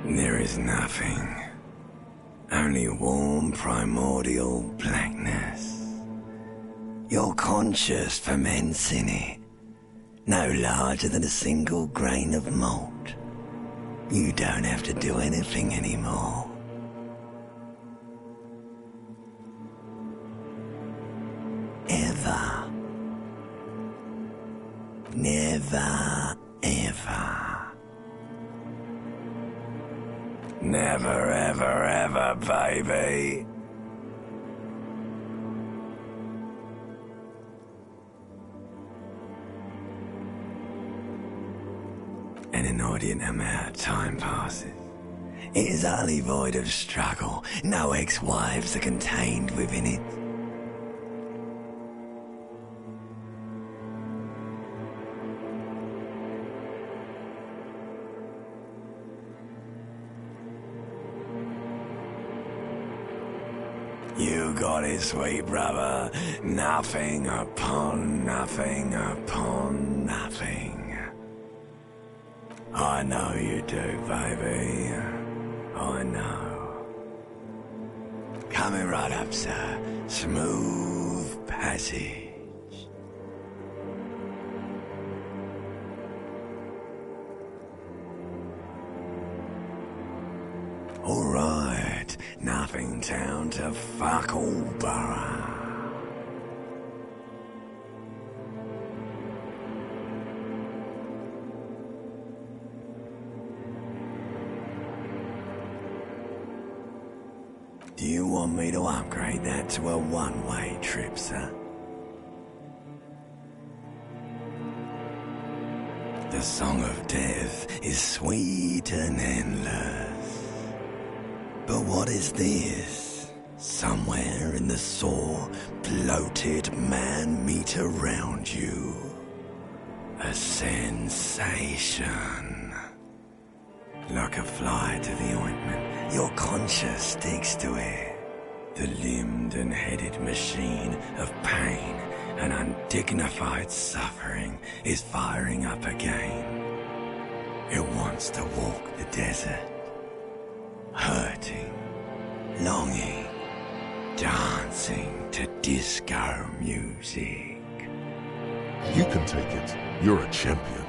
There is nothing. Only warm primordial blackness. Your conscious ferments in it, no larger than a single grain of malt. You don't have to do anything anymore. Ever. Never, ever. Never, ever, ever, baby. An inordinate amount of time passes. It is utterly void of struggle. No ex-wives are contained within it. You got it, sweet brother. Nothing upon nothing upon nothing. I know you do, baby. I know. Coming right up, sir. Smooth passage. Alright, nothing town to fuck all borough. Do you want me to upgrade that to a one-way trip, sir? The song of death is sweet and endless. But what is this? Somewhere in the sore, bloated man-meat around you. A sensation. Like a fly to the ointment, your conscience sticks to it. The limbed and headed machine of pain and undignified suffering is firing up again. It wants to walk the desert. Hurting, longing, dancing to disco music. You can take it. You're a champion.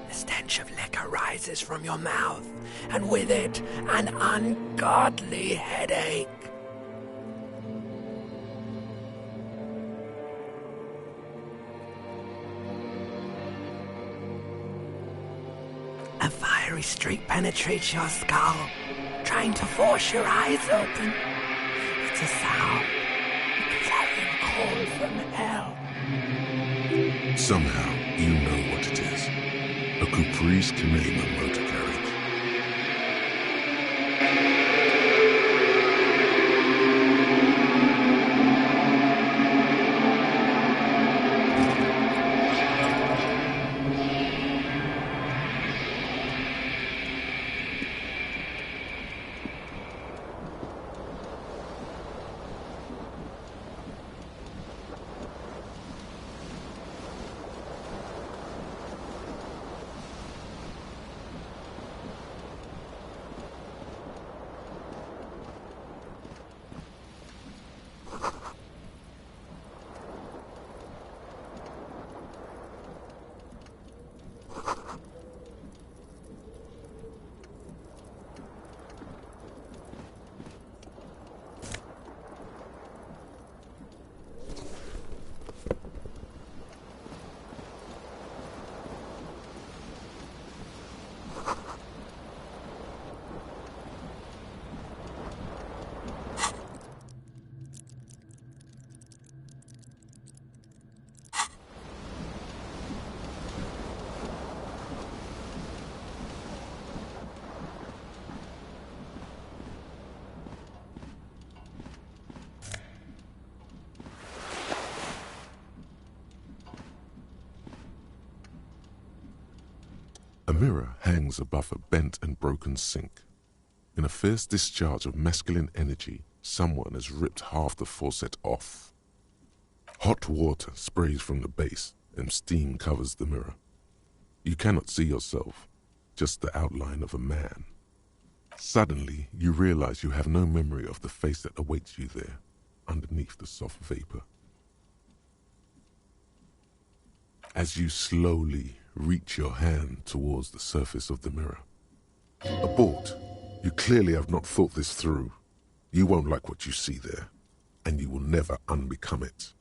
The stench of liquor rises from your mouth, and with it, an ungodly headache. A fiery streak penetrates your skull, trying to force your eyes open. It's a sound, a clarion call from hell. Somehow, you know what it is. A Caprice Canema motor carriage. A mirror hangs above a bent and broken sink. In a fierce discharge of masculine energy, someone has ripped half the faucet off. Hot water sprays from the base and steam covers the mirror. You cannot see yourself, just the outline of a man. Suddenly, you realize you have no memory of the face that awaits you there, underneath the soft vapor. As you slowly reach your hand towards the surface of the mirror. Abort. You clearly have not thought this through. You won't like what you see there, and you will never unbecome it.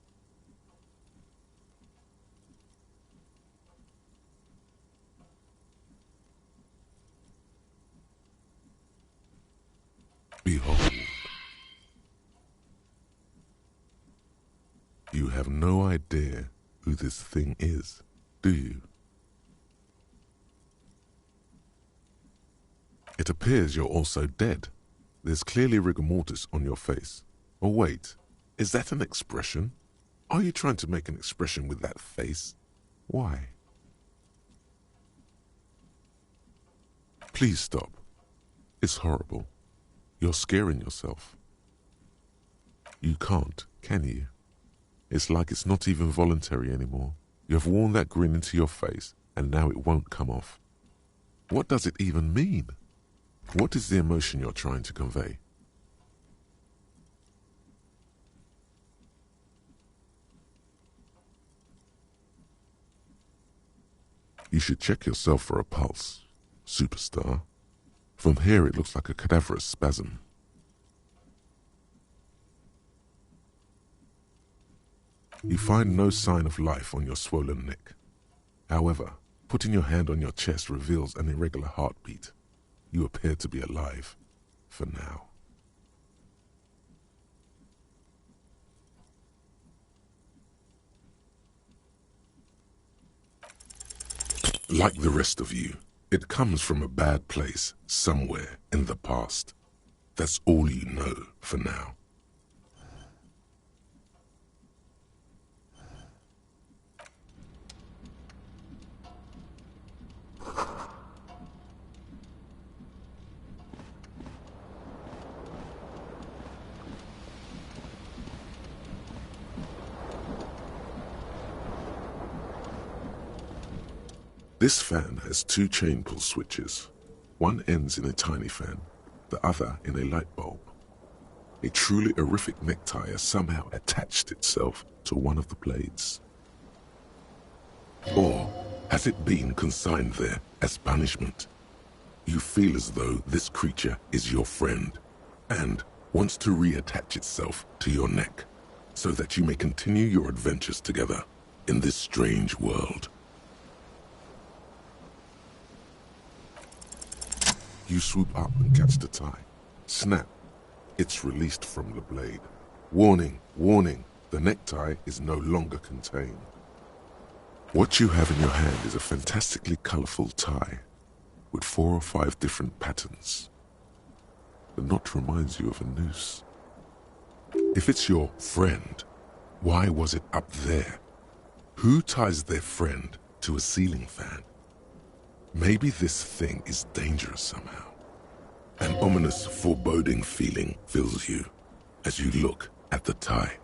Behold. You have no idea who this thing is, do you? It appears you're also dead. There's clearly rigor mortis on your face. Oh wait, is that an expression? Are you trying to make an expression with that face? Why? Please stop. It's horrible. You're scaring yourself. You can't, can you? It's like it's not even voluntary anymore. You have worn that grin into your face, and now it won't come off. What does it even mean? What is the emotion you're trying to convey? You should check yourself for a pulse, superstar. From here it looks like a cadaverous spasm. You find no sign of life on your swollen neck. However, putting your hand on your chest reveals an irregular heartbeat. You appear to be alive, for now. Like the rest of you, it comes from a bad place somewhere in the past. That's all you know for now. This fan has two chain pull switches. One ends in a tiny fan, the other in a light bulb. A truly horrific necktie has somehow attached itself to one of the blades. Or has it been consigned there as punishment? You feel as though this creature is your friend and wants to reattach itself to your neck so that you may continue your adventures together in this strange world. You swoop up and catch the tie. Snap. It's released from the blade. Warning, warning, the necktie is no longer contained. What you have in your hand is a fantastically colorful tie with 4 or 5 different patterns. The knot reminds you of a noose. If it's your friend, why was it up there? Who ties their friend to a ceiling fan? Maybe this thing is dangerous somehow. An ominous, foreboding feeling fills you as you look at the tie.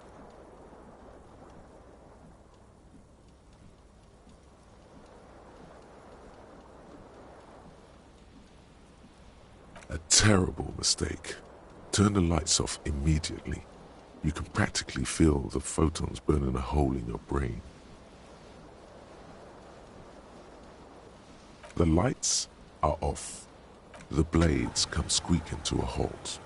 A terrible mistake. Turn the lights off immediately. You can practically feel the photons burning a hole in your brain. The lights are off. The blades come squeaking to a halt.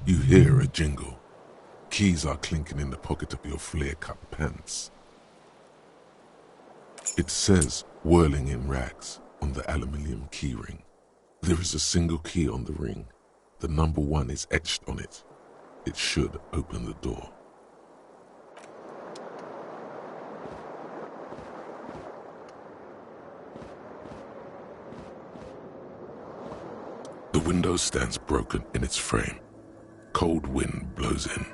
You hear a jingle. Keys are clinking in the pocket of your flare-cut pants. It says, whirling in rags, on the aluminium keyring. There is a single key on the ring. The number 1 is etched on it. It should open the door. The window stands broken in its frame. Cold wind blows in.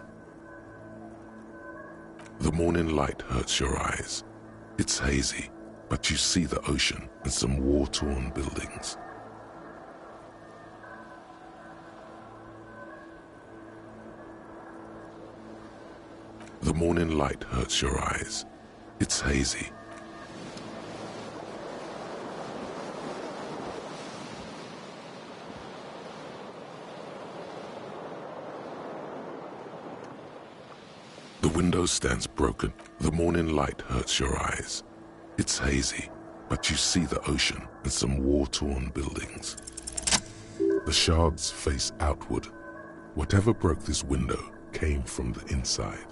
The morning light hurts your eyes. It's hazy, but you see the ocean and some war-torn buildings. The morning light hurts your eyes. It's hazy. The window stands broken. The morning light hurts your eyes. It's hazy, but you see the ocean and some war-torn buildings. The shards face outward. Whatever broke this window came from the inside.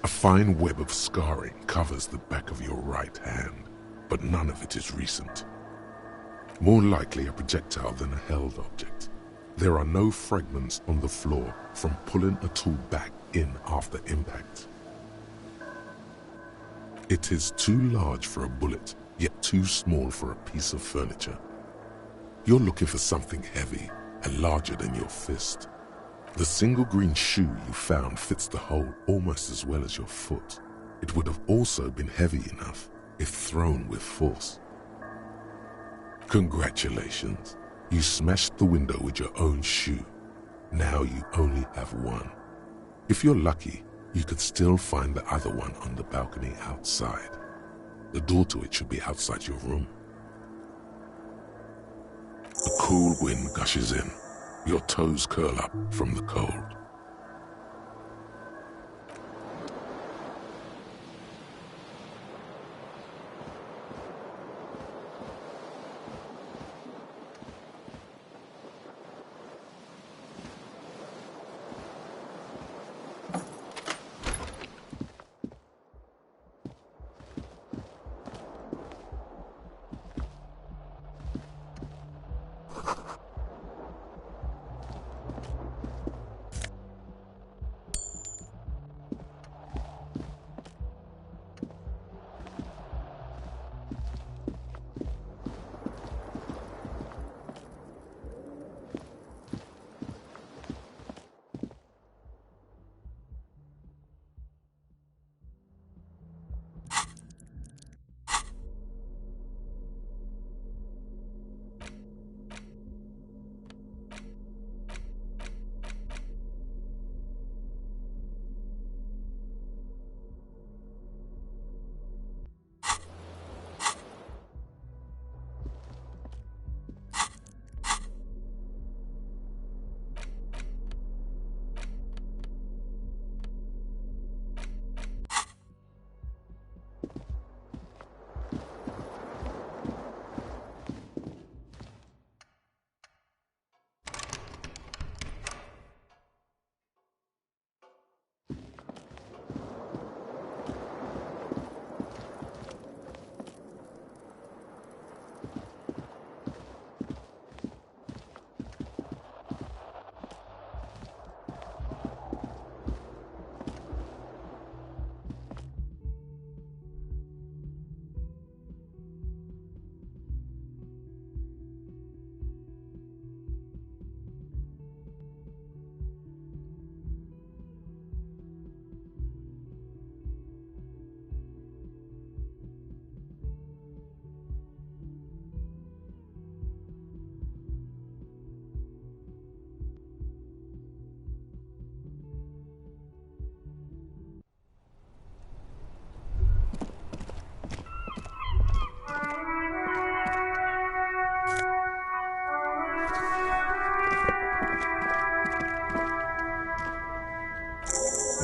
A fine web of scarring covers the back of your right hand, but none of it is recent. More likely a projectile than a held object. There are no fragments on the floor from pulling a tool back in after impact. It is too large for a bullet, yet too small for a piece of furniture. You're looking for something heavy and larger than your fist. The single green shoe you found fits the hole almost as well as your foot. It would have also been heavy enough if thrown with force. Congratulations, you smashed the window with your own shoe. Now you only have one. If you're lucky, you could still find the other one on the balcony outside. The door to it should be outside your room. The cool wind gushes in. Your toes curl up from the cold.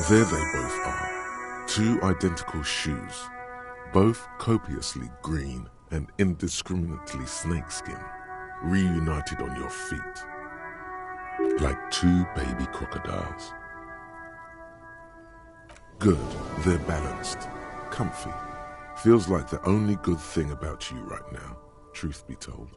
There they both are. Two identical shoes. both copiously green and indiscriminately snakeskin, reunited on your feet, like two baby crocodiles. Good, they're balanced, comfy. Feels like the only good thing about you right now, truth be told.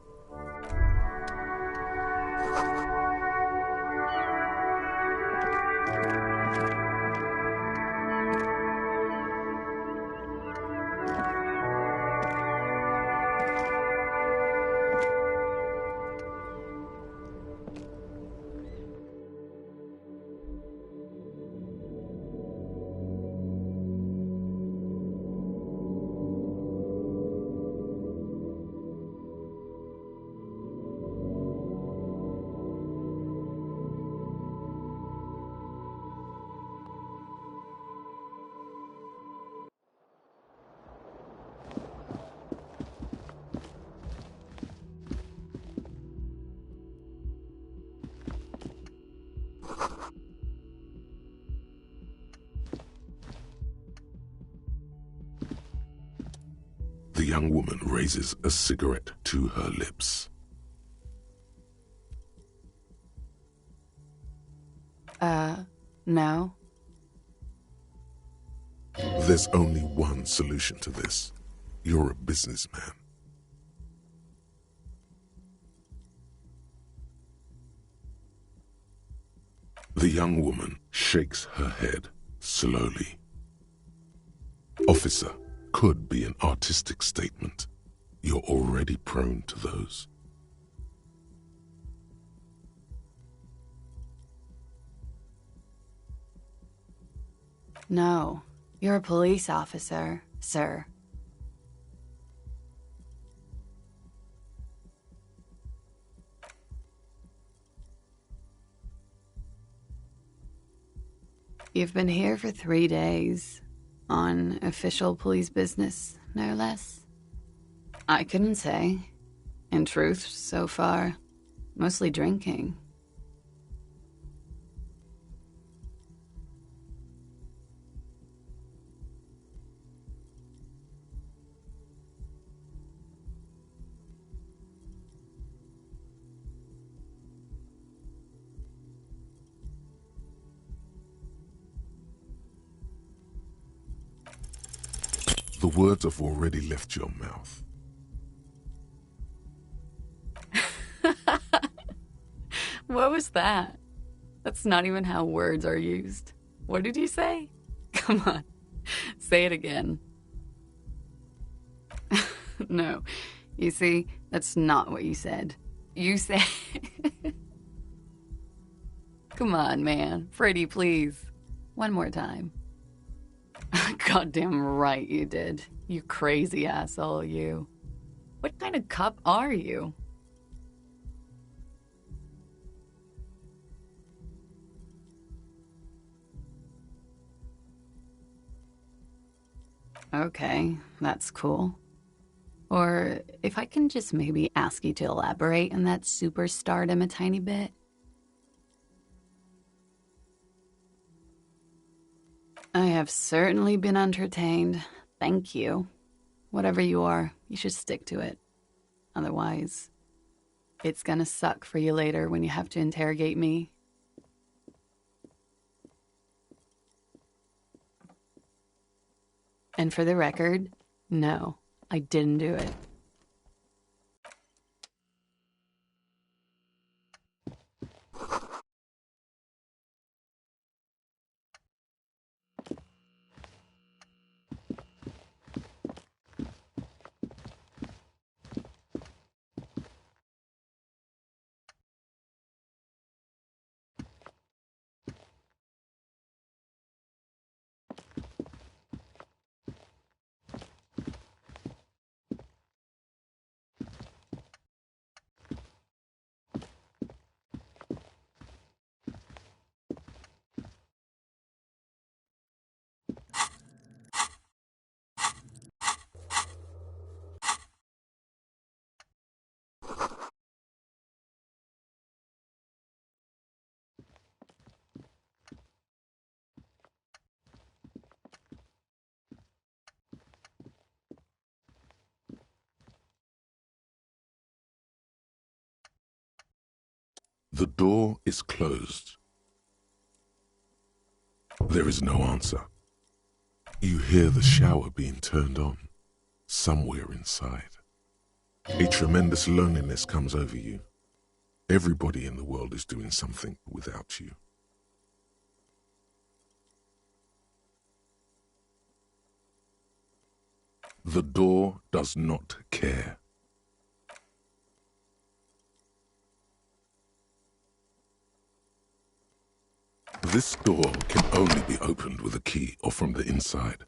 The young woman raises a cigarette to her lips. No. There's only one solution to this. You're a businessman. The young woman shakes her head slowly. Officer could be an artistic statement. You're already prone to those. No. You're a police officer, sir. You've been here for 3 days. On official police business, no less. I couldn't say. In truth, so far, mostly drinking. The words have already left your mouth. What was that? That's not even how words are used. What did you say? Come on, say it again. No, you see, that's not what you said. You said... Come on, man. Pretty, please. One more time. Goddamn right you did. You crazy asshole, you. What kind of cop are you? Okay, that's cool. Or if I can just maybe ask you to elaborate on that superstardom a tiny bit. I have certainly been entertained. Thank you. Whatever you are, you should stick to it. Otherwise, it's gonna suck for you later when you have to interrogate me. And for the record, no, I didn't do it. The door is closed. There is no answer. You hear the shower being turned on, somewhere inside. A tremendous loneliness comes over you. Everybody in the world is doing something without you. The door does not care. This door can only be opened with a key or from the inside.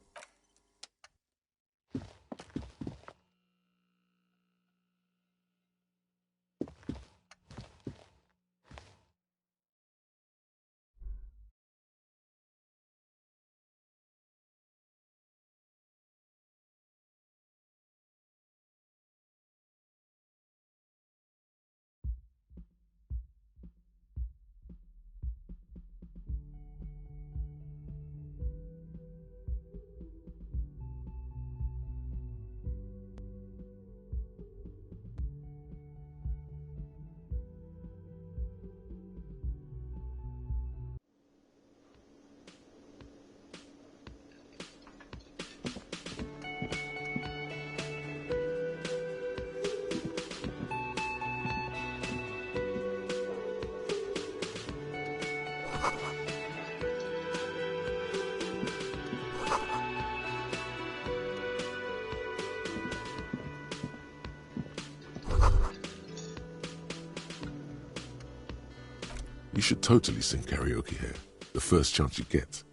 You should totally sing karaoke here, the first chance you get.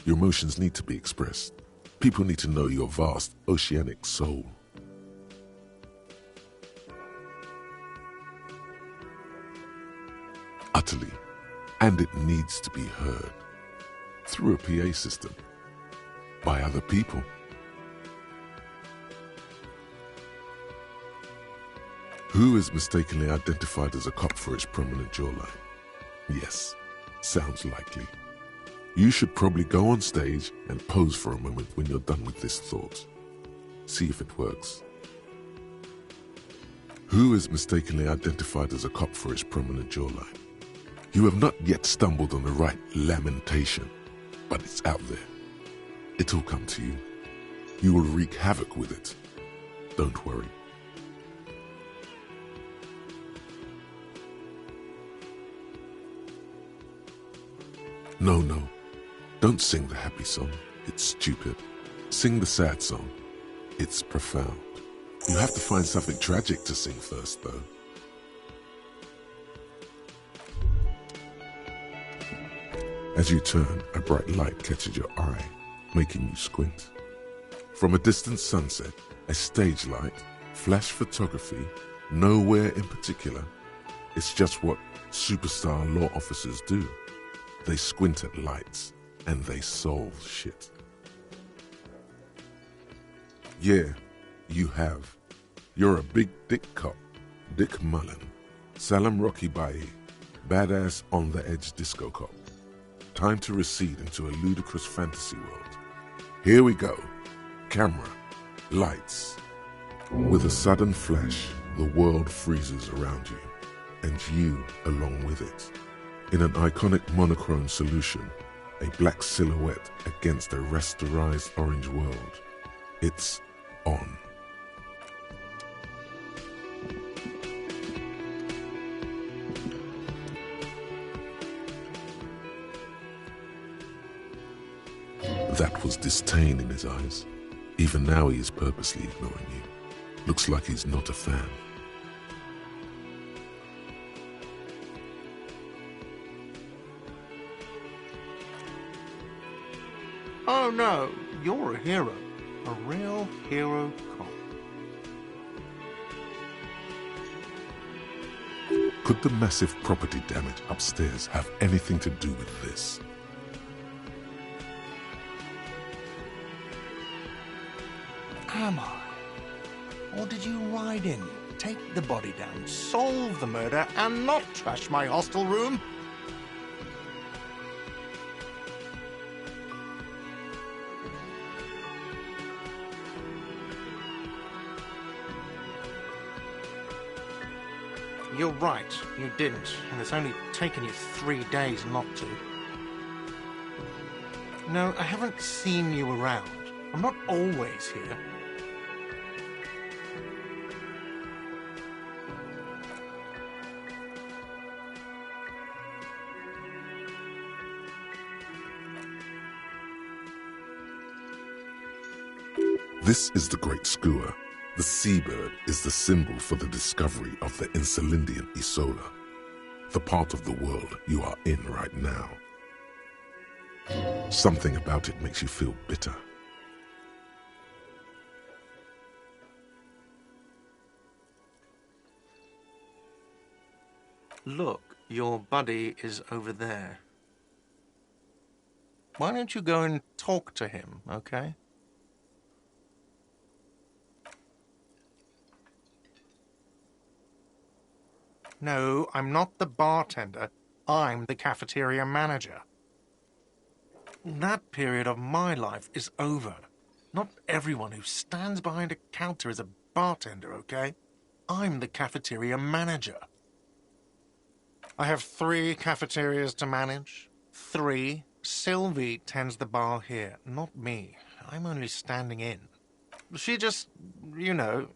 Your emotions need to be expressed. People need to know your vast, oceanic soul. Utterly. And it needs to be heard. Through a PA system. By other people. Who is mistakenly identified as a cop for his prominent jawline? Yes, sounds likely. You should probably go on stage and pose for a moment when you're done with this thought. See if it works. Who is mistakenly identified as a cop for his prominent jawline? You have not yet stumbled on the right lamentation, but it's out there. It'll come to you. You will wreak havoc with it. Don't worry. No. Don't sing the happy song. It's stupid. Sing the sad song. It's profound. You have to find something tragic to sing first, though. As you turn, a bright light catches your eye, making you squint. From a distant sunset, a stage light, flash photography, nowhere in particular. It's just what superstar law officers do. They squint at lights, and they solve shit. Yeah, you have. You're a big dick cop, Dick Mullen, Salam Rocky Bayi, badass on-the-edge disco cop. Time to recede into a ludicrous fantasy world. Here we go. Camera, lights. With a sudden flash, the world freezes around you, and you along with it. In an iconic monochrome solution, a black silhouette against a rasterized orange world. It's on. That was disdain in his eyes. Even now he is purposely ignoring you. Looks like he's not a fan. Oh no, you're a hero. A real hero cop. Could the massive property damage upstairs have anything to do with this? Am I? Or did you ride in, take the body down, solve the murder, and not trash my hostel room? You're right, you didn't, and it's only taken you 3 days not to. No, I haven't seen you around. I'm not always here. This is the Great Skua. The seabird is the symbol for the discovery of the Insulindian Isola, the part of the world you are in right now. Something about it makes you feel bitter. Look, your buddy is over there. Why don't you go and talk to him, okay? No, I'm not the bartender. I'm the cafeteria manager. That period of my life is over. Not everyone who stands behind a counter is a bartender, okay? I'm the cafeteria manager. I have 3 cafeterias to manage. 3. Sylvie tends the bar here, not me. I'm only standing in. She just, you know...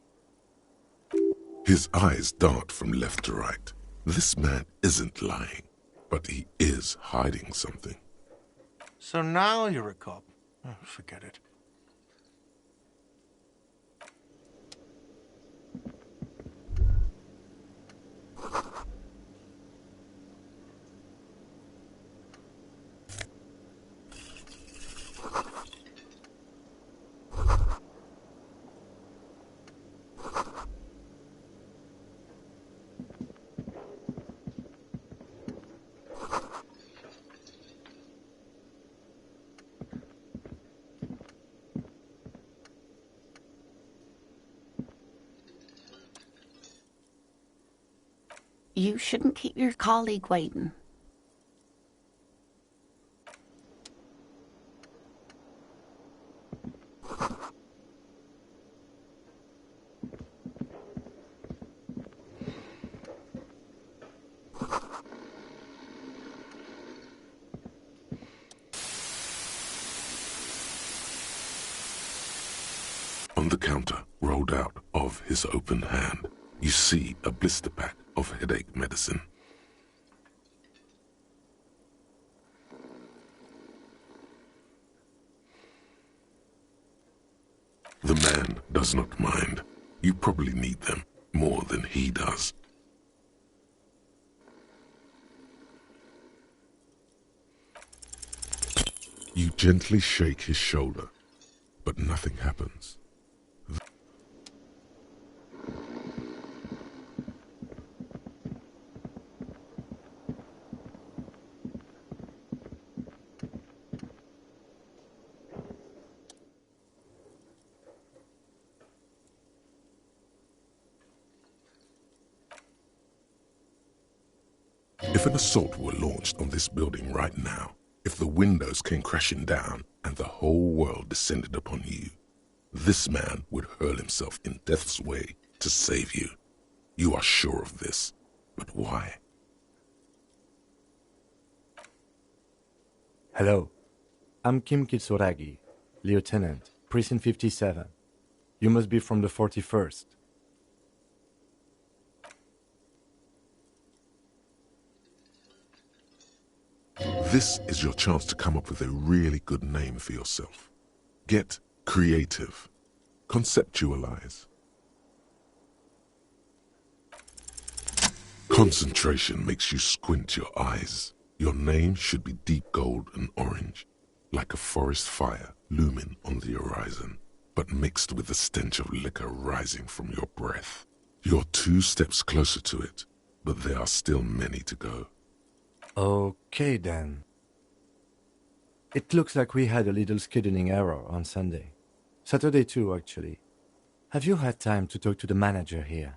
His eyes dart from left to right. This man isn't lying, but he is hiding something. So now you're a cop. Oh, forget it. You shouldn't keep your colleague waiting. On the counter, rolled out of his open hand, you see a blister pack of headache medicine. The man does not mind. You probably need them more than he does. You gently shake his shoulder, but nothing happens. If an assault were launched on this building right now, if the windows came crashing down and the whole world descended upon you, this man would hurl himself in death's way to save you. You are sure of this, but why? Hello, I'm Kim Kitsuragi, Lieutenant, Precinct 57. You must be from the 41st. This is your chance to come up with a really good name for yourself. Get creative. Conceptualize. Concentration makes you squint your eyes. Your name should be deep gold and orange, like a forest fire looming on the horizon, but mixed with the stench of liquor rising from your breath. You're 2 steps closer to it, but there are still many to go. Okay then. It looks like we had a little scheduling error on Sunday. Saturday too, actually. Have you had time to talk to the manager here?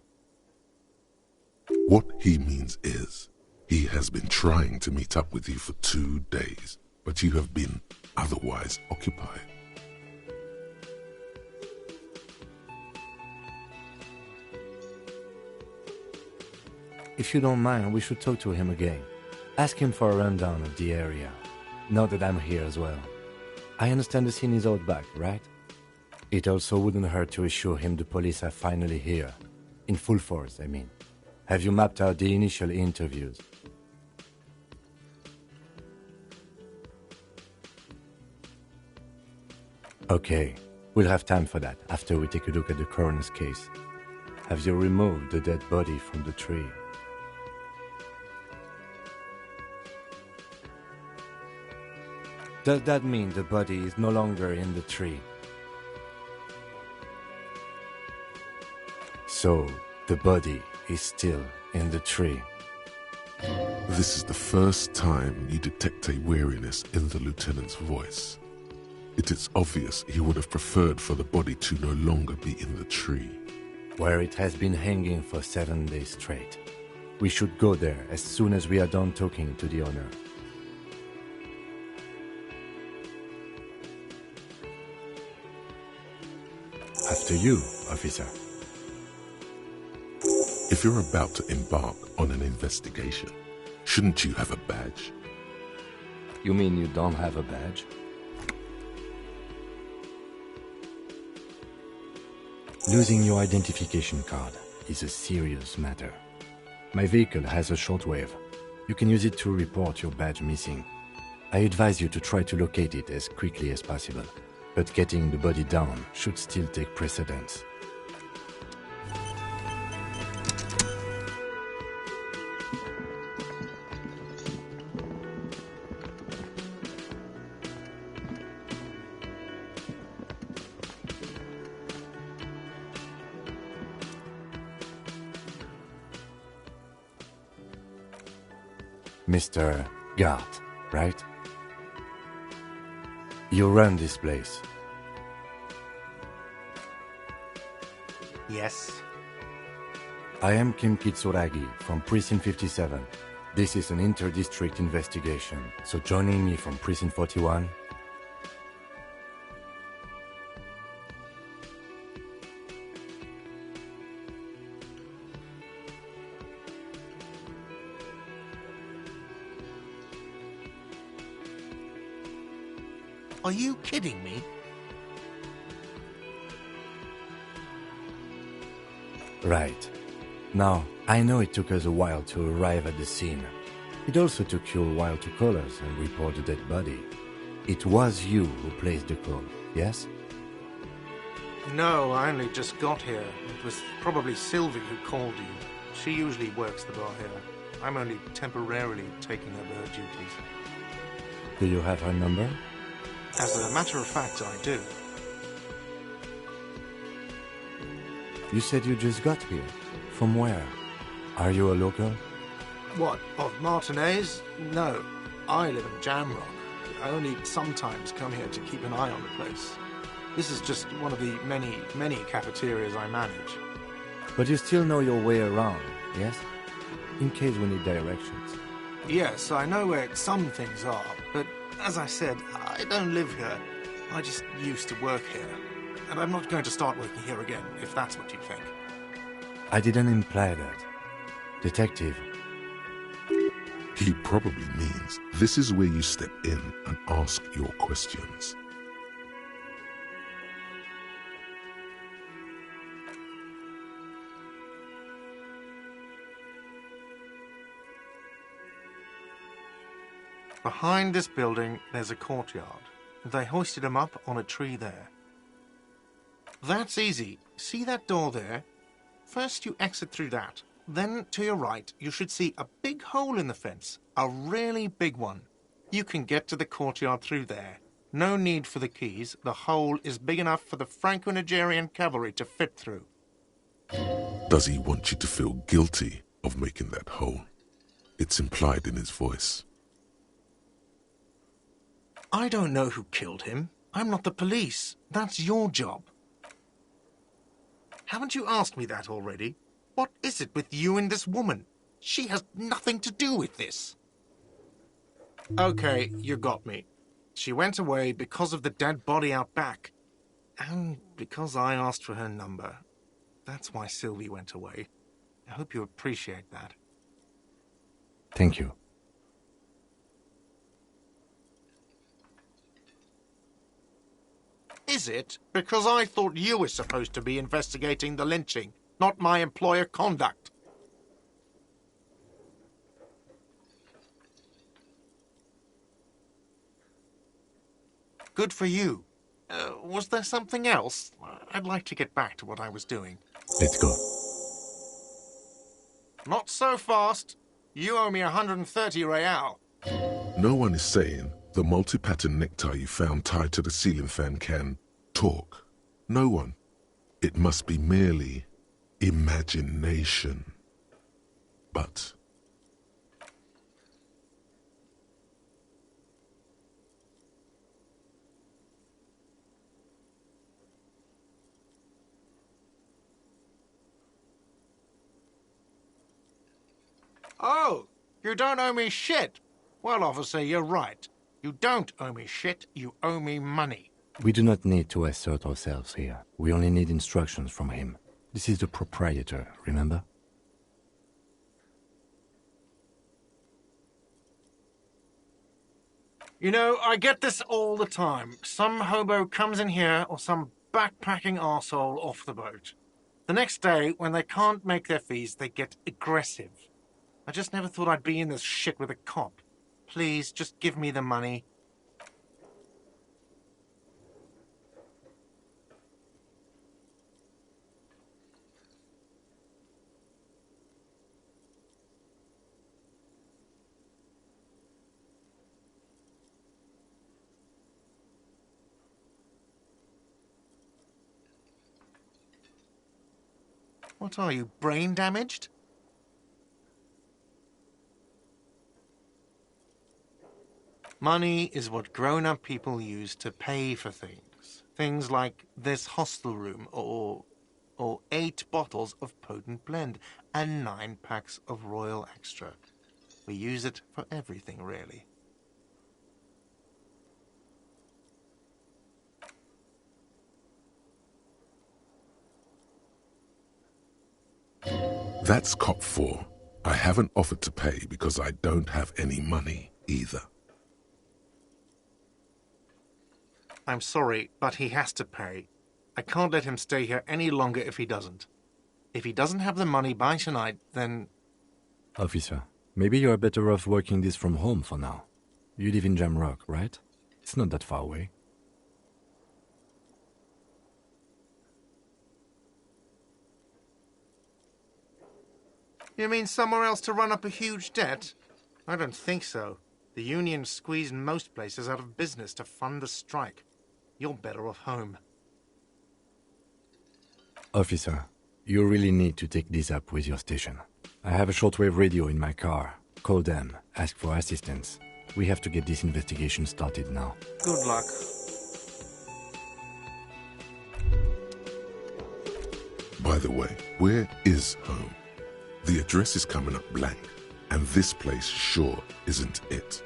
What he means is, he has been trying to meet up with you for 2 days, but you have been otherwise occupied. If you don't mind, we should talk to him again. Ask him for a rundown of the area. Now that I'm here as well. I understand the scene is out back, right? It also wouldn't hurt to assure him the police are finally here. In full force, I mean. Have you mapped out the initial interviews? Okay, we'll have time for that after we take a look at the coroner's case. Have you removed the dead body from the tree? Does that mean the body is no longer in the tree? So, the body is still in the tree. This is the first time you detect a weariness in the lieutenant's voice. It is obvious he would have preferred for the body to no longer be in the tree. Where it has been hanging for 7 days straight. We should go there as soon as we are done talking to the owner. After you, officer. If you're about to embark on an investigation, shouldn't you have a badge? You mean you don't have a badge? Losing your identification card is a serious matter. My vehicle has a shortwave. You can use it to report your badge missing. I advise you to try to locate it as quickly as possible, but getting the body down should still take precedence. Mr. Gart, right? You run this place. Yes. I am Kim Kitsuragi from Precinct 57. This is an inter-district investigation, so joining me from Precinct 41... Are you kidding me? Right. Now, I know it took us a while to arrive at the scene. It also took you a while to call us and report the dead body. It was you who placed the call, yes? No, I only just got here. It was probably Sylvie who called you. She usually works the bar here. I'm only temporarily taking over her duties. Do you have her number? As a matter of fact, I do. You said you just got here. From where? Are you a local? What, of Martinez? No, I live in Jamrock. I only sometimes come here to keep an eye on the place. This is just one of the many cafeterias I manage. But you still know your way around, yes? In case we need directions. Yes, I know where some things are, but as I said, I don't live here. I just used to work here. And I'm not going to start working here again, if that's what you think. I didn't imply that. Detective. He probably means this is where you step in and ask your questions. Behind this building, there's a courtyard. They hoisted him up on a tree there. That's easy. See that door there? First you exit through that. Then, to your right, you should see a big hole in the fence. A really big one. You can get to the courtyard through there. No need for the keys. The hole is big enough for the Franco-Nigerian cavalry to fit through. Does he want you to feel guilty of making that hole? It's implied in his voice. I don't know who killed him. I'm not the police. That's your job. Haven't you asked me that already? What is it with you and this woman? She has nothing to do with this. Okay, you got me. She went away because of the dead body out back. And because I asked for her number. That's why Sylvie went away. I hope you appreciate that. Thank you. Is it? Because I thought you were supposed to be investigating the lynching, not my employer conduct. Good for you. Was there something else? I'd like to get back to what I was doing. Let's go. Not so fast. You owe me 130 real. No one is saying the multi-pattern necktie you found tied to the ceiling fan can talk. No one. It must be merely imagination. But Oh, you don't owe me shit. Well, officer, you're right. You don't owe me shit, you owe me money. We do not need to assert ourselves here. We only need instructions from him. This is the proprietor, remember? You know, I get this all the time. Some hobo comes in here or some backpacking arsehole off the boat. The next day, when they can't make their fees, they get aggressive. I just never thought I'd be in this shit with a cop. Please, just give me the money. What are you, brain damaged? Money is what grown-up people use to pay for things. Things like this hostel room or 8 bottles of potent blend and 9 packs of Royal Extra. We use it for everything, really. that's cop 4. I haven't offered to pay because I don't have any money either. I'm sorry, but he has to pay. I can't let him stay here any longer if he doesn't. If he doesn't have the money by tonight, then... Officer, maybe you are better off working this from home for now. You live in Jamrock, right? It's not that far away. You mean somewhere else to run up a huge debt? I don't think so. The union squeezed most places out of business to fund the strike. You're better off home. Officer, you really need to take this up with your station. I have a shortwave radio in my car. Call them, ask for assistance. We have to get this investigation started now. Good luck. By the way, where is home? The address is coming up blank, and this place sure isn't it.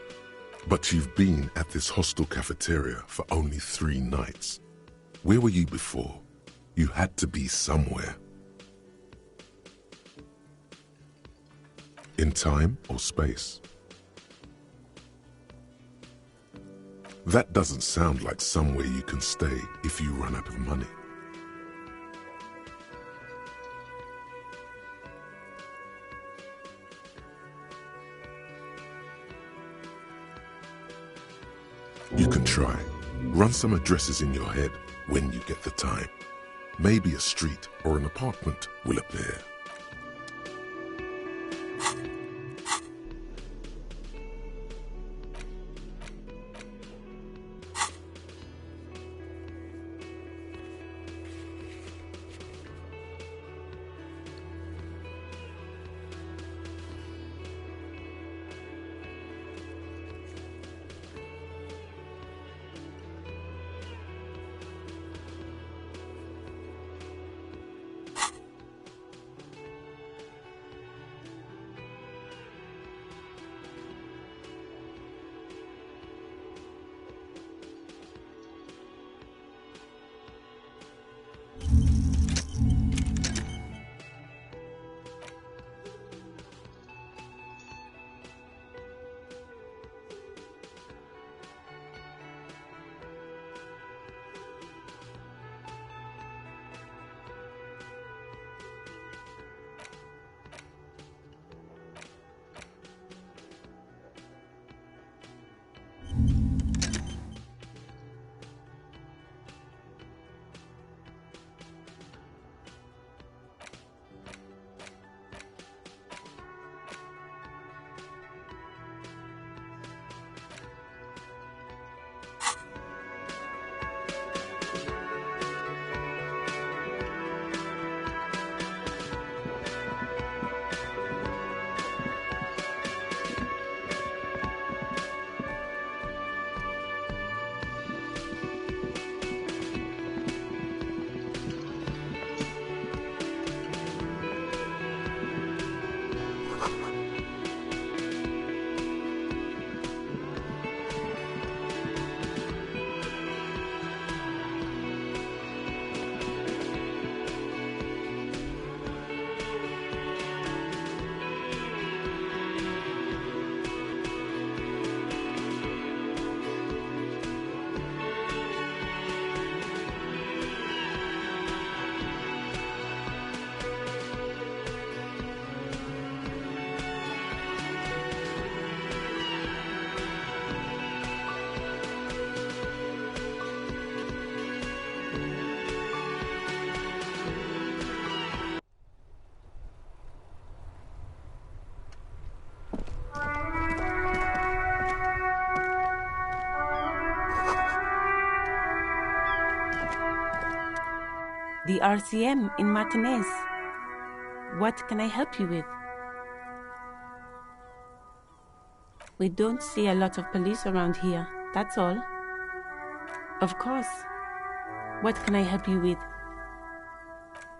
But you've been at this hostel cafeteria for only 3 nights. Where were you before? You had to be somewhere. In time or space? That doesn't sound like somewhere you can stay if you run out of money. You can try. Run some addresses in your head when you get the time. Maybe a street or an apartment will appear. The RCM in Martinez. What can I help you with? We don't see a lot of police around here, that's all. Of course. What can I help you with?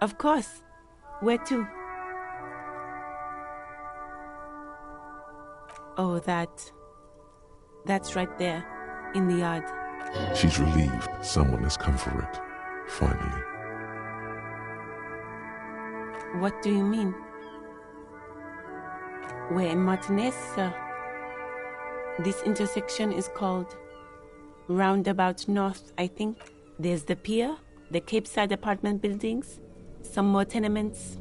Of course. Where to? Oh, that's right there, in the yard. She's relieved someone has come for it, finally. What do you mean? We're in Martinez, sir. This intersection is called Roundabout North, I think. There's the pier, the Cape Side apartment buildings, some more tenements.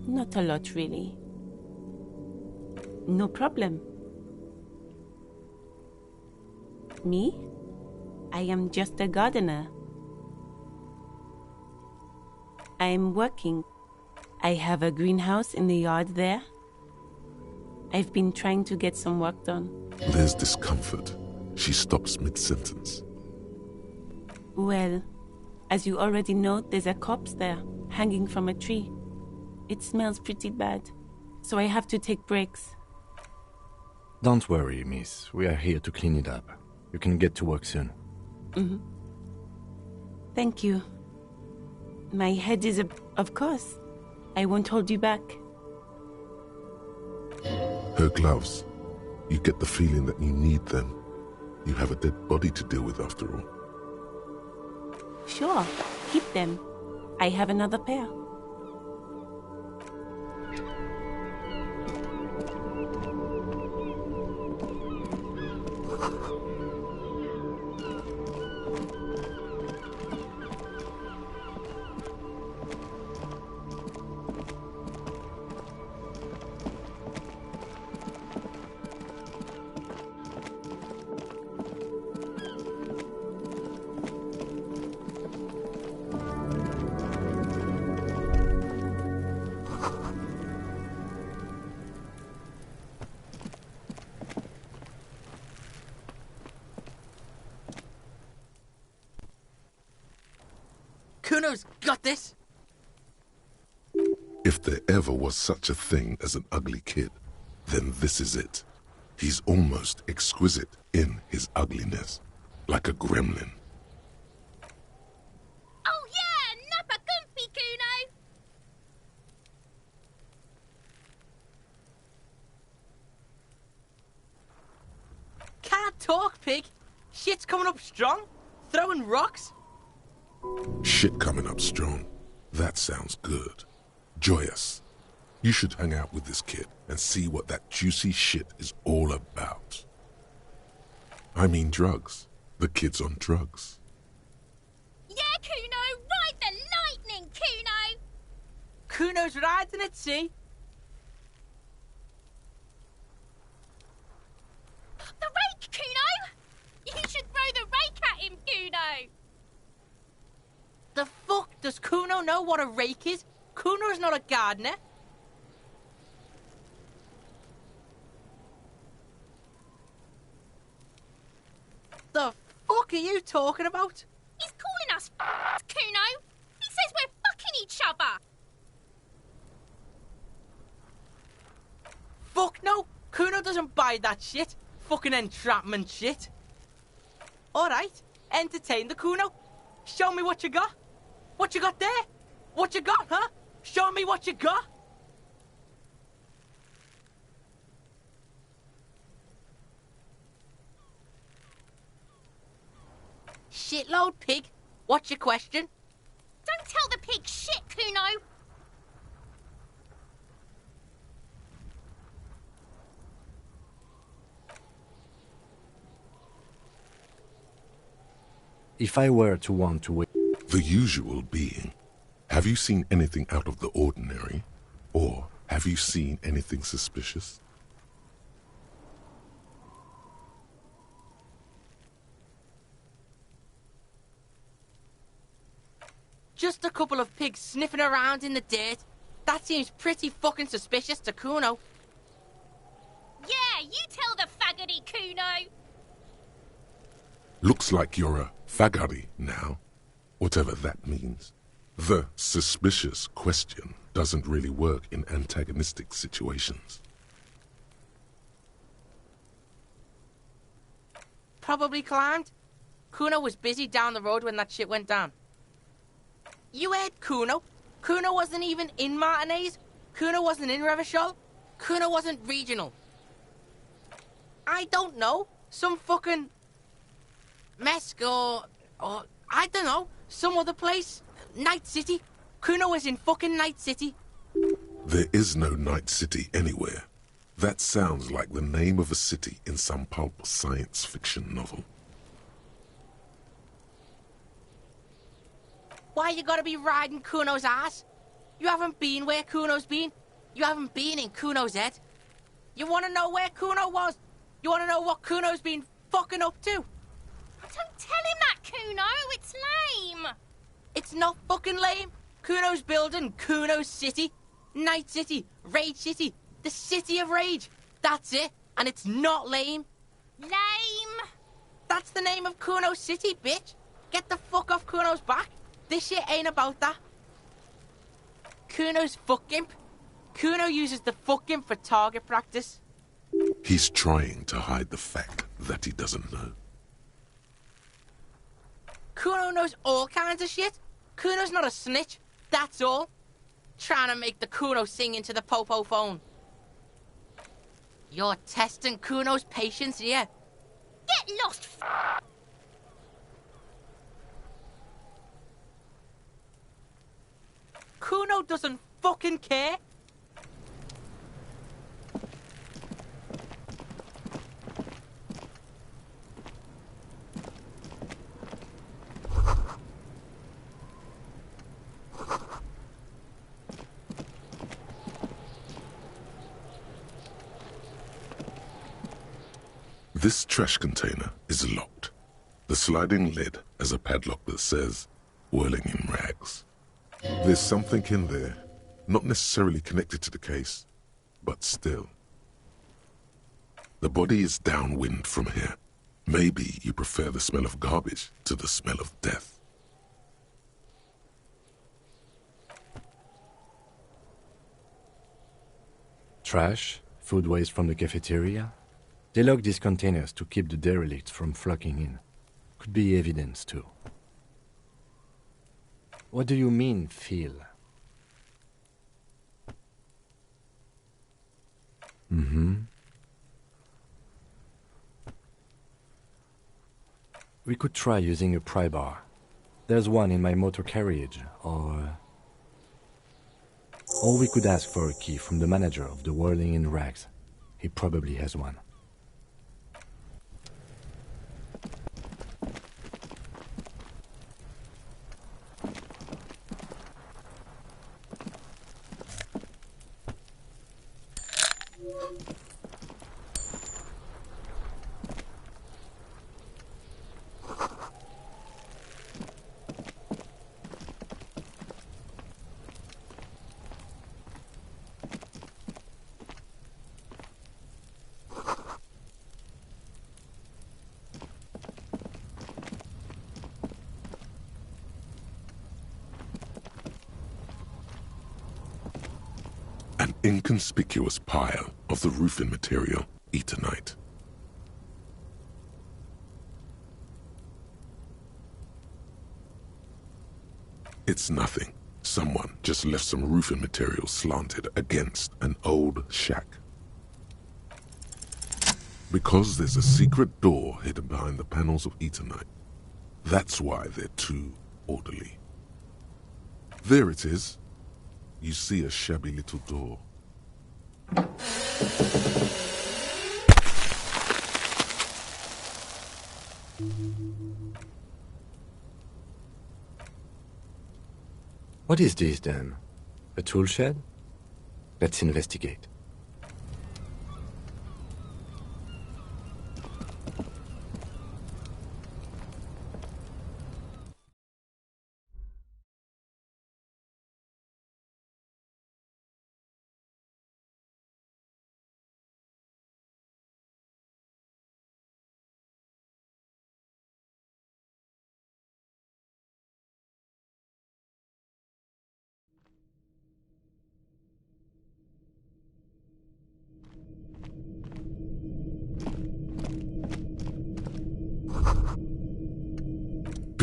Not a lot, really. No problem. Me? I am just a gardener. I am working. I have a greenhouse in the yard there. I've been trying to get some work done. There's discomfort. She stops mid-sentence. Well, as you already know, there's a corpse there, hanging from a tree. It smells pretty bad, so I have to take breaks. Don't worry, miss. We are here to clean it up. You can get to work soon. Mm-hmm. Thank you. My head is Of course. I won't hold you back. Her gloves. You get the feeling that you need them. You have a dead body to deal with after all. Sure, keep them. I have another pair. Kuno's got this! If there ever was such a thing as an ugly kid, then this is it. He's almost exquisite in his ugliness, like a gremlin. Oh yeah, nappa gumpy, Kuno! Can't talk, pig! Shit's coming up strong! Throwing rocks! Shit coming up strong. That sounds good. Joyous. You should hang out with this kid and see what that juicy shit is all about. I mean drugs. The kid's on drugs. Yeah, Kuno! Ride the lightning, Kuno! Kuno's riding it, see? The rake, Kuno! You should throw the rake at him, Kuno! The fuck? Does Kuno know what a rake is? Kuno's not a gardener. The fuck are you talking about? He's calling us Kuno! He says we're fucking each other! Fuck no! Kuno doesn't buy that shit. Fucking entrapment shit. Alright, entertain the Kuno. Show me what you got. What you got there? What you got, huh? Show me what you got. Shitload, pig. What's your question? Don't tell the pig shit, Kuno! If I were to want to wait... The usual being. Have you seen anything out of the ordinary? Or have you seen anything suspicious? Just a couple of pigs sniffing around in the dirt. That seems pretty fucking suspicious to Kuno. Yeah, you tell the faggoty, Kuno! Looks like you're a faggoty now, whatever that means. The suspicious question doesn't really work in antagonistic situations. Probably climbed. Kuno was busy down the road when that shit went down. You heard Kuno? Kuno wasn't even in Martinez. Kuno wasn't in Revachol. Kuno wasn't regional. I don't know. Some fucking... Mesk or I don't know. Some other place. Night City. Kuno was in fucking Night City. There is no Night City anywhere. That sounds like the name of a city in some pulp science fiction novel. Why you gotta be riding Kuno's ass? You haven't been where Kuno's been. You haven't been in Kuno's head. You wanna know where Kuno was? You wanna know what Kuno's been fucking up to? Don't tell him that, Kuno. It's lame. It's not fucking lame. Kuno's building Kuno's city. Night City. Rage City. The City of Rage. That's it. And it's not lame. Lame. That's the name of Kuno's city, bitch. Get the fuck off Kuno's back. This shit ain't about that. Kuno's fuck gimp. Kuno uses the fuck gimp for target practice. He's trying to hide the fact that he doesn't know. Kuno knows all kinds of shit. Kuno's not a snitch. That's all. Trying to make the Kuno sing into the popo phone. You're testing Kuno's patience here. Get lost. Kuno doesn't fucking care. This trash container is locked. The sliding lid has a padlock that says, "Whirling in rags." There's something in there, not necessarily connected to the case, but still. The body is downwind from here. Maybe you prefer the smell of garbage to the smell of death. Trash, food waste from the cafeteria. They lock these containers to keep the derelicts from flocking in. Could be evidence, too. What do you mean, feel? We could try using a pry bar. There's one in my motor carriage, or we could ask for a key from the manager of the Whirling in Rags. He probably has one. An inconspicuous pile of the roofing material, Eternite. It's nothing. Someone just left some roofing material slanted against an old shack. Because there's a secret door hidden behind the panels of Eternite. That's why they're too orderly. There it is. You see a shabby little door. What is this, then? A tool shed? Let's investigate.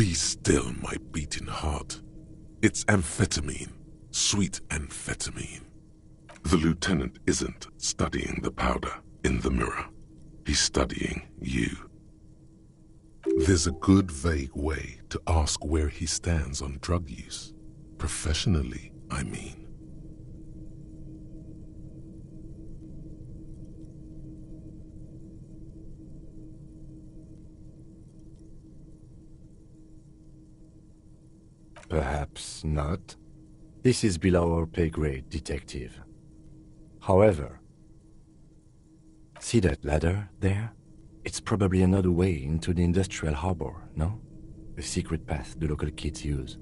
Be still, my beating heart. It's amphetamine, sweet amphetamine. The lieutenant isn't studying the powder in the mirror. He's studying you. There's a good vague way to ask where he stands on drug use. Professionally, I mean. Perhaps not. This is below our pay grade, detective. However, see that ladder there? It's probably another way into the industrial harbor, no? A secret path the local kids use.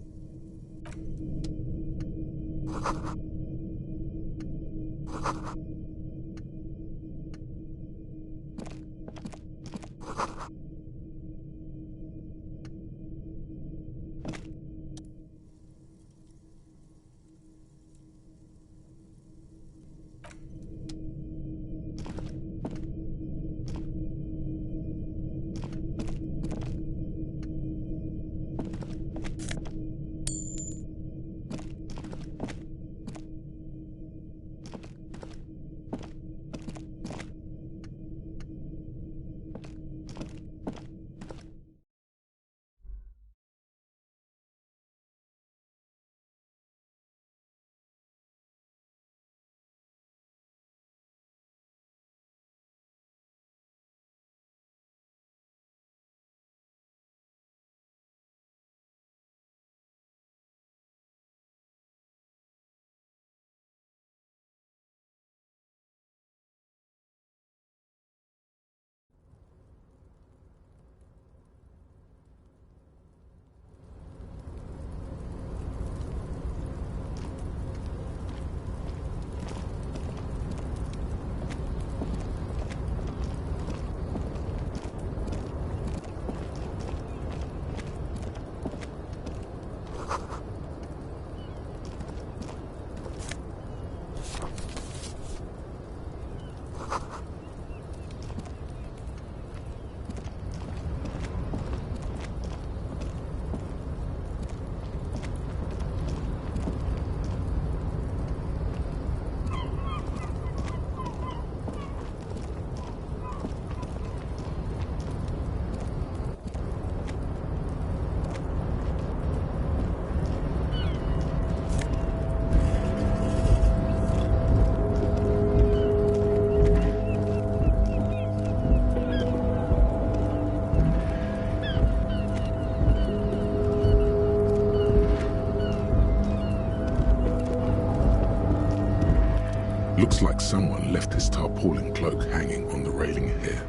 Looks like someone left his tarpaulin cloak hanging on the railing here.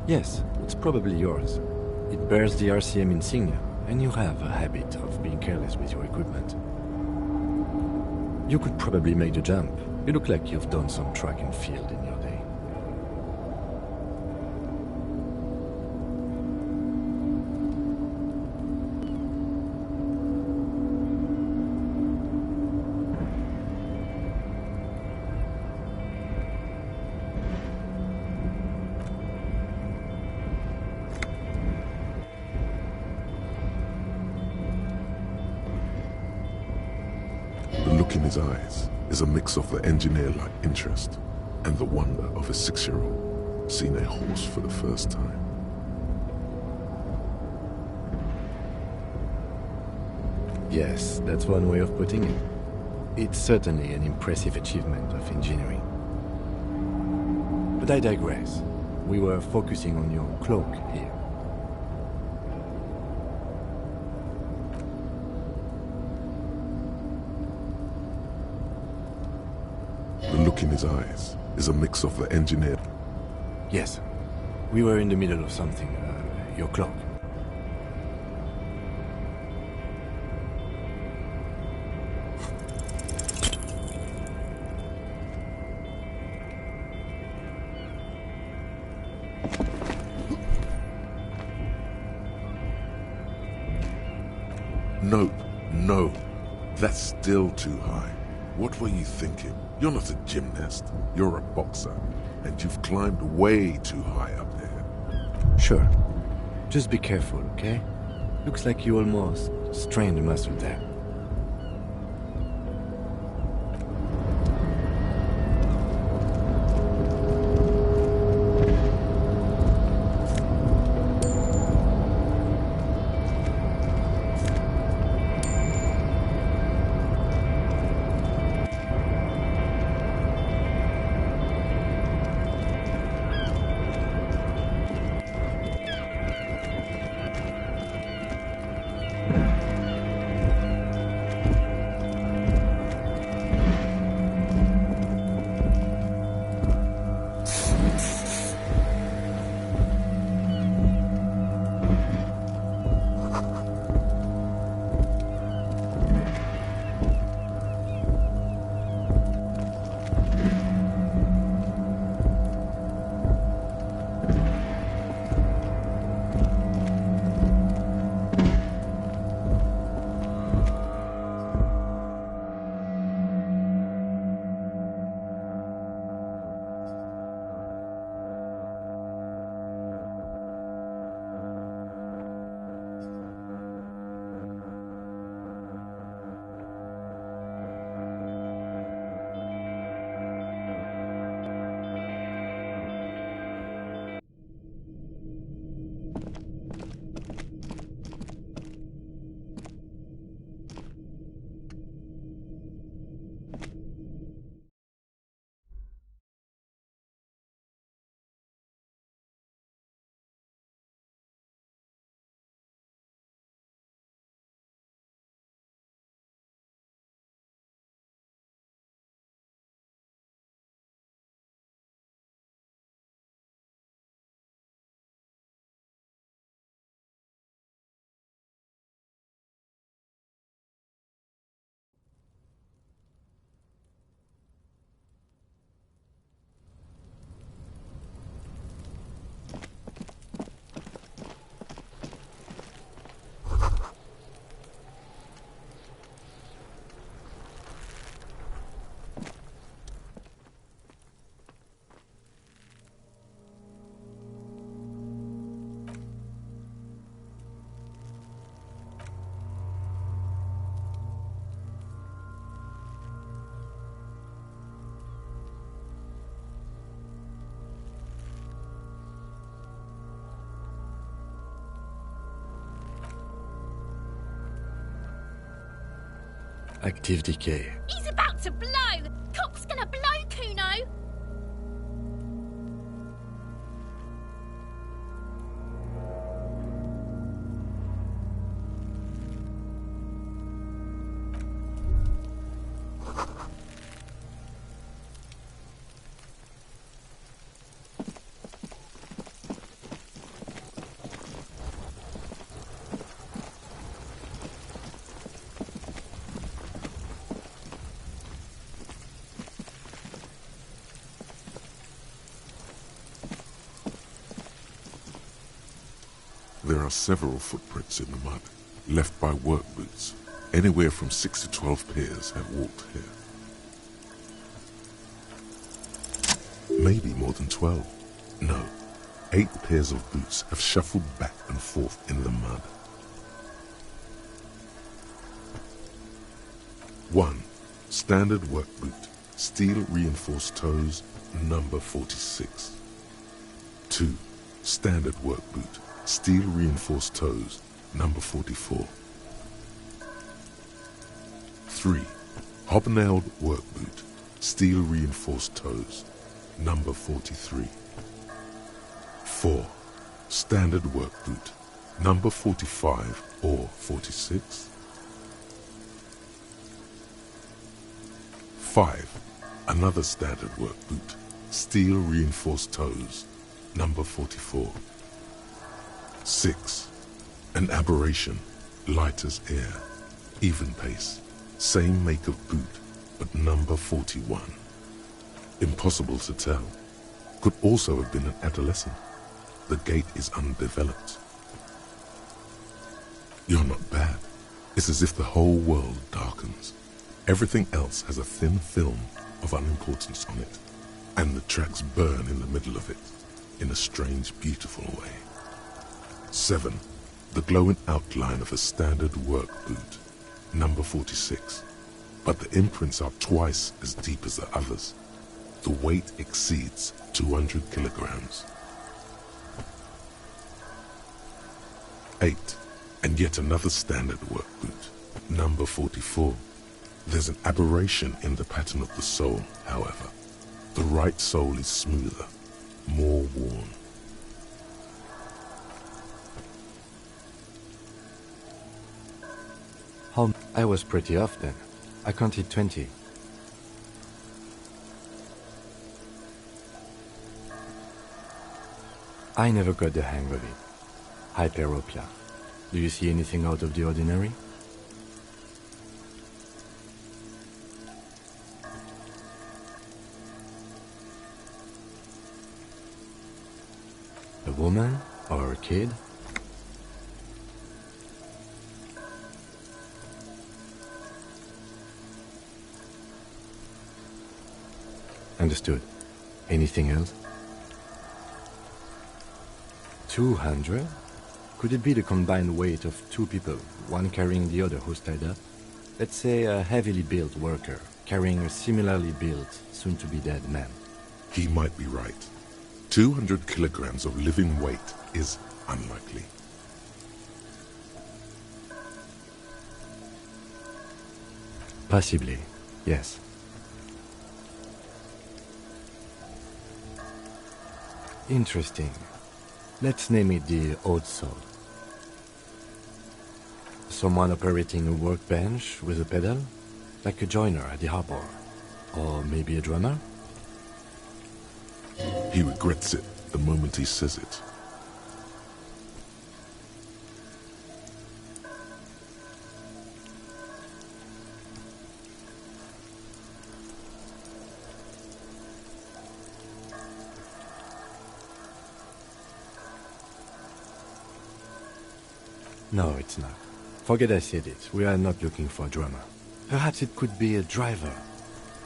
Yes, it's probably yours. It bears the RCM insignia, and you have a habit of being careless with your equipment. You could probably make the jump. You look like you've done some track and field in your day. The look in his eyes is a mix of the engineer-like interest and the wonder of a 6-year-old seeing a horse for the first time. Yes, that's one way of putting it. It's certainly an impressive achievement of engineering. But I digress. We were focusing on your cloak here. The look in his eyes is a mix of the engineer... Yes, we were in the middle of something. Your cloak. Nope, no. That's still too high. What were you thinking? You're not a gymnast. You're a boxer. and you've climbed way too high up there. Sure. Just be careful, okay? Looks like you almost strained a muscle there. Active decay. He's about to blow! Cock's gonna blow, Kuno! There are several footprints in the mud, left by work boots. Anywhere from 6 to 12 pairs have walked here. Maybe more than 12. No, 8 pairs of boots have shuffled back and forth in the mud. 1. Standard work boot, steel reinforced toes, number 46. 2. Standard work boot, steel reinforced toes, number 44. 3. Hobnailed work boot, steel reinforced toes, number 43. 4. Standard work boot, number 45 or 46. 5. Another standard work boot, steel reinforced toes, number 44. 6. An aberration, light as air, even pace, same make of boot, but number 41. Impossible to tell. Could also have been an adolescent. The gait is undeveloped. You're not bad. It's as if the whole world darkens. Everything else has a thin film of unimportance on it. And the tracks burn in the middle of it, in a strange, beautiful way. 7. The glowing outline of a standard work boot, number 46. But the imprints are twice as deep as the others. The weight exceeds 200 kilograms. 8. And yet another standard work boot, number 44. There's an aberration in the pattern of the sole, however. The right sole is smoother, more worn. I was pretty off then. I counted 20. I never got the hang of it. Hyperopia. Do you see anything out of the ordinary? A woman or a kid? Understood. Anything else? 200? Could it be the combined weight of two people, one carrying the other who's tied up? Let's say a heavily built worker carrying a similarly built, soon-to-be-dead man. He might be right. 200 kilograms of living weight is unlikely. Possibly, yes. Interesting. Let's name it the odd soul. Someone operating a workbench with a pedal, like a joiner at the harbor. Or maybe a drummer? He regrets it the moment he says it. No, it's not. Forget I said it. We are not looking for a drummer. Perhaps it could be a driver.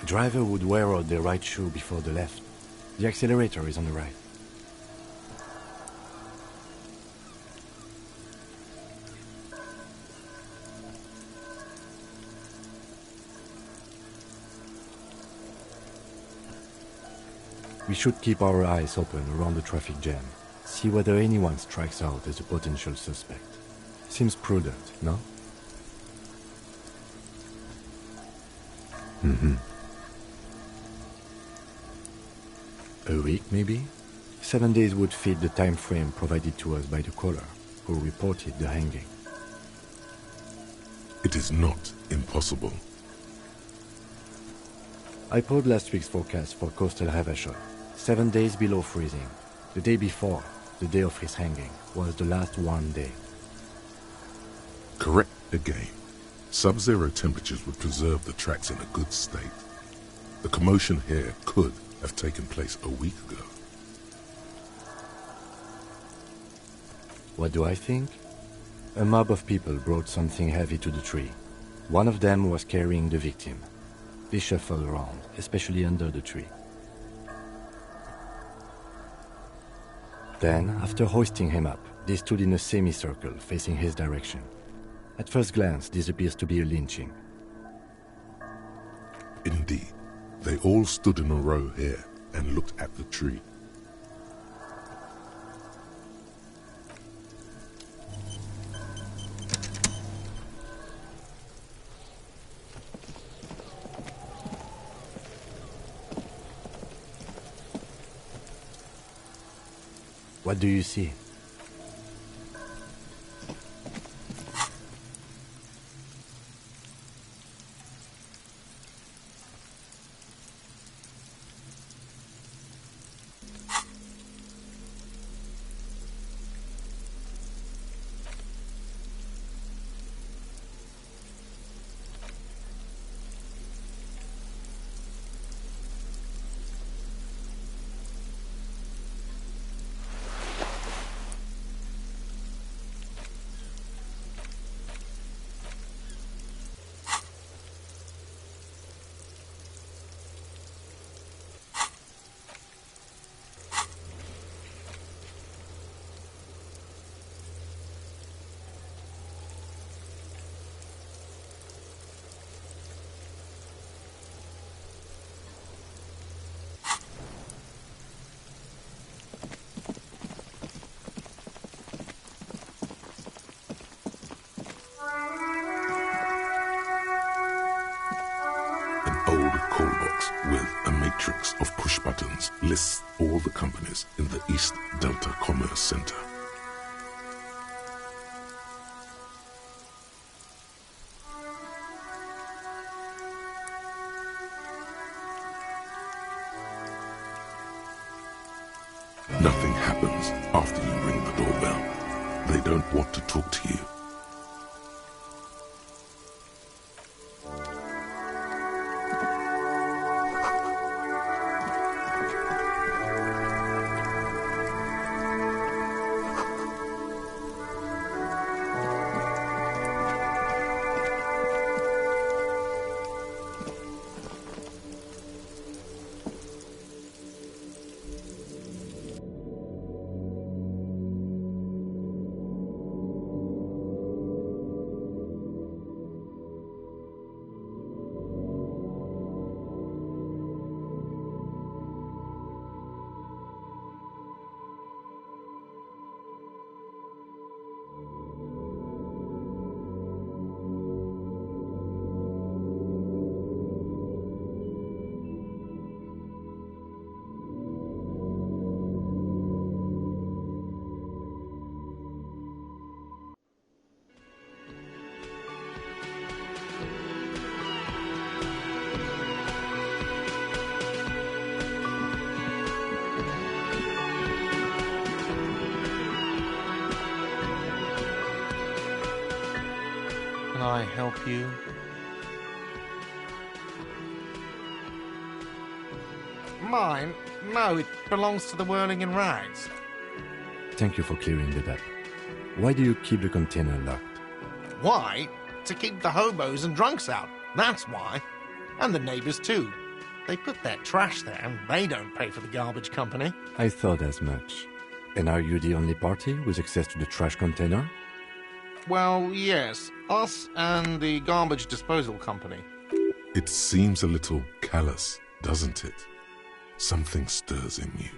A driver would wear out the right shoe before the left. The accelerator is on the right. We should keep our eyes open around the traffic jam. See whether anyone strikes out as a potential suspect. Seems prudent, no? A week, maybe? 7 days would fit the time frame provided to us by the caller, who reported the hanging. It is not impossible. I pulled last week's forecast for coastal Ravachol. 7 days below freezing. The day before, the day of his hanging, was the last one day. Correct again. Sub-zero temperatures would preserve the tracks in a good state. The commotion here could have taken place a week ago. What do I think? A mob of people brought something heavy to the tree. One of them was carrying the victim. They shuffled around, especially under the tree. Then, after hoisting him up, they stood in a semicircle facing his direction. At first glance, this appears to be a lynching. Indeed, they all stood in a row here and looked at the tree. What do you see? matrix of push buttons lists all the companies in the East Delta Commerce Center. Nothing happens after you ring the doorbell. They don't want to talk to you. Can I help you? Mine? No, it belongs to the Whirling in Rags. Thank you for clearing that up. Why do you keep the container locked? Why? To keep the hobos and drunks out. That's why. And the neighbours too. They put their trash there and they don't pay for the garbage company. I thought as much. And are you the only party with access to the trash container? Well, yes. Us and the garbage disposal company. It seems a little callous, doesn't it? Something stirs in you.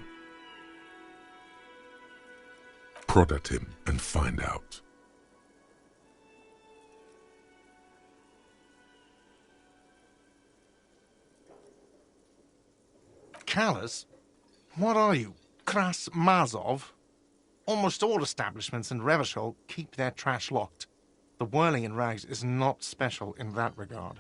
Prod at him and find out. Callous? What are you, Kras Mazov? Almost all establishments in Revachol keep their trash locked. The Whirling in Rags is not special in that regard.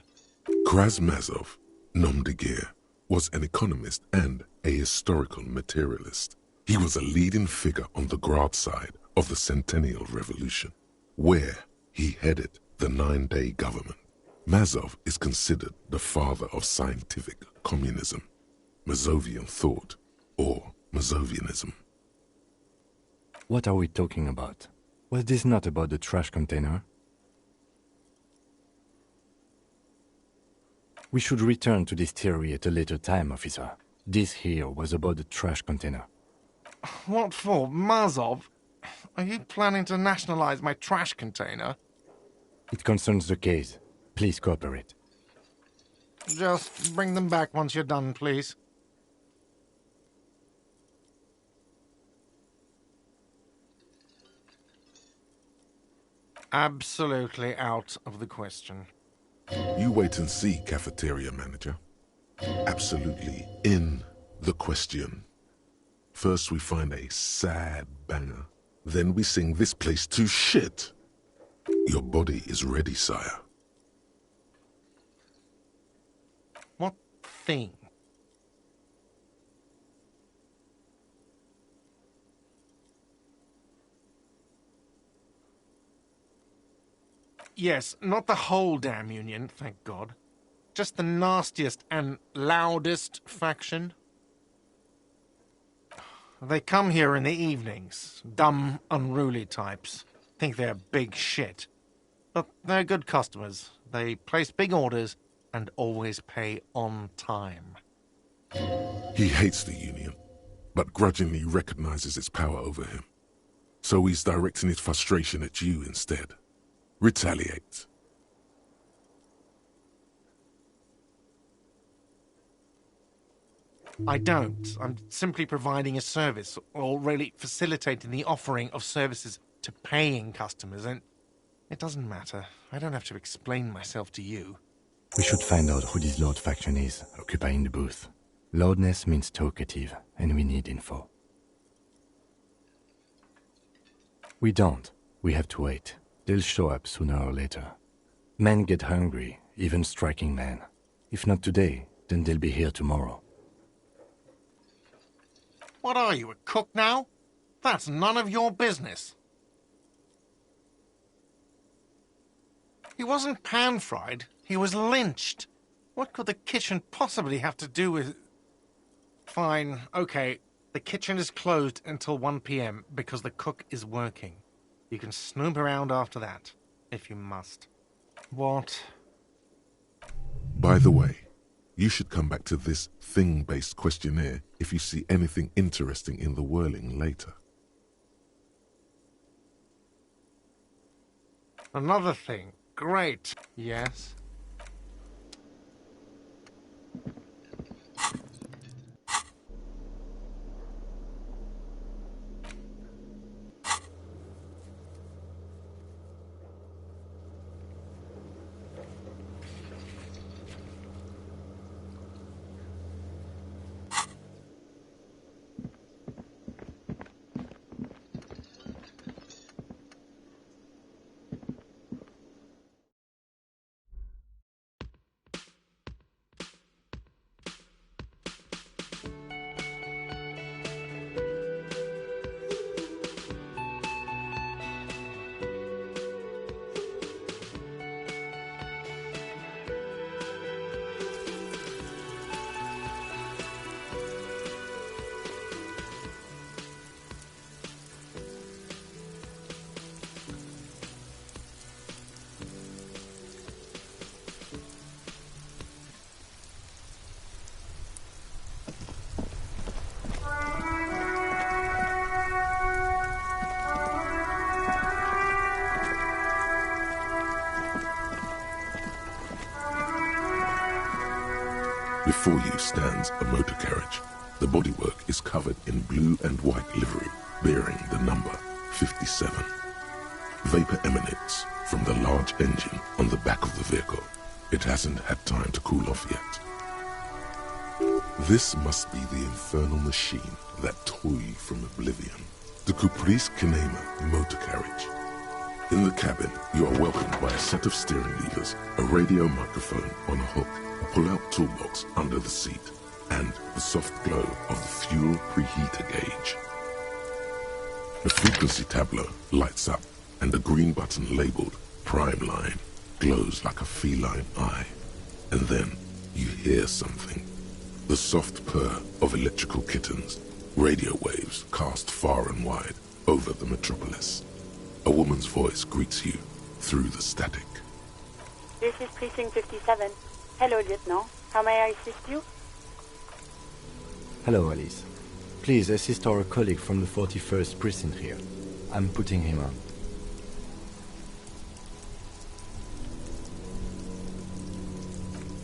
Krasmazov, nom de guerre, was an economist and a historical materialist. He was a leading figure on the Grad side of the Centennial Revolution, where he headed the 9-day government. Mazov is considered the father of scientific communism, Mazovian thought, or Mazovianism. What are we talking about? Was this not about the trash container? We should return to this theory at a later time, officer. This here was about the trash container. What for? Mazov? Are you planning to nationalize my trash container? It concerns the case. Please cooperate. Just bring them back once you're done, please. Absolutely out of the question. You wait and see, cafeteria manager. Absolutely in the question. First we find a sad banger, then we sing this place to shit. Your body is ready, sire. What thing? Yes, not the whole damn union, thank God. Just the nastiest and loudest faction. They come here in the evenings. Dumb, unruly types. Think they're big shit. But they're good customers. They place big orders and always pay on time. He hates the union, but grudgingly recognizes its power over him. So he's directing his frustration at you instead. Retaliate. I don't. I'm simply providing a service, or really facilitating the offering of services to paying customers, and it doesn't matter. I don't have to explain myself to you. We should find out who this Lord faction is, occupying the booth. Loudness means talkative, and we need info. We don't. We have to wait. They'll show up sooner or later. Men get hungry, even striking men. If not today, then they'll be here tomorrow. What are you, a cook now? That's none of your business. He wasn't pan-fried, he was lynched. What could the kitchen possibly have to do with... Fine, okay. The kitchen is closed until 1 p.m. because the cook is working. You can snoop around after that, if you must. What? By the way, you should come back to this thing-based questionnaire if you see anything interesting in the whirling later. Another thing. Great. Yes? Before you stands a motor carriage. The bodywork is covered in blue and white livery, bearing the number 57. Vapor emanates from the large engine on the back of the vehicle. It hasn't had time to cool off yet. This must be the infernal machine that tore you from oblivion. The Caprice Kinema motor carriage. In the cabin, you are welcomed by a set of steering levers, a radio microphone on a hook, a pull-out toolbox under the seat, and the soft glow of the fuel preheater gauge. The frequency tableau lights up, and the green button labeled Prime Line glows like a feline eye. And then you hear something. The soft purr of electrical kittens, radio waves cast far and wide over the metropolis. A woman's voice greets you through the static. This is Precinct 57. Hello, Lieutenant. How may I assist you? Hello, Alice. Please assist our colleague from the 41st Precinct here. I'm putting him on.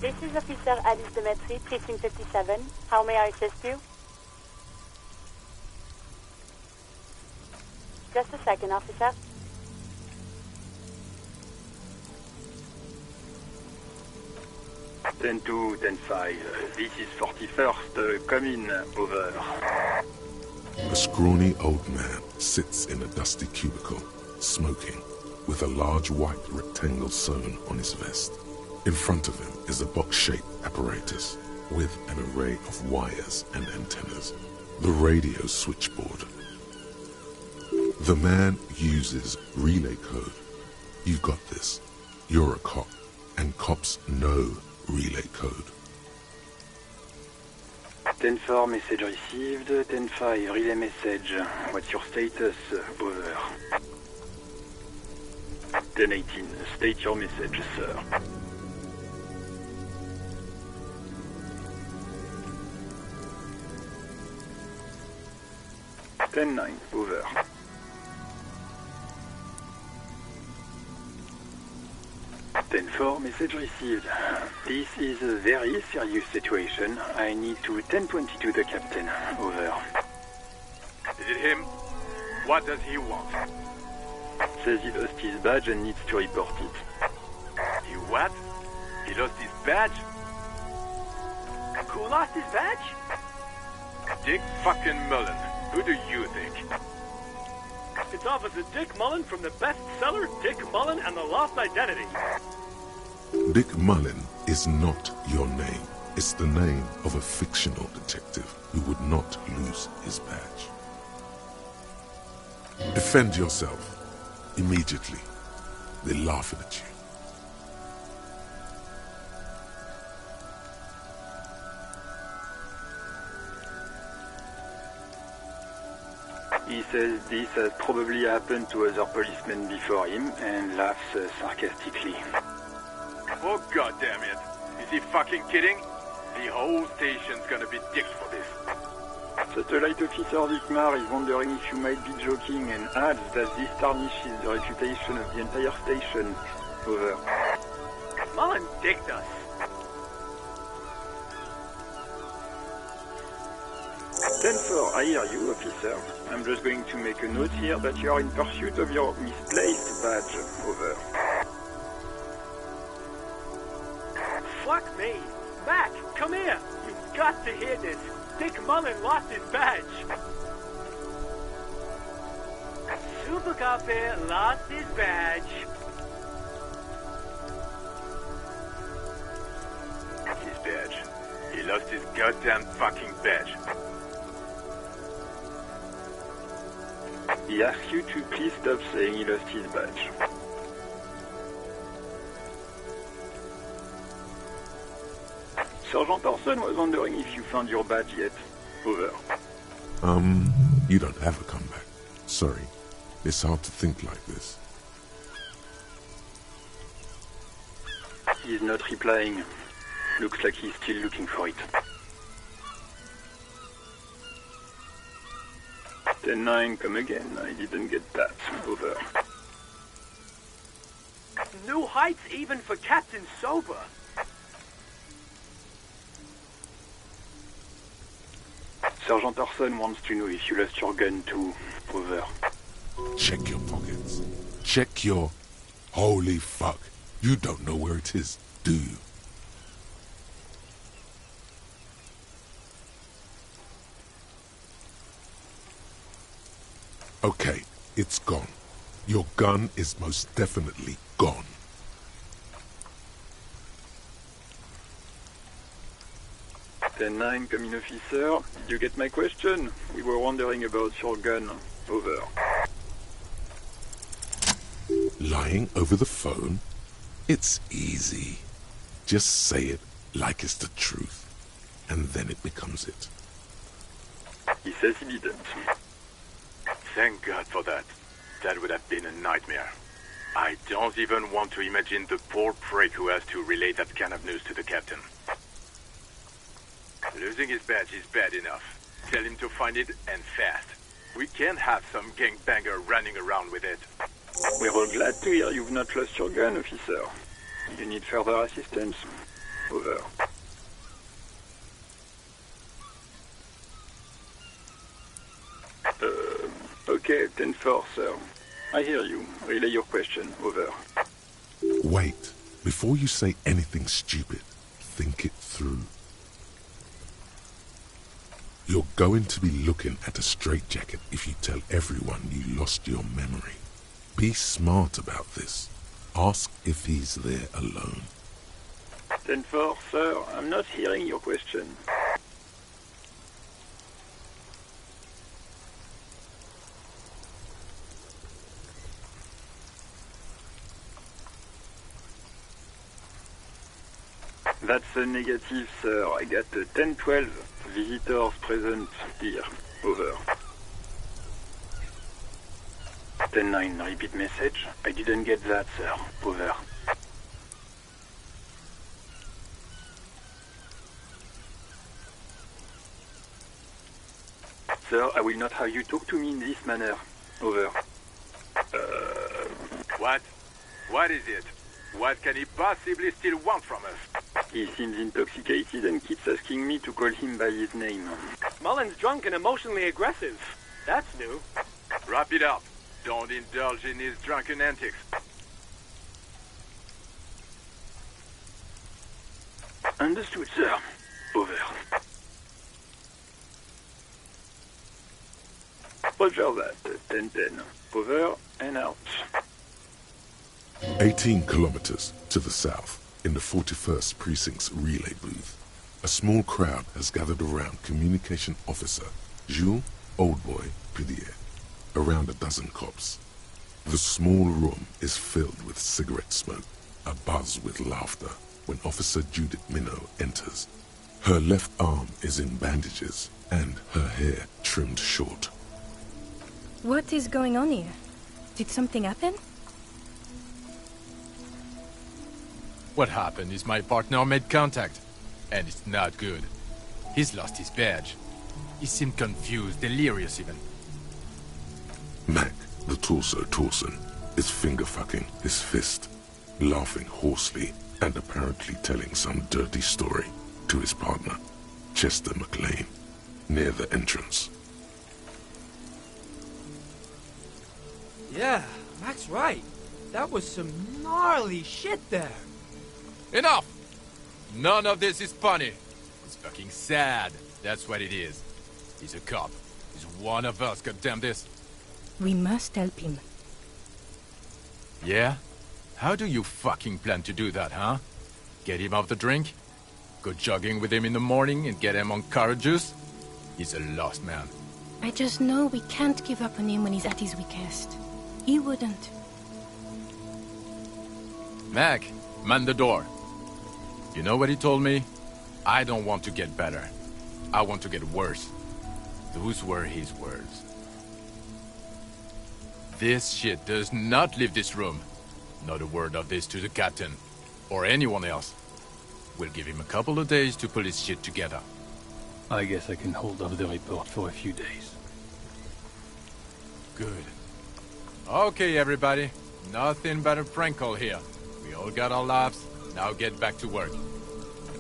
This is Officer Alice Demetri, Precinct 57. How may I assist you? Just a second, officer. Ten 2, 10-5. This is 41st. Come in. Over. A scrawny old man sits in a dusty cubicle, smoking, with a large white rectangle sewn on his vest. In front of him is a box-shaped apparatus with an array of wires and antennas. The radio switchboard. The man uses relay code. You've got this. You're a cop, and cops know relay code. 10-4, message received. 10-5, relay message. What's your status? Over. 10-18, state your message, sir. $10-9, over. 10-4, message received. This is a very serious situation. I need to 10-22 the captain. Over. Is it him? What does he want? Says he lost his badge and needs to report it. He what? He lost his badge? Who lost his badge? Dick fucking Mullen. Who do you think? It's Officer Dick Mullen from the bestseller Dick Mullen and the Lost Identity. Dick Mullen is not your name. It's the name of a fictional detective who would not lose his badge. Defend yourself. Immediately. They're laughing at you. He says this has probably happened to other policemen before him and laughs sarcastically. Oh, goddamn it. Is he fucking kidding? The whole station's gonna be dicked for this. Satellite Officer Vikmar is wondering if you might be joking and adds that this tarnishes the reputation of the entire station. Over. Mullen dicked us. 10-4, I hear you, officer. I'm just going to make a note here that you are in pursuit of your misplaced badge. Over. Fuck me. Mac, come here. You've got to hear this. Dick Mullen lost his badge. Super Copy lost his badge. His badge. He lost his goddamn fucking badge. He asks you to please stop saying he lost his badge. Sergeant Orson was wondering if you found your badge yet. Over. You don't have a comeback. Sorry. It's hard to think like this. He's not replying. Looks like he's still looking for it. 10-9, come again. I didn't get that. Over. New heights even for Captain Sober. Sergeant Orson wants to know if you lost your gun too. Over. Check your pockets. Check your... Holy fuck. You don't know where it is, do you? Okay, it's gone. Your gun is most definitely gone. Ten 9, come in, officer. Did you get my question? We were wondering about your gun. Over. Lying over the phone? It's easy. Just say it like it's the truth, and then it becomes it. He says he didn't. Thank God for that. That would have been a nightmare. I don't even want to imagine the poor prick who has to relay that kind of news to the captain. Losing his badge is bad enough. Tell him to find it, and fast. We can't have some gangbanger running around with it. We're all glad to hear you've not lost your gun, officer. You need further assistance. Over. Okay, 10-4, sir. I hear you. Relay your question. Over. Wait. Before you say anything stupid, think it through. You're going to be looking at a straitjacket if you tell everyone you lost your memory. Be smart about this. Ask if he's there alone. 10-4, sir. I'm not hearing your question. That's a negative, sir. I got 10-12 visitors present here. Over. 10-9, repeat message. I didn't get that, sir. Over. Sir, I will not have you talk to me in this manner. Over. What? What is it? What can he possibly still want from us? He seems intoxicated and keeps asking me to call him by his name. Mullen's drunk and emotionally aggressive. That's new. Wrap it up. Don't indulge in his drunken antics. Understood, sir. Over. Roger that. 10-10. Over and out. 18 kilometers to the south, in the 41st Precinct's relay booth, a small crowd has gathered around Communication Officer Jules Oldboy Pidier, around a dozen cops. The small room is filled with cigarette smoke, abuzz with laughter, when Officer Judith Minot enters. Her left arm is in bandages, and her hair trimmed short. What is going on here? Did something happen? What happened is my partner made contact, and it's not good. He's lost his badge. He seemed confused, delirious even. Mac, the torso Torson, is finger-fucking his fist, laughing hoarsely and apparently telling some dirty story to his partner, Chester McLean, near the entrance. Yeah, Mac's right. That was some gnarly shit there. Enough! None of this is funny. It's fucking sad. That's what it is. He's a cop. He's one of us, goddamn this. We must help him. Yeah? How do you fucking plan to do that, huh? Get him off the drink? Go jogging with him in the morning and get him on carrot juice? He's a lost man. I just know we can't give up on him when he's at his weakest. He wouldn't. Mac, man the door. You know what he told me? I don't want to get better. I want to get worse. Those were his words. This shit does not leave this room. Not a word of this to the captain, or anyone else. We'll give him a couple of days to pull his shit together. I guess I can hold off the report for a few days. Good. Okay, everybody. Nothing but a prank call here. We all got our laughs. Now get back to work.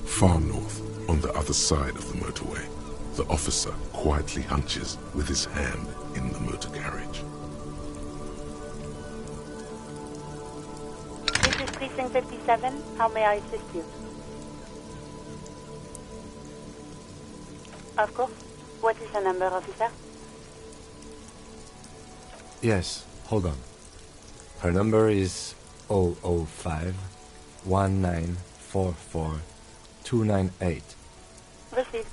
Far north, on the other side of the motorway, the officer quietly hunches with his hand in the motor carriage. This is Precinct 57. How may I assist you? Of course. What is the number, officer? Yes, hold on. Her number is 005 1944 298. Received.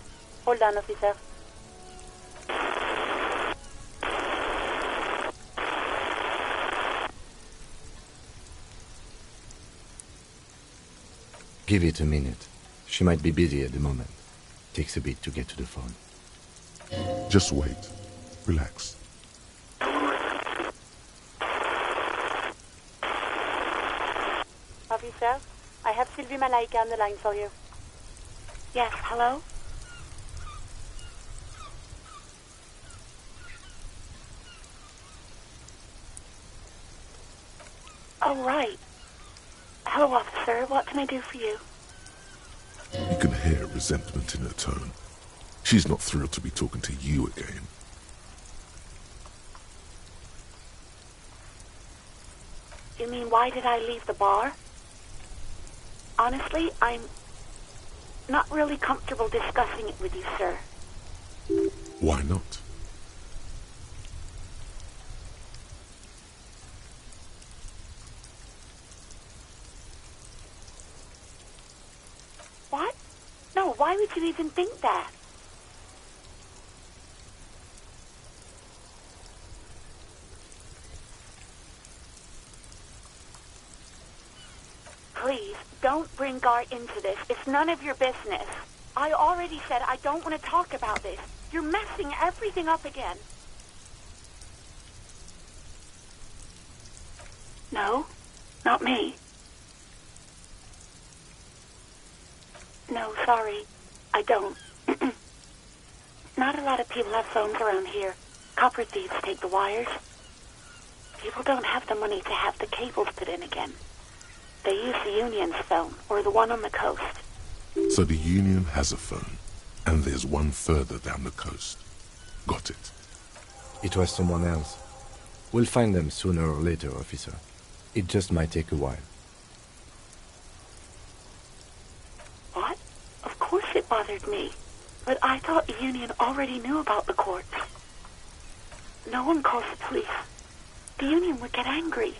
Hold on, officer. Give it a minute. She might be busy at the moment. Takes a bit to get to the phone. Just wait. Relax. Officer, I have Sylvie Malaika on the line for you. Yes, hello? Oh, right. Hello, officer. What can I do for you? You can hear resentment in her tone. She's not thrilled to be talking to you again. You mean, why did I leave the bar? Honestly, I'm not really comfortable discussing it with you, sir. Why not? What? No, why would you even think that? Please, don't bring Gar into this. It's none of your business. I already said I don't want to talk about this. You're messing everything up again. No, not me. No, sorry. I don't. Not a lot of people have phones around here. Copper thieves take the wires. People don't have the money to have the cables put in again. They use the Union's phone, or the one on the coast. So the Union has a phone, and there's one further down the coast. Got it. It was someone else. We'll find them sooner or later, officer. It just might take a while. What? Of course it bothered me. But I thought the Union already knew about the courts. No one calls the police. The Union would get angry.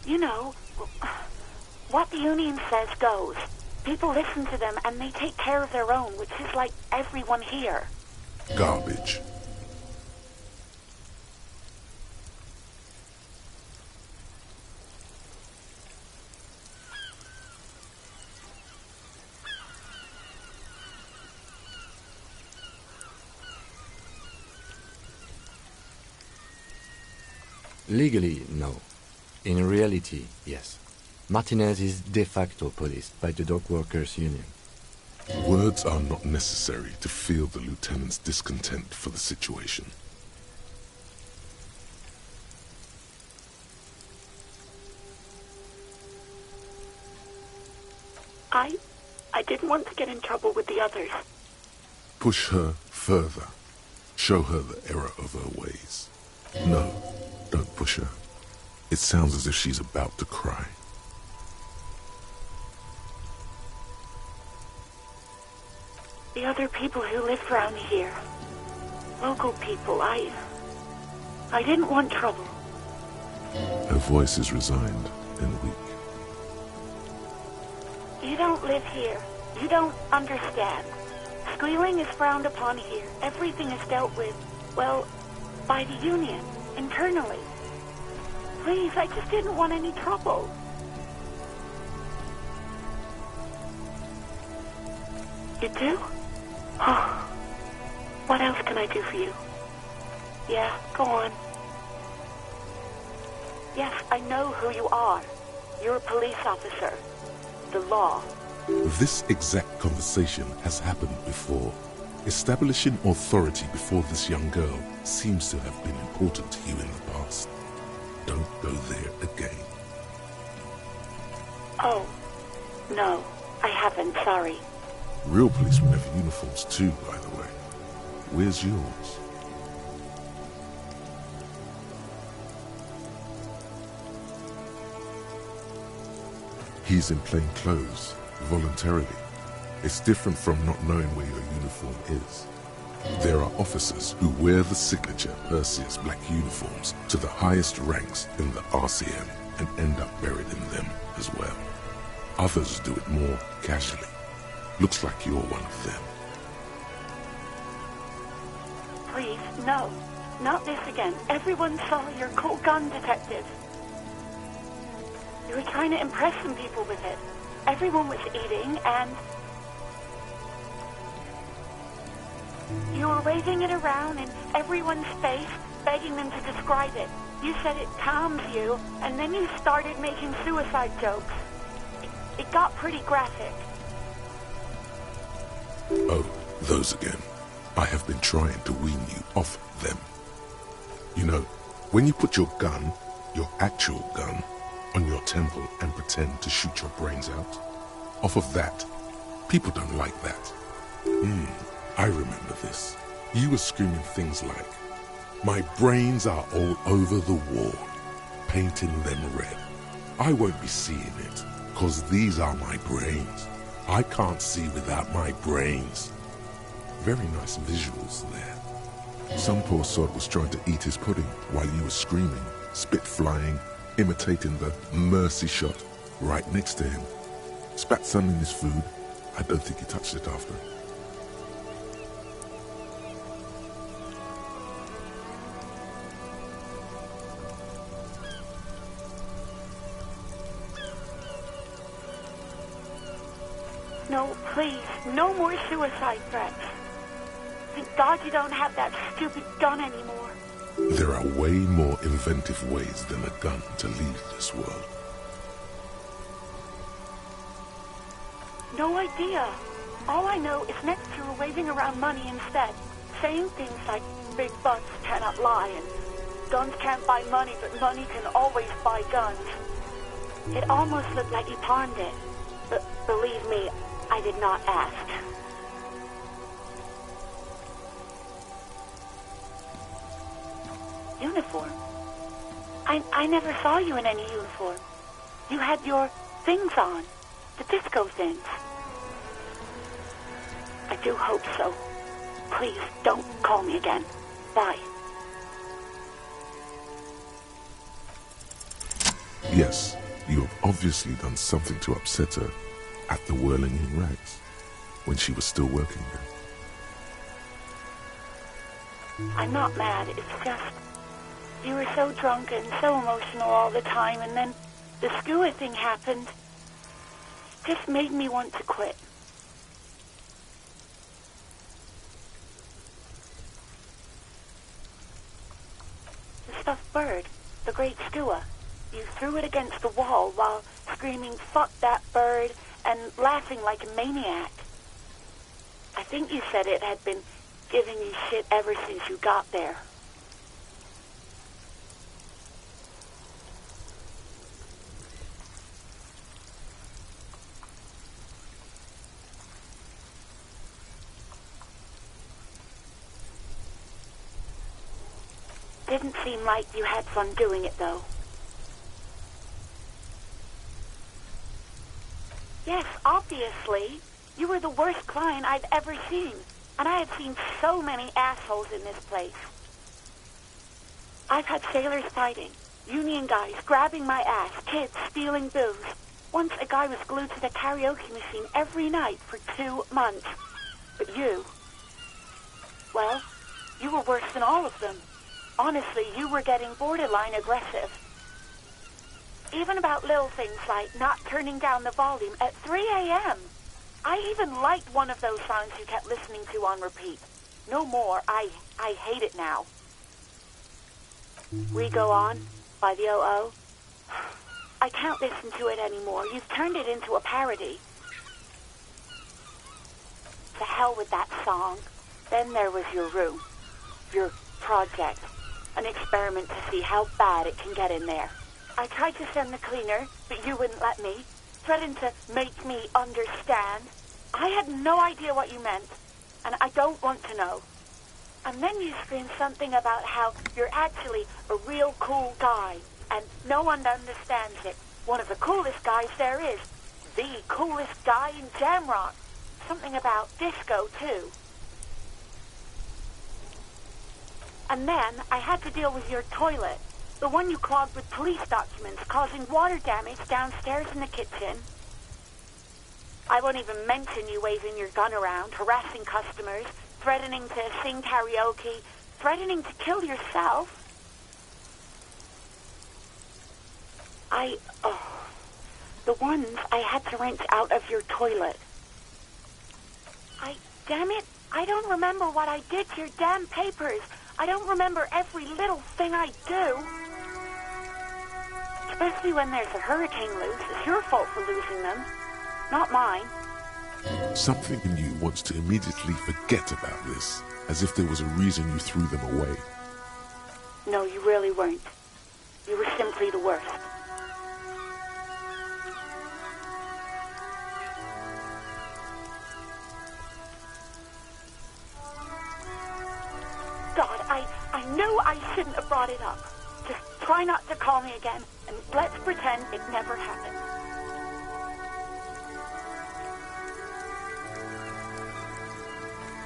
You know, what the Union says goes. People listen to them and they take care of their own, which is like everyone here. Garbage. Legally, no. In reality, yes. Martinez is de facto policed by the Dock Workers Union. Words are not necessary to feel the lieutenant's discontent for the situation. I didn't want to get in trouble with the others. Push her further. Show her the error of her ways. No, don't push her. It sounds as if she's about to cry. The other people who lived around here. Local people, I didn't want trouble. Her voice is resigned and weak. You don't live here. You don't understand. Squealing is frowned upon here. Everything is dealt with, well, by the Union, internally. Please, I just didn't want any trouble. You do? Oh. What else can I do for you? Yeah, go on. Yes, I know who you are. You're a police officer. The law. This exact conversation has happened before. Establishing authority before this young girl seems to have been important to you in the past. Don't go there again. Oh, no, I haven't, sorry. Real policemen have uniforms too, by the way. Where's yours? He's in plain clothes, voluntarily. It's different from not knowing where your uniform is. There are officers who wear the signature Perseus black uniforms to the highest ranks in the RCM and end up buried in them as well. Others do it more casually. Looks like you're one of them. Please, no. Not this again. Everyone saw your cool gun detective. You were trying to impress some people with it. Everyone was eating and... you were waving it around in everyone's face, begging them to describe it. You said it calms you, and then you started making suicide jokes. It got pretty graphic. Oh, those again. I have been trying to wean you off them. You know, when you put your gun, your actual gun, on your temple and pretend to shoot your brains out, off of that, people don't like that. I remember this. You were screaming things like, "My brains are all over the wall," painting them red. I won't be seeing it, 'cause these are my brains. I can't see without my brains. Very nice visuals there. Some poor sod was trying to eat his pudding while you were screaming, spit flying, imitating the mercy shot right next to him. Spat some in his food. I don't think he touched it after. No, please, no more suicide threats. Thank God you don't have that stupid gun anymore. There are way more inventive ways than a gun to leave this world. No idea. All I know is next you were waving around money instead, saying things like big bucks cannot lie and guns can't buy money, but money can always buy guns. It almost looked like you pawned it, but believe me, I did not ask. Uniform? I never saw you in any uniform. You had your things on, the disco things. I do hope so. Please, don't call me again. Bye. Yes, you have obviously done something to upset her at the Whirling in Rags, when she was still working there. I'm not mad, it's just... You were so drunk and so emotional all the time, and then the skua thing happened. Just made me want to quit. The stuffed bird, the great skua. You threw it against the wall while screaming, "Fuck that bird," and laughing like a maniac. I think you said it had been giving you shit ever since you got there. Didn't seem like you had fun doing it, though. Yes, obviously. You were the worst client I've ever seen. And I have seen so many assholes in this place. I've had sailors fighting, union guys grabbing my ass, kids stealing booze. Once a guy was glued to the karaoke machine every night for 2 months. But you... well, you were worse than all of them. Honestly, you were getting borderline aggressive. Even about little things like not turning down the volume at 3 a.m. I even liked one of those songs you kept listening to on repeat. No more. I hate it now. We Go On by the O.O. I can't listen to it anymore. You've turned it into a parody. To hell with that song. Then there was your room. Your project. An experiment to see how bad it can get in there. I tried to send the cleaner, but you wouldn't let me. Threatened to make me understand. I had no idea what you meant, and I don't want to know. And then you screamed something about how you're actually a real cool guy, and no one understands it. One of the coolest guys there is. The coolest guy in Jamrock. Something about disco, too. And then I had to deal with your toilet. The one you clogged with police documents, causing water damage downstairs in the kitchen. I won't even mention you waving your gun around, harassing customers, threatening to sing karaoke, threatening to kill yourself. The ones I had to wrench out of your toilet. Damn it, I don't remember what I did to your damn papers. I don't remember every little thing I do. Especially when there's a hurricane loose. It's your fault for losing them, not mine. Something in you wants to immediately forget about this, as if there was a reason you threw them away. No, you really weren't. You were simply the worst. God, I knew I shouldn't have brought it up. Just try not to call me again, and let's pretend it never happened.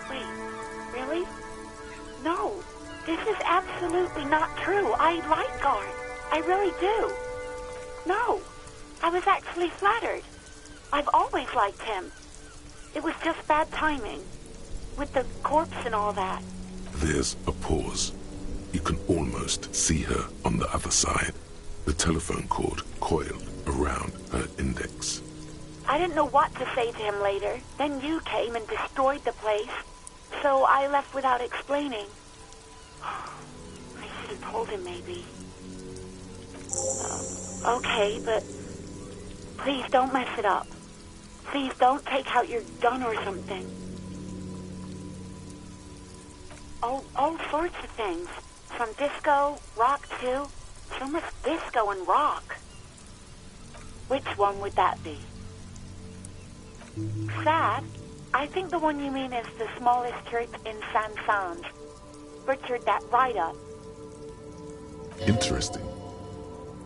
Wait, really? No, this is absolutely not true. I like Garth. I really do. No, I was actually flattered. I've always liked him. It was just bad timing, with the corpse and all that. There's a pause. You can almost see her on the other side, the telephone cord coiled around her index. I didn't know what to say to him later. Then you came and destroyed the place, so I left without explaining. I should have told him, maybe. Okay, but please don't mess it up. Please don't take out your gun or something. All sorts of things. From disco, rock too. So much disco and rock. Which one would that be? Sad? I think the one you mean is the smallest church in Saint-Saëns. Butchered that right up. Interesting.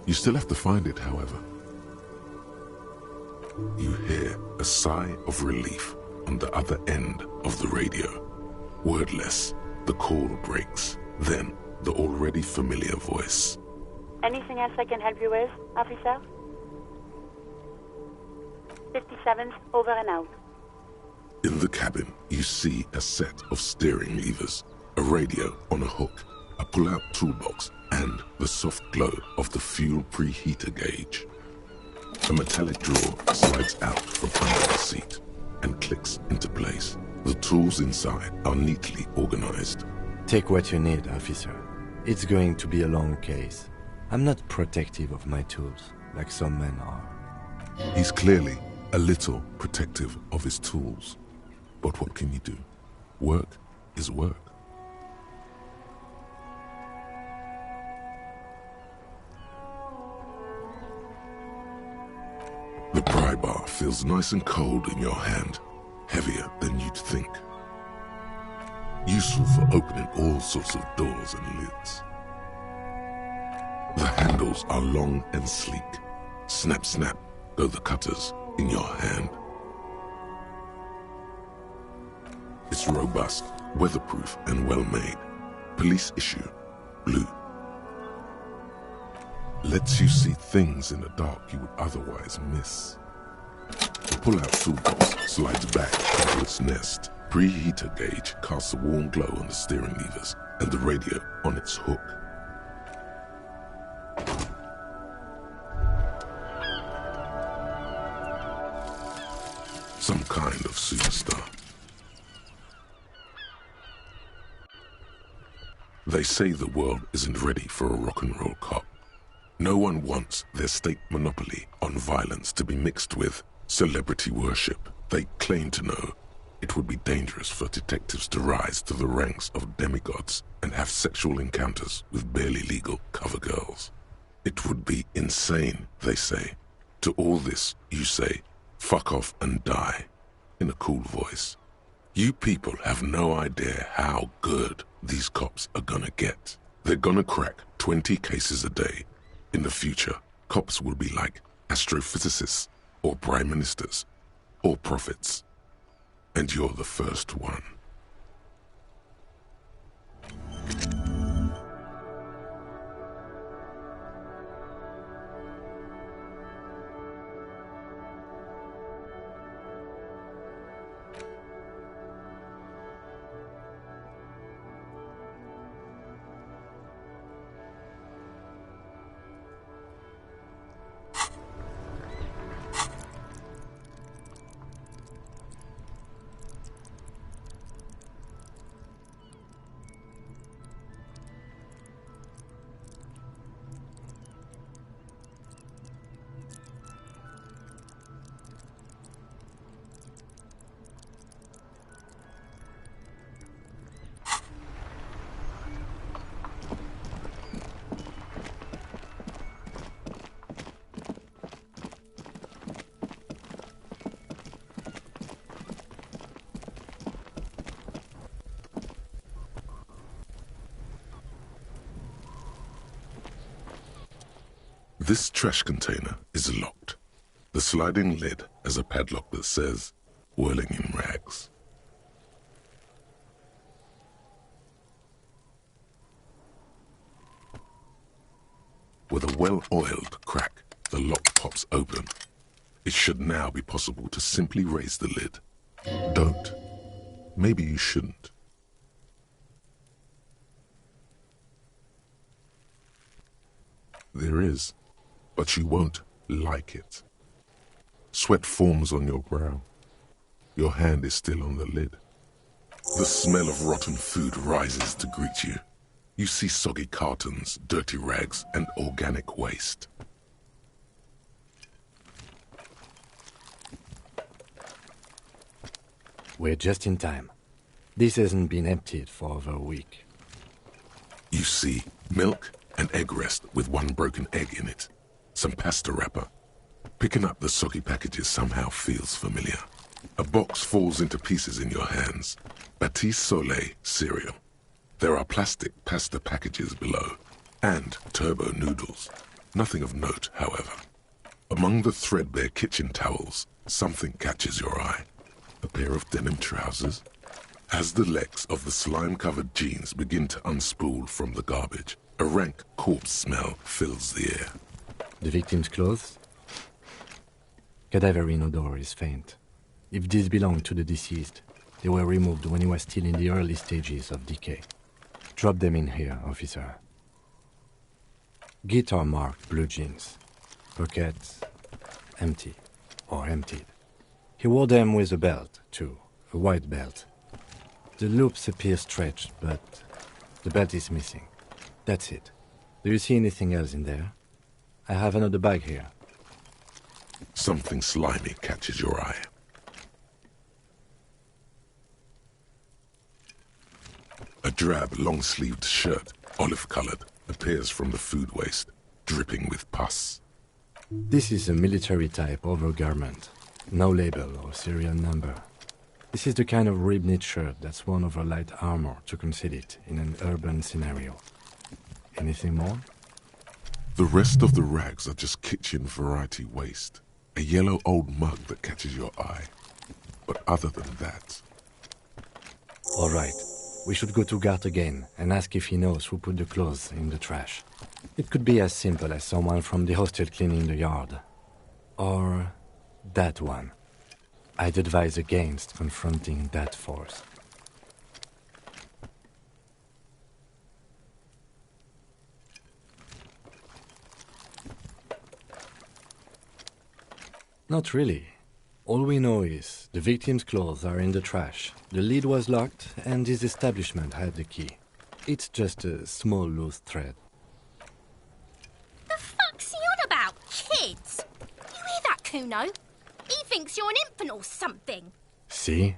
You still have to find it, however. You hear a sigh of relief on the other end of the radio. Wordless, the call breaks. Then, the already familiar voice. Anything else I can help you with, officer? 57's over and out. In the cabin, you see a set of steering levers, a radio on a hook, a pull-out toolbox, and the soft glow of the fuel preheater gauge. A metallic drawer slides out from under the seat and clicks into place. The tools inside are neatly organized. Take what you need, officer. It's going to be a long case. I'm not protective of my tools, like some men are. He's clearly a little protective of his tools. But what can you do? Work is work. The pry bar feels nice and cold in your hand, heavier than you'd think. Useful for opening all sorts of doors and lids. The handles are long and sleek. Snap, snap, go the cutters in your hand. It's robust, weatherproof, and well-made. Police issue, blue. Lets you see things in the dark you would otherwise miss. The pull-out toolbox slides back into its nest. Preheater gauge casts a warm glow on the steering levers and the radio on its hook. Some kind of superstar. They say the world isn't ready for a rock and roll cop. No one wants their state monopoly on violence to be mixed with celebrity worship. They claim to know it would be dangerous for detectives to rise to the ranks of demigods and have sexual encounters with barely legal cover girls. It would be insane, they say. To all this, you say, fuck off and die, in a cool voice. You people have no idea how good these cops are gonna get. They're gonna crack 20 cases a day. In the future, cops will be like astrophysicists, or prime ministers, or prophets. And you're the first one. This trash container is locked. The sliding lid has a padlock that says, whirling in rags. With a well-oiled crack, the lock pops open. It should now be possible to simply raise the lid. Don't. Maybe you shouldn't. There is, but you won't like it. Sweat forms on your brow. Your hand is still on the lid. The smell of rotten food rises to greet you. You see soggy cartons, dirty rags, and organic waste. We're just in time. This hasn't been emptied for over a week. You see milk and egg rest with one broken egg in it. Some pasta wrapper. Picking up the soggy packages somehow feels familiar. A box falls into pieces in your hands. Batiste Soleil cereal. There are plastic pasta packages below, and turbo noodles. Nothing of note, however. Among the threadbare kitchen towels, something catches your eye. A pair of denim trousers, As the legs of the slime-covered jeans begin to unspool from the garbage, a rank corpse smell fills the air. The victim's clothes? Cadaverine odor is faint. If these belong to the deceased, they were removed when he was still in the early stages of decay. Drop them in here, officer. Guitar-marked blue jeans. Pockets empty or emptied. He wore them with a belt, too, a white belt. The loops appear stretched, but the belt is missing. That's it. Do you see anything else in there? I have another bag here. Something slimy catches your eye. A drab, long-sleeved shirt, olive-colored, appears from the food waste, dripping with pus. This is a military-type overgarment. No label or serial number. This is the kind of rib-knit shirt that's worn over light armor to conceal it in an urban scenario. Anything more? The rest of the rags are just kitchen variety waste. A yellow old mug that catches your eye. But other than that... All right. We should go to Gart again and ask if he knows who put the clothes in the trash. It could be as simple as someone from the hostel cleaning the yard. Or that one. I'd advise against confronting that force. Not really. All we know is the victim's clothes are in the trash, the lid was locked, and his establishment had the key. It's just a small loose thread. The fuck's he on about, kids? You hear that, Kuno? He thinks you're an infant or something. See?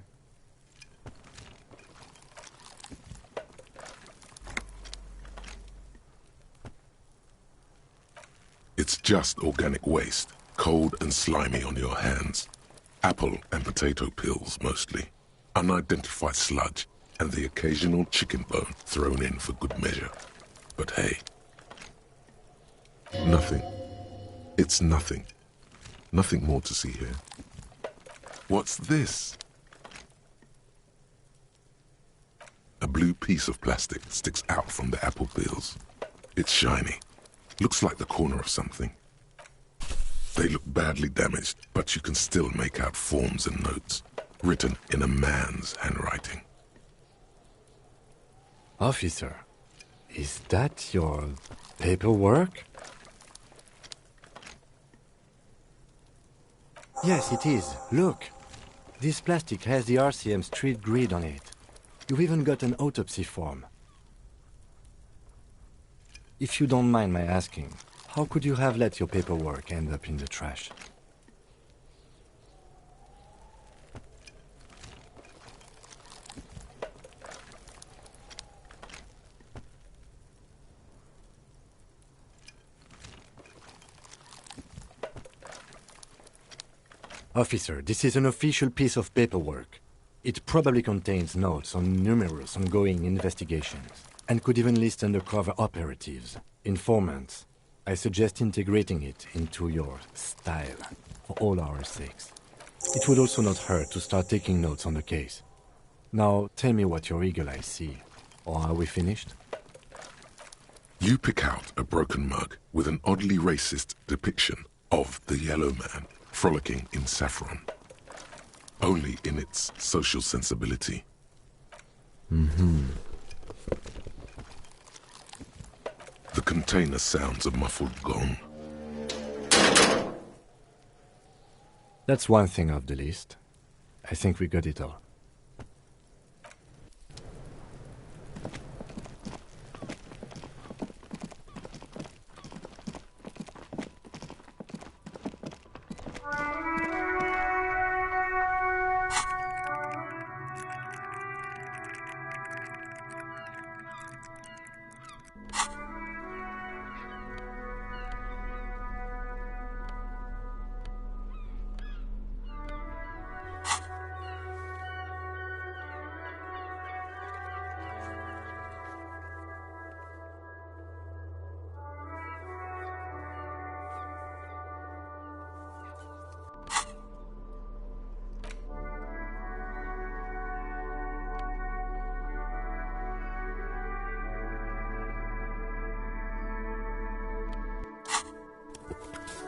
It's just organic waste, cold and slimy on your hands. Apple and potato peels, mostly. Unidentified sludge, and the occasional chicken bone thrown in for good measure. But hey. Nothing. It's nothing. Nothing more to see here. What's this? A blue piece of plastic sticks out from the apple peels. It's shiny. Looks like the corner of something. They look badly damaged, but you can still make out forms and notes, written in a man's handwriting. Officer, is that your paperwork? Yes, it is. Look. This plastic has the RCM street grid on it. You've even got an autopsy form. If you don't mind my asking, how could you have let your paperwork end up in the trash? Officer, this is an official piece of paperwork. It probably contains notes on numerous ongoing investigations, and could even list undercover operatives, informants. I suggest integrating it into your style, for all our sakes. It would also not hurt to start taking notes on the case. Now, tell me what your eagle eyes see. Or are we finished? You pick out a broken mug with an oddly racist depiction of the yellow man frolicking in saffron. Only in its social sensibility. Mm-hmm. The container sounds a muffled gong. That's one thing off the list. I think we got it all.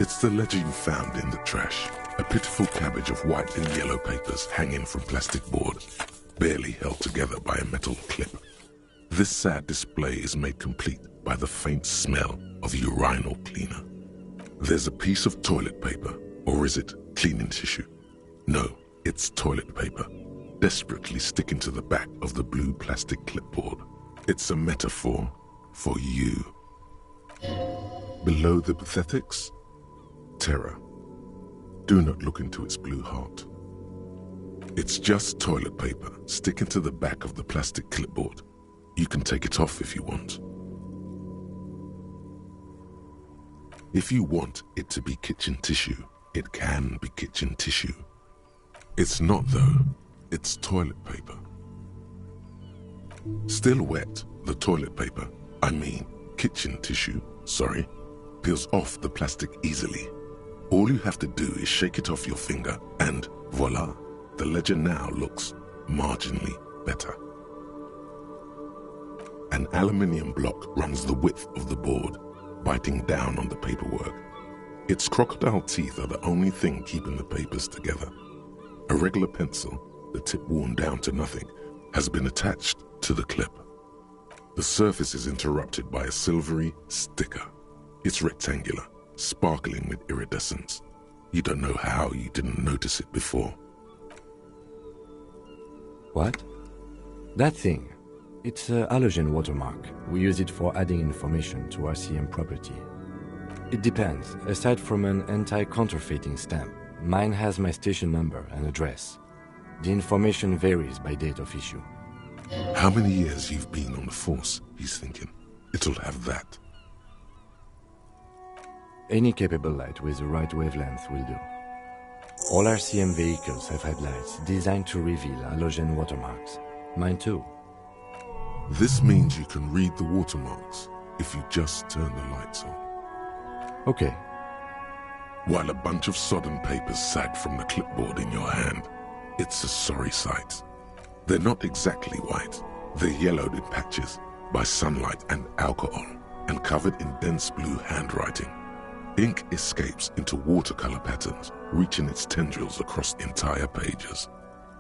It's the ledger you found in the trash. A pitiful cabbage of white and yellow papers hanging from plastic board, barely held together by a metal clip. This sad display is made complete by the faint smell of urinal cleaner. There's a piece of toilet paper, or is it cleaning tissue? No, it's toilet paper, desperately sticking to the back of the blue plastic clipboard. It's a metaphor for you. Below the pathetics, terror. Do not look into its blue heart. It's just toilet paper sticking to the back of the plastic clipboard. You can take it off if you want. If you want it to be kitchen tissue, it can be kitchen tissue. It's not though, it's toilet paper. Still wet, the toilet paper, kitchen tissue, peels off the plastic easily. All you have to do is shake it off your finger and voila, the ledger now looks marginally better. An aluminium block runs the width of the board, biting down on the paperwork. Its crocodile teeth are the only thing keeping the papers together. A regular pencil, the tip worn down to nothing, has been attached to the clip. The surface is interrupted by a silvery sticker. It's rectangular, sparkling with iridescence. You don't know how you didn't notice it before. What? That thing. It's a halogen watermark. We use it for adding information to RCM property. It depends. Aside from an anti-counterfeiting stamp, mine has my station number and address. The information varies by date of issue. How many years you've been on the force, he's thinking. It'll have that. Any capable light with the right wavelength will do. All RCM vehicles have headlights designed to reveal halogen watermarks. Mine too. This means you can read the watermarks if you just turn the lights on. Okay. While a bunch of sodden papers sag from the clipboard in your hand, it's a sorry sight. They're not exactly white. They're yellowed in patches by sunlight and alcohol and covered in dense blue handwriting. Ink escapes into watercolor patterns, reaching its tendrils across entire pages.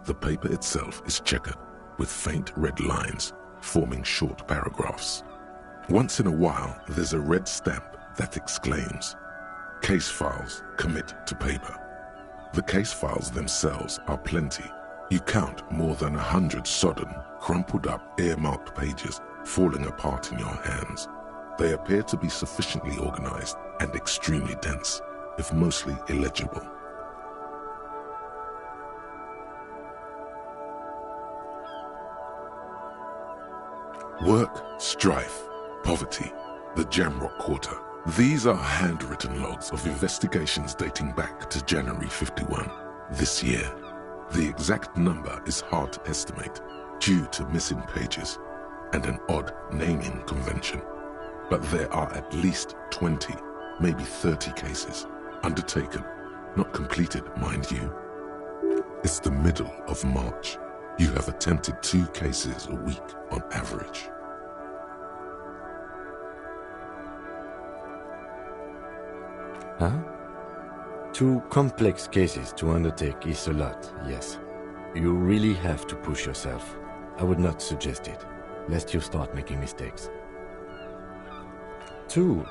The paper itself is checkered with faint red lines forming short paragraphs. Once in a while, there's a red stamp that exclaims, "Case files commit to paper." The case files themselves are plenty. You count more than 100 sodden, crumpled up, earmarked pages falling apart in your hands. They appear to be sufficiently organized and extremely dense, if mostly illegible. Work, strife, poverty, the Jamrock Quarter. These are handwritten logs of investigations dating back to January 51, this year. The exact number is hard to estimate due to missing pages and an odd naming convention. But there are at least 20, maybe 30 cases undertaken, not completed, mind you. It's the middle of March. You have attempted 2 cases a week on average. Huh? 2 complex cases to undertake is a lot, yes. You really have to push yourself. I would not suggest it, lest you start making mistakes. 2?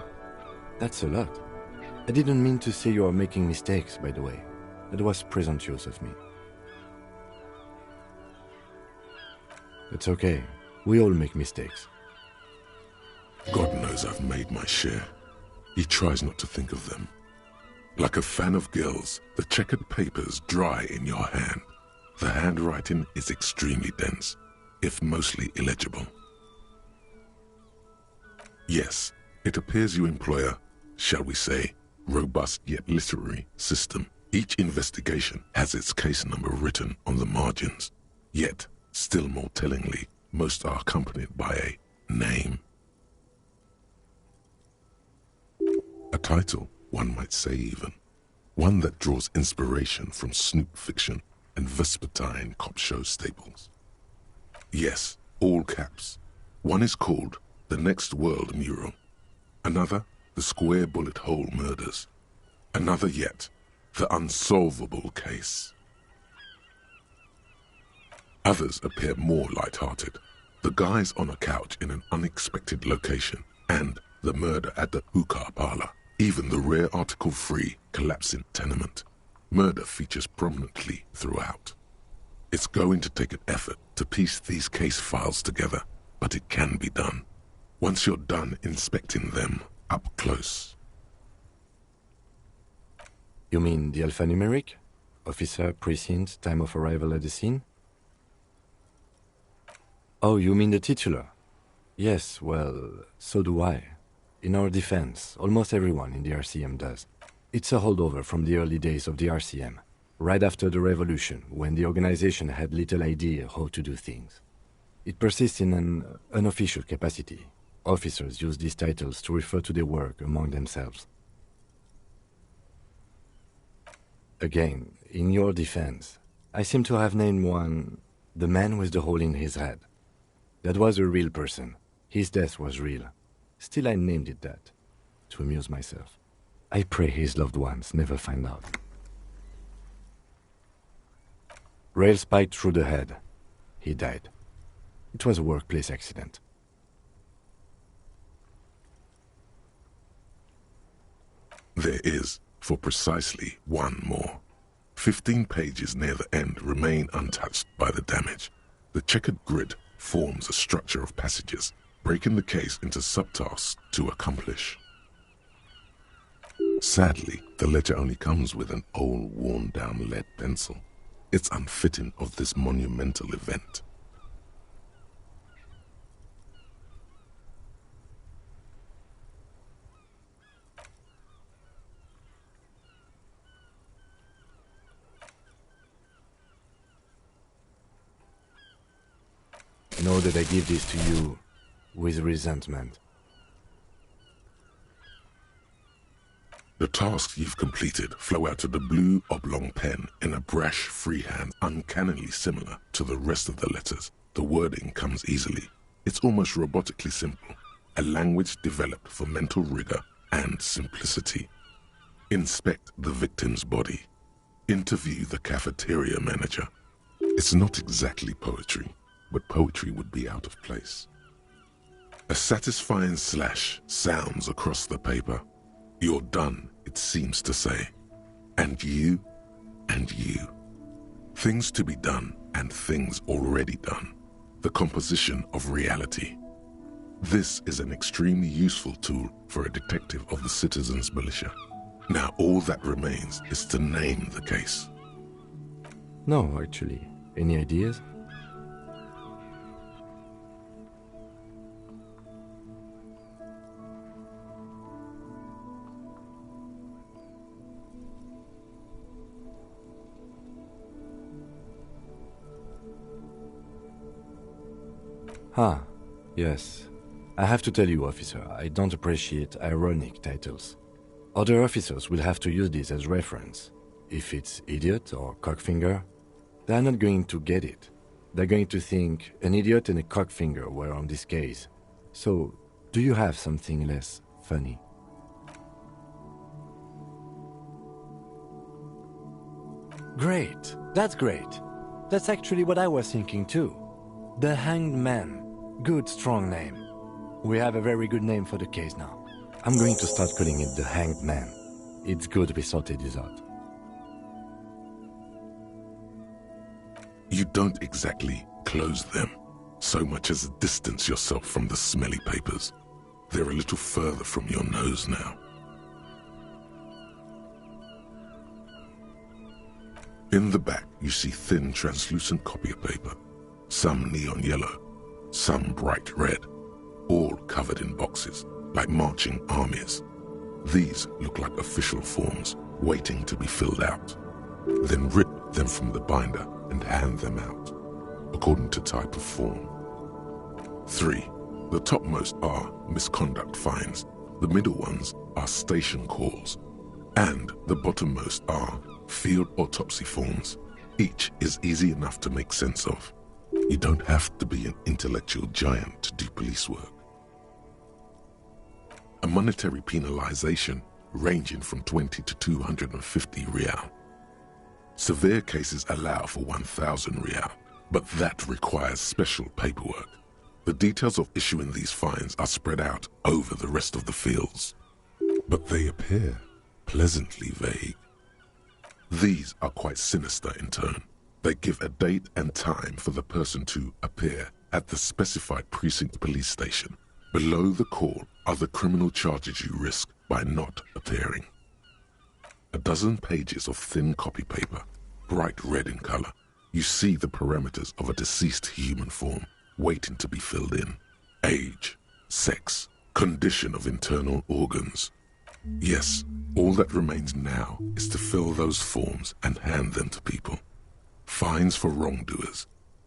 That's a lot. I didn't mean to say you are making mistakes, by the way. That was presumptuous of me. It's okay. We all make mistakes. God knows I've made my share. He tries not to think of them. Like a fan of girls, the checkered papers dry in your hand. The handwriting is extremely dense, if mostly illegible. Yes, it appears you employ a, shall we say, robust yet literary system. Each investigation has its case number written on the margins. Yet, still more tellingly, most are accompanied by a name. A title, one might say even. One that draws inspiration from snoop fiction and vespertine cop show staples. Yes, all caps. One is called The Next World Mural. Another, The Square Bullet Hole Murders. Another yet, the unsolvable case. Others appear more light-hearted. The guys on a couch in an unexpected location, and the murder at the hookah parlor. Even the rare Article 3 collapsing tenement. Murder features prominently throughout. It's going to take an effort to piece these case files together, but it can be done. Once you're done inspecting them up close. You mean the alphanumeric? Officer, precinct, time of arrival at the scene? Oh, you mean the titular? Yes, well, so do I. In our defense, almost everyone in the RCM does. It's a holdover from the early days of the RCM, right after the revolution, when the organization had little idea how to do things. It persists in an unofficial capacity. Officers use these titles to refer to their work among themselves. Again, in your defense, I seem to have named one the man with the hole in his head. That was a real person. His death was real. Still, I named it that, to amuse myself. I pray his loved ones never find out. Rail spiked through the head. He died. It was a workplace accident. There is, for precisely one more. 15 pages near the end remain untouched by the damage. The checkered grid forms a structure of passages, breaking the case into subtasks to accomplish. Sadly, the ledger only comes with an old, worn-down lead pencil. It's unfitting of this monumental event. Know that I give this to you with resentment. The tasks you've completed flow out of the blue oblong pen in a brash freehand uncannily similar to the rest of the letters. The wording comes easily. It's almost robotically simple, a language developed for mental rigor and simplicity. Inspect the victim's body. Interview the cafeteria manager. It's not exactly poetry, but poetry would be out of place. A satisfying slash sounds across the paper. You're done, it seems to say. And you, and you. Things to be done and things already done. The composition of reality. This is an extremely useful tool for a detective of the citizens' militia. Now all that remains is to name the case. No, actually. Any ideas? Ah, yes. I have to tell you, officer, I don't appreciate ironic titles. Other officers will have to use this as reference. If it's idiot or cockfinger, they're not going to get it. They're going to think an idiot and a cockfinger were on this case. So, do you have something less funny? Great. That's great. That's actually what I was thinking too. The Hanged Man. Good, strong name. We have a very good name for the case now. I'm going to start calling it the Hanged Man. It's good we sorted this out. You don't exactly close them, so much as distance yourself from the smelly papers. They're a little further from your nose now. In the back, you see thin, translucent copy paper. Some neon yellow, some bright red, all covered in boxes, like marching armies. These look like official forms, waiting to be filled out. Then rip them from the binder and hand them out, according to type of form. 3. The topmost are misconduct fines, the middle ones are station calls, and the bottommost are field autopsy forms. Each is easy enough to make sense of. You don't have to be an intellectual giant to do police work. A monetary penalization ranging from 20 to 250 real. Severe cases allow for 1,000 real, but that requires special paperwork. The details of issuing these fines are spread out over the rest of the fields, but they appear pleasantly vague. These are quite sinister in turn. They give a date and time for the person to appear at the specified precinct police station. Below the call are the criminal charges you risk by not appearing. A dozen pages of thin copy paper, bright red in color. You see the parameters of a deceased human form waiting to be filled in. Age, sex, condition of internal organs. Yes, all that remains now is to fill those forms and hand them to people. Fines for wrongdoers,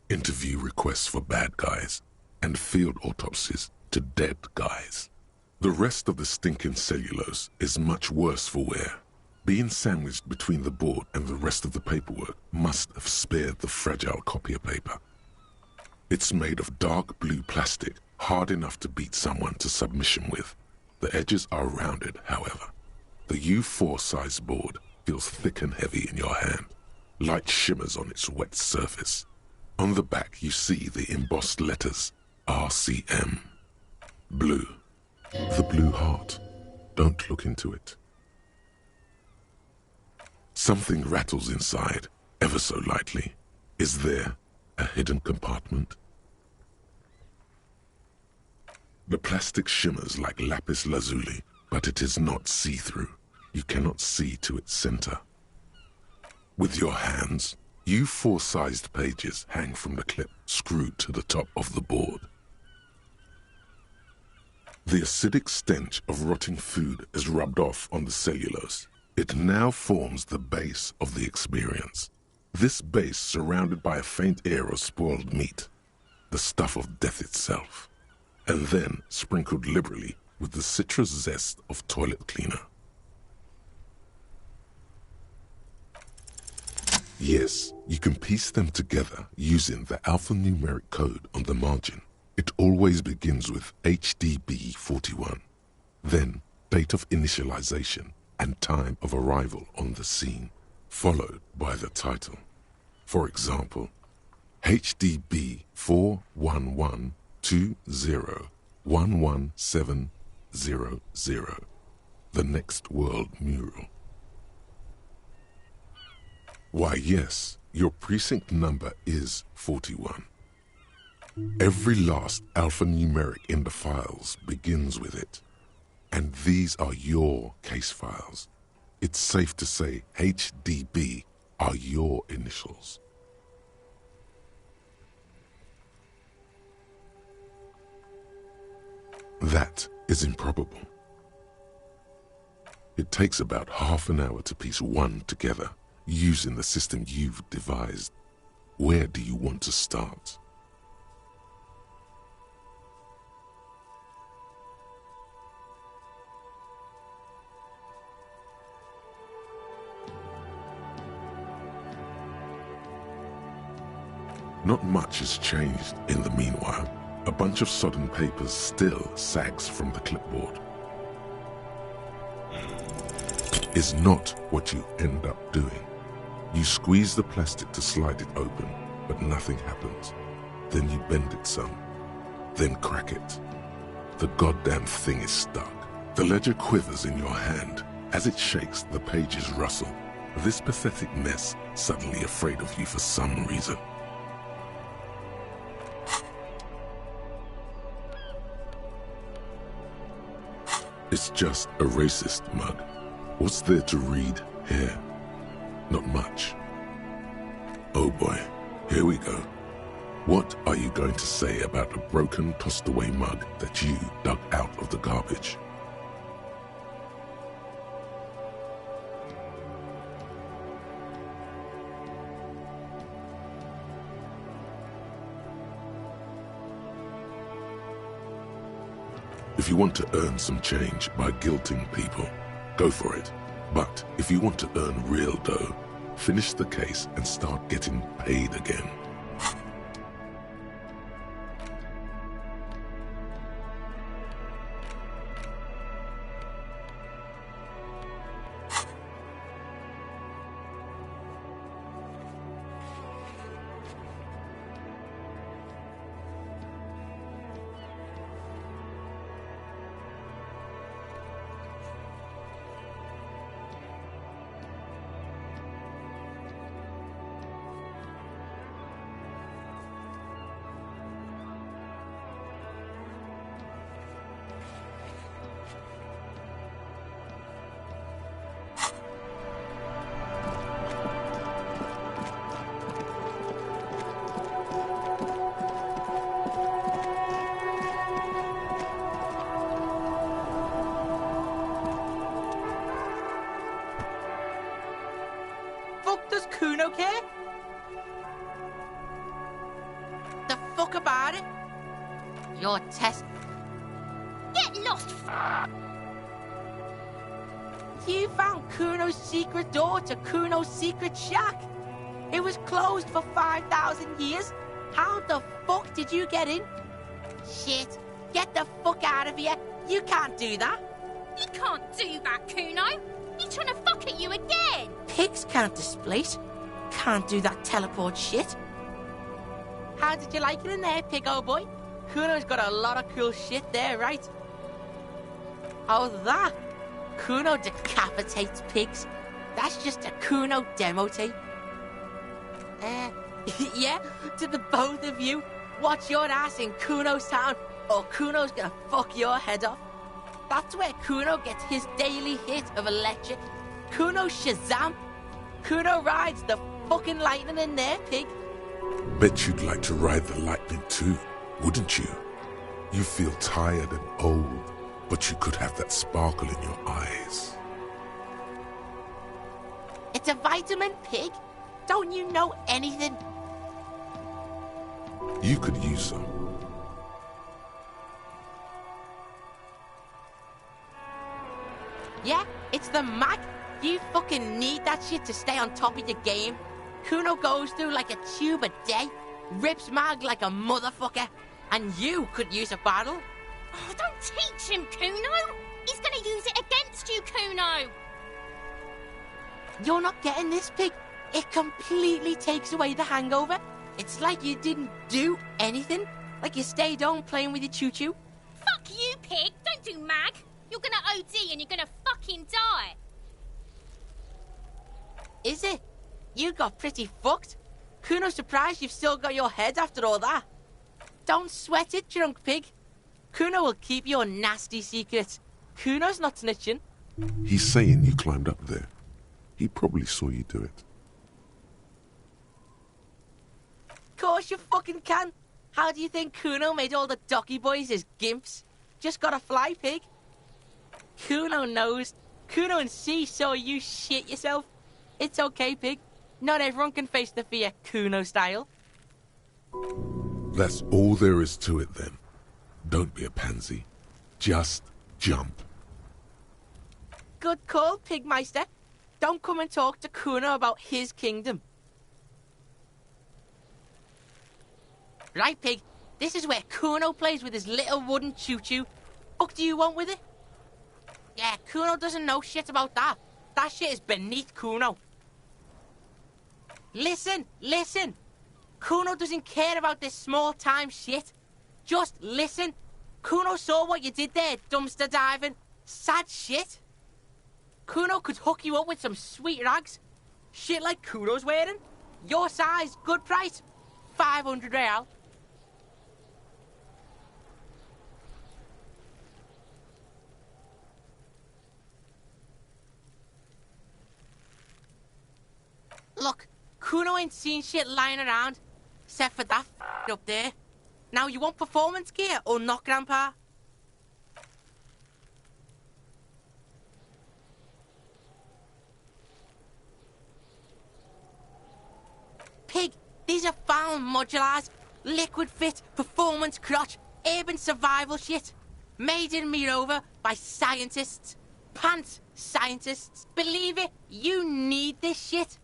interview requests for bad guys, and field autopsies to dead guys. The rest of the stinking cellulose is much worse for wear. Being sandwiched between the board and the rest of the paperwork must have spared the fragile copier paper. It's made of dark blue plastic, hard enough to beat someone to submission with. The edges are rounded, however. The U4 size board feels thick and heavy in your hand. Light shimmers on its wet surface. On the back you see the embossed letters, RCM. Blue. The blue heart. Don't look into it. Something rattles inside, ever so lightly. Is there a hidden compartment? The plastic shimmers like lapis lazuli, but it is not see-through. You cannot see to its center. With your hands, U4-sized pages hang from the clip screwed to the top of the board. The acidic stench of rotting food is rubbed off on the cellulose. It now forms the base of the experience. This base surrounded by a faint air of spoiled meat, the stuff of death itself, and then sprinkled liberally with the citrus zest of toilet cleaner. Yes, you can piece them together using the alphanumeric code on the margin. It always begins with HDB 41, then date of initialization and time of arrival on the scene, followed by the title. For example, HDB 41120111700, the next world mural. Why, yes, your precinct number is 41. Every last alphanumeric in the files begins with it. And these are your case files. It's safe to say HDB are your initials. That is improbable. It takes about half an hour to piece one together, using the system you've devised. Where do you want to start? Not much has changed in the meanwhile. A bunch of sodden papers still sags from the clipboard. Is not what you end up doing. You squeeze the plastic to slide it open, but nothing happens. Then you bend it some, then crack it. The goddamn thing is stuck. The ledger quivers in your hand. As it shakes, the pages rustle. This pathetic mess suddenly afraid of you for some reason. It's just a racist mug. What's there to read here? Not much. Oh boy, here we go. What are you going to say about a broken, tossed-away mug that you dug out of the garbage? If you want to earn some change by guilting people, go for it. But if you want to earn real dough, finish the case and start getting paid again. does Kuno care? The fuck about it? Your test. Get lost! You found Kuno's secret door to Kuno's secret shack. It was closed for 5,000 years. How the fuck did you get in? Shit. Get the fuck out of here. You can't do that. You can't do that, Kuno. He's trying to fuck at you again. Pigs can't displace. Can't do that teleport shit. How did you like it in there, pig old boy? Kuno's got a lot of cool shit there, right? Oh, that? Kuno decapitates pigs. That's just a Kuno demo tape. Yeah, to the both of you, watch your ass in Kuno's town, or Kuno's gonna fuck your head off. That's where Kuno gets his daily hit of electric. Kuno Shazam. Kuno rides the fucking lightning in there, pig. Bet you'd like to ride the lightning too, wouldn't you? You feel tired and old, but you could have that sparkle in your eyes. It's a vitamin, pig. Don't you know anything? You could use some. Yeah, it's the Mac. You fucking need that shit to stay on top of your game. Kuno goes through like a tube a day, rips Mag like a motherfucker, and you could use a bottle. Oh, don't teach him, Kuno. He's gonna use it against you, Kuno. You're not getting this, pig. It completely takes away the hangover. It's like you didn't do anything. Like you stayed home playing with your choo-choo. Fuck you, pig. Don't do Mag. You're gonna OD and you're gonna fucking die. Is it? You got pretty fucked. Kuno's surprised you've still got your head after all that. Don't sweat it, drunk pig. Kuno will keep your nasty secrets. Kuno's not snitching. He's saying you climbed up there. He probably saw you do it. Course you fucking can. How do you think Kuno made all the docky boys his gimps? Just gotta fly, pig. Kuno knows. Kuno and C saw you shit yourself. It's okay, pig. Not everyone can face the fear Kuno style. That's all there is to it then. Don't be a pansy. Just jump. Good call, Pigmeister. Don't come and talk to Kuno about his kingdom. Right, pig. This is where Kuno plays with his little wooden choo-choo. What do you want with it? Yeah, Kuno doesn't know shit about that. That shit is beneath Kuno. Listen, listen. Kuno doesn't care about this small-time shit. Just listen. Kuno saw what you did there, dumpster diving. Sad shit. Kuno could hook you up with some sweet rags. Shit like Kuno's wearing. Your size, good price. 500 real. Look, Kuno ain't seen shit lying around, except for that up there. Now, you want performance gear or not, Grandpa? Pig, these are found modulars. Liquid fit, performance crotch, urban survival shit. Made in Mirova by scientists. Pants scientists. Believe it, you need this shit.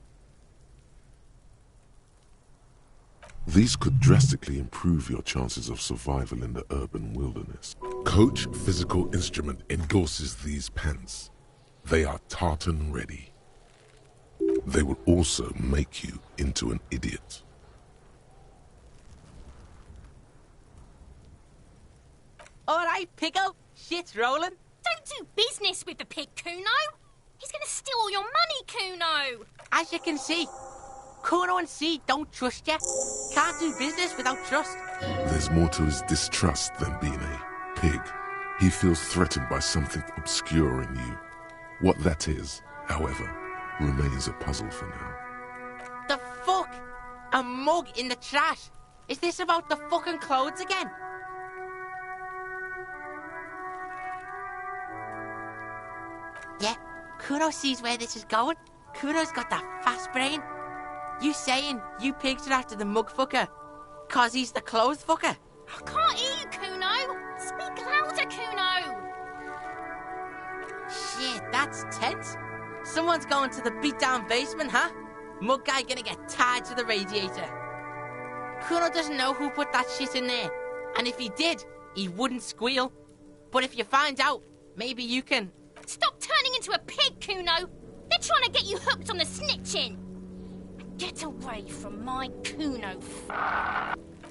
These could drastically improve your chances of survival in the urban wilderness. Coach Physical Instrument endorses these pants. They are tartan ready. They will also make you into an idiot. All right, Pickle. Shit's rolling. Don't do business with the pig, Kuno. He's gonna steal all your money, Kuno. As you can see, Kuno and C don't trust you. Can't do business without trust. There's more to his distrust than being a pig. He feels threatened by something obscure in you. What that is, however, remains a puzzle for now. The fuck? A mug in the trash? Is this about the fucking clothes again? Yeah, Kuno sees where this is going. Kuno's got that fast brain. You saying you pigs are after the mug fucker? 'Cause he's the clothes fucker? I can't hear you, Kuno. Speak louder, Kuno. Shit, that's tense. Someone's going to the beat-down basement, huh? Mug guy gonna get tied to the radiator. Kuno doesn't know who put that shit in there. And if he did, he wouldn't squeal. But if you find out, maybe you can... Stop turning into a pig, Kuno. They're trying to get you hooked on the snitching. Get away from my Kuno.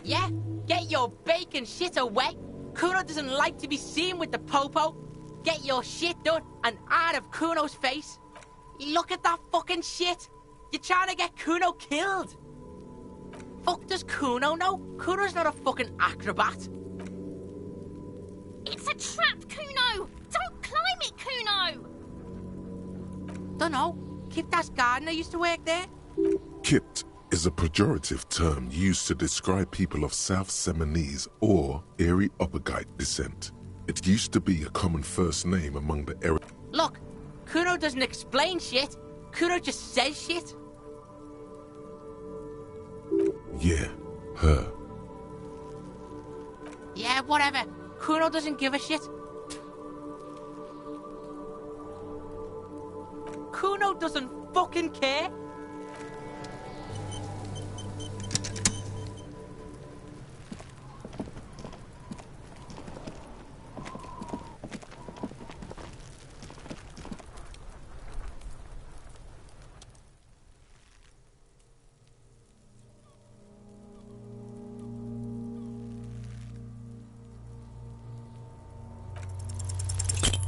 Yeah? Get your bacon shit away. Kuno doesn't like to be seen with the popo. Get your shit done and out of Kuno's face. Look at that fucking shit. You're trying to get Kuno killed. Fuck does Kuno know? Kuno's not a fucking acrobat. It's a trap, Kuno. Don't climb it, Kuno. Dunno. Kipta's gardener used to work there. Kipt is a pejorative term used to describe people of South Seminese or Erie Uppergite descent. It used to be a common first name among the Erie... Look, Kuno doesn't explain shit. Kuno just says shit. Yeah, her. Yeah, whatever. Kuno doesn't give a shit. Kuno doesn't fucking care.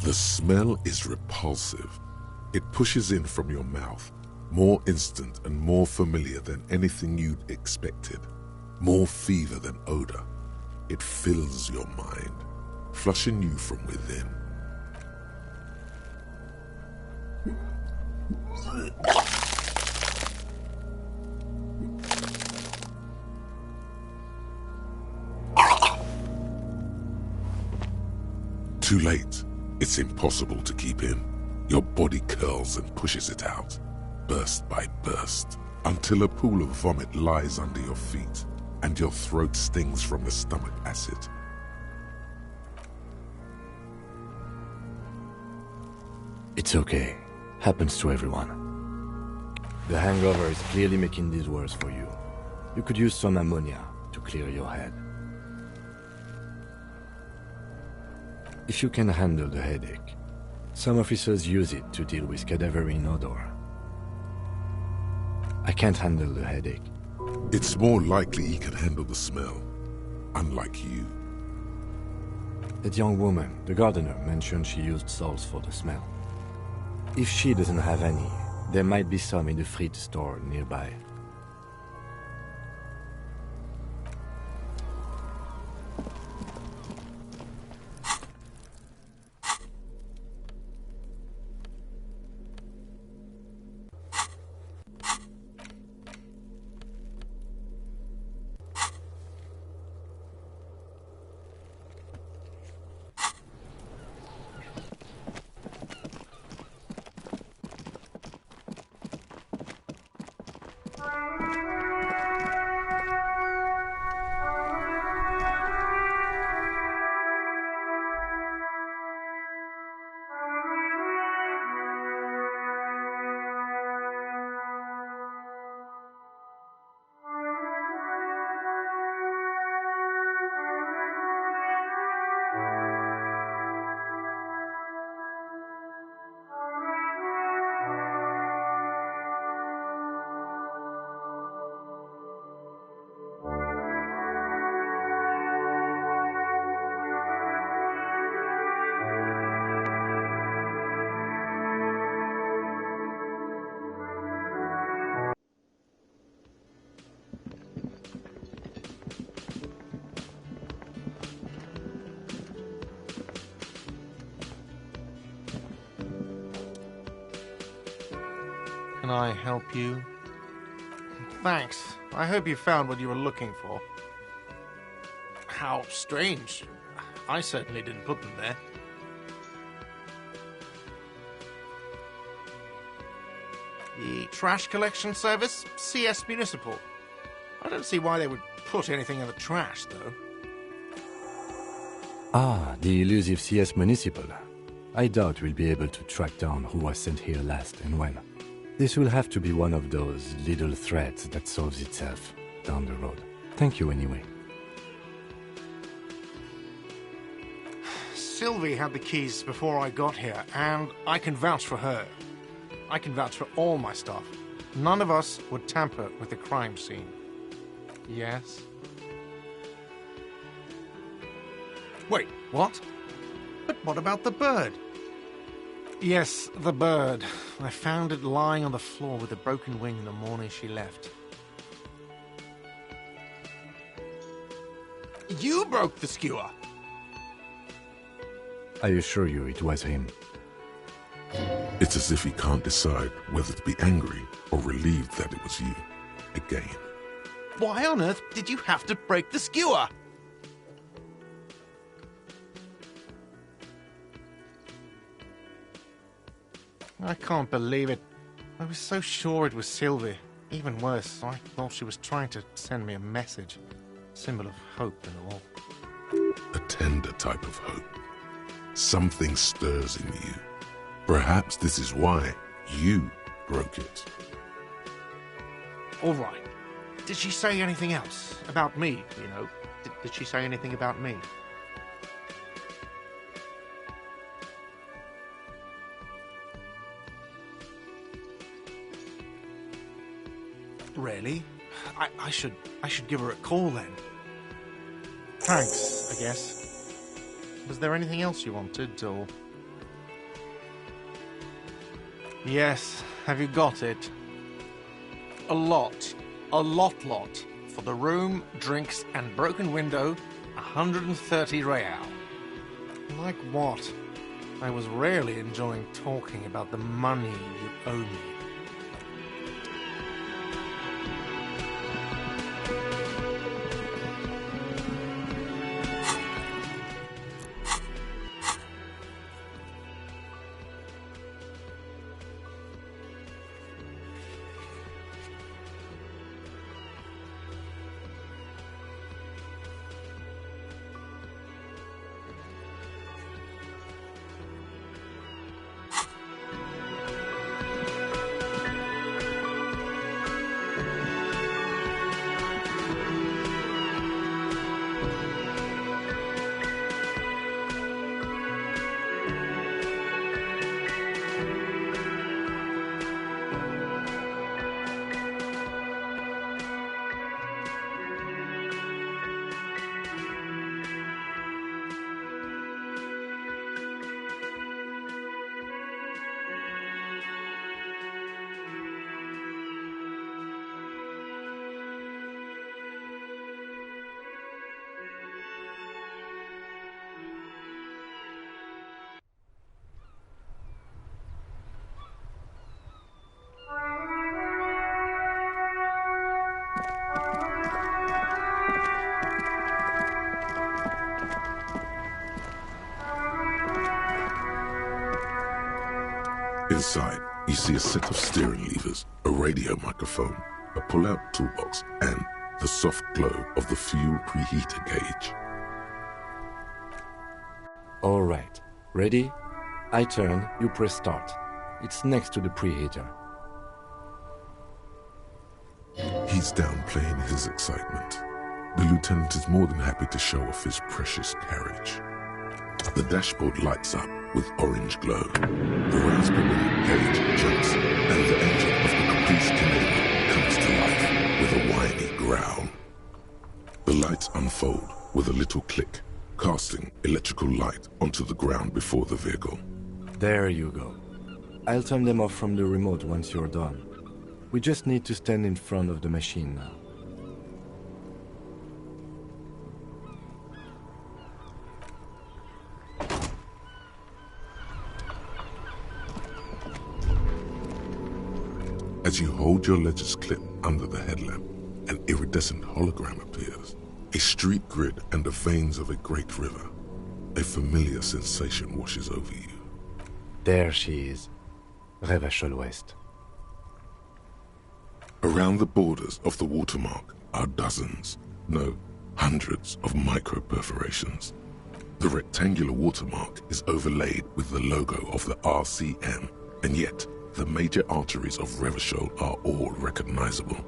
The smell is repulsive. It pushes in from your mouth, more instant and more familiar than anything you'd expected, more fever than odor. It fills your mind, flushing you from within. Too late. It's impossible to keep in. Your body curls and pushes it out, burst by burst, until a pool of vomit lies under your feet, and your throat stings from the stomach acid. It's okay. Happens to everyone. The hangover is clearly making these worse for you. You could use some ammonia to clear your head. If you can handle the headache, some officers use it to deal with cadaverine odor. I can't handle the headache. It's more likely he can handle the smell, unlike you. That young woman, the gardener, mentioned she used salts for the smell. If she doesn't have any, there might be some in the fridge store nearby. Can I help you? Thanks. I hope you found what you were looking for. How strange. I certainly didn't put them there. Eat. trash collection service, CS Municipal. I don't see why they would put anything in the trash, though. Ah, the elusive CS Municipal. I doubt we'll be able to track down who was sent here last and when. This will have to be one of those little threads that solves itself down the road. Thank you anyway. Sylvie had the keys before I got here, and I can vouch for her. I can vouch for all my staff. None of us would tamper with the crime scene. Yes? Wait, what? But what about the bird? Yes, the bird. I found it lying on the floor with a broken wing the morning she left. You broke the skewer! I assure you it was him. It's as if he can't decide whether to be angry or relieved that it was you. Again. Why on earth did you have to break the skewer? I can't believe it. I was so sure it was Sylvie. Even worse, I thought she was trying to send me a message. Symbol of hope and all. A tender type of hope. Something stirs in you. Perhaps this is why you broke it. All right. Did she say anything else? About me, you know? Did she say anything about me? Really? I should give her a call then. Thanks, I guess. Was there anything else you wanted, or...? Yes, have you got it? A lot. A lot. For the room, drinks, and broken window, 130 real. Like what? I was rarely enjoying talking about the money you owe me. Inside, you see a set of steering levers, a radio microphone, a pull-out toolbox, and the soft glow of the fuel preheater gauge. All right. Ready? I turn, you press start. It's next to the preheater. He's downplaying his excitement. The lieutenant is more than happy to show off his precious carriage. The dashboard lights up with orange glow. The raspberry gauge jumps, and the engine of the Caprice Canadian comes to life with a whiny growl. The lights unfold with a little click, casting electrical light onto the ground before the vehicle. There you go. I'll turn them off from the remote once you're done. We just need to stand in front of the machine now. As you hold your ledger's clip under the headlamp, an iridescent hologram appears. A street grid and the veins of a great river. A familiar sensation washes over you. There she is. Revachol West. Around the borders of the watermark are dozens, no, hundreds of micro-perforations. The rectangular watermark is overlaid with the logo of the RCM, and yet the major arteries of Revachol are all recognizable.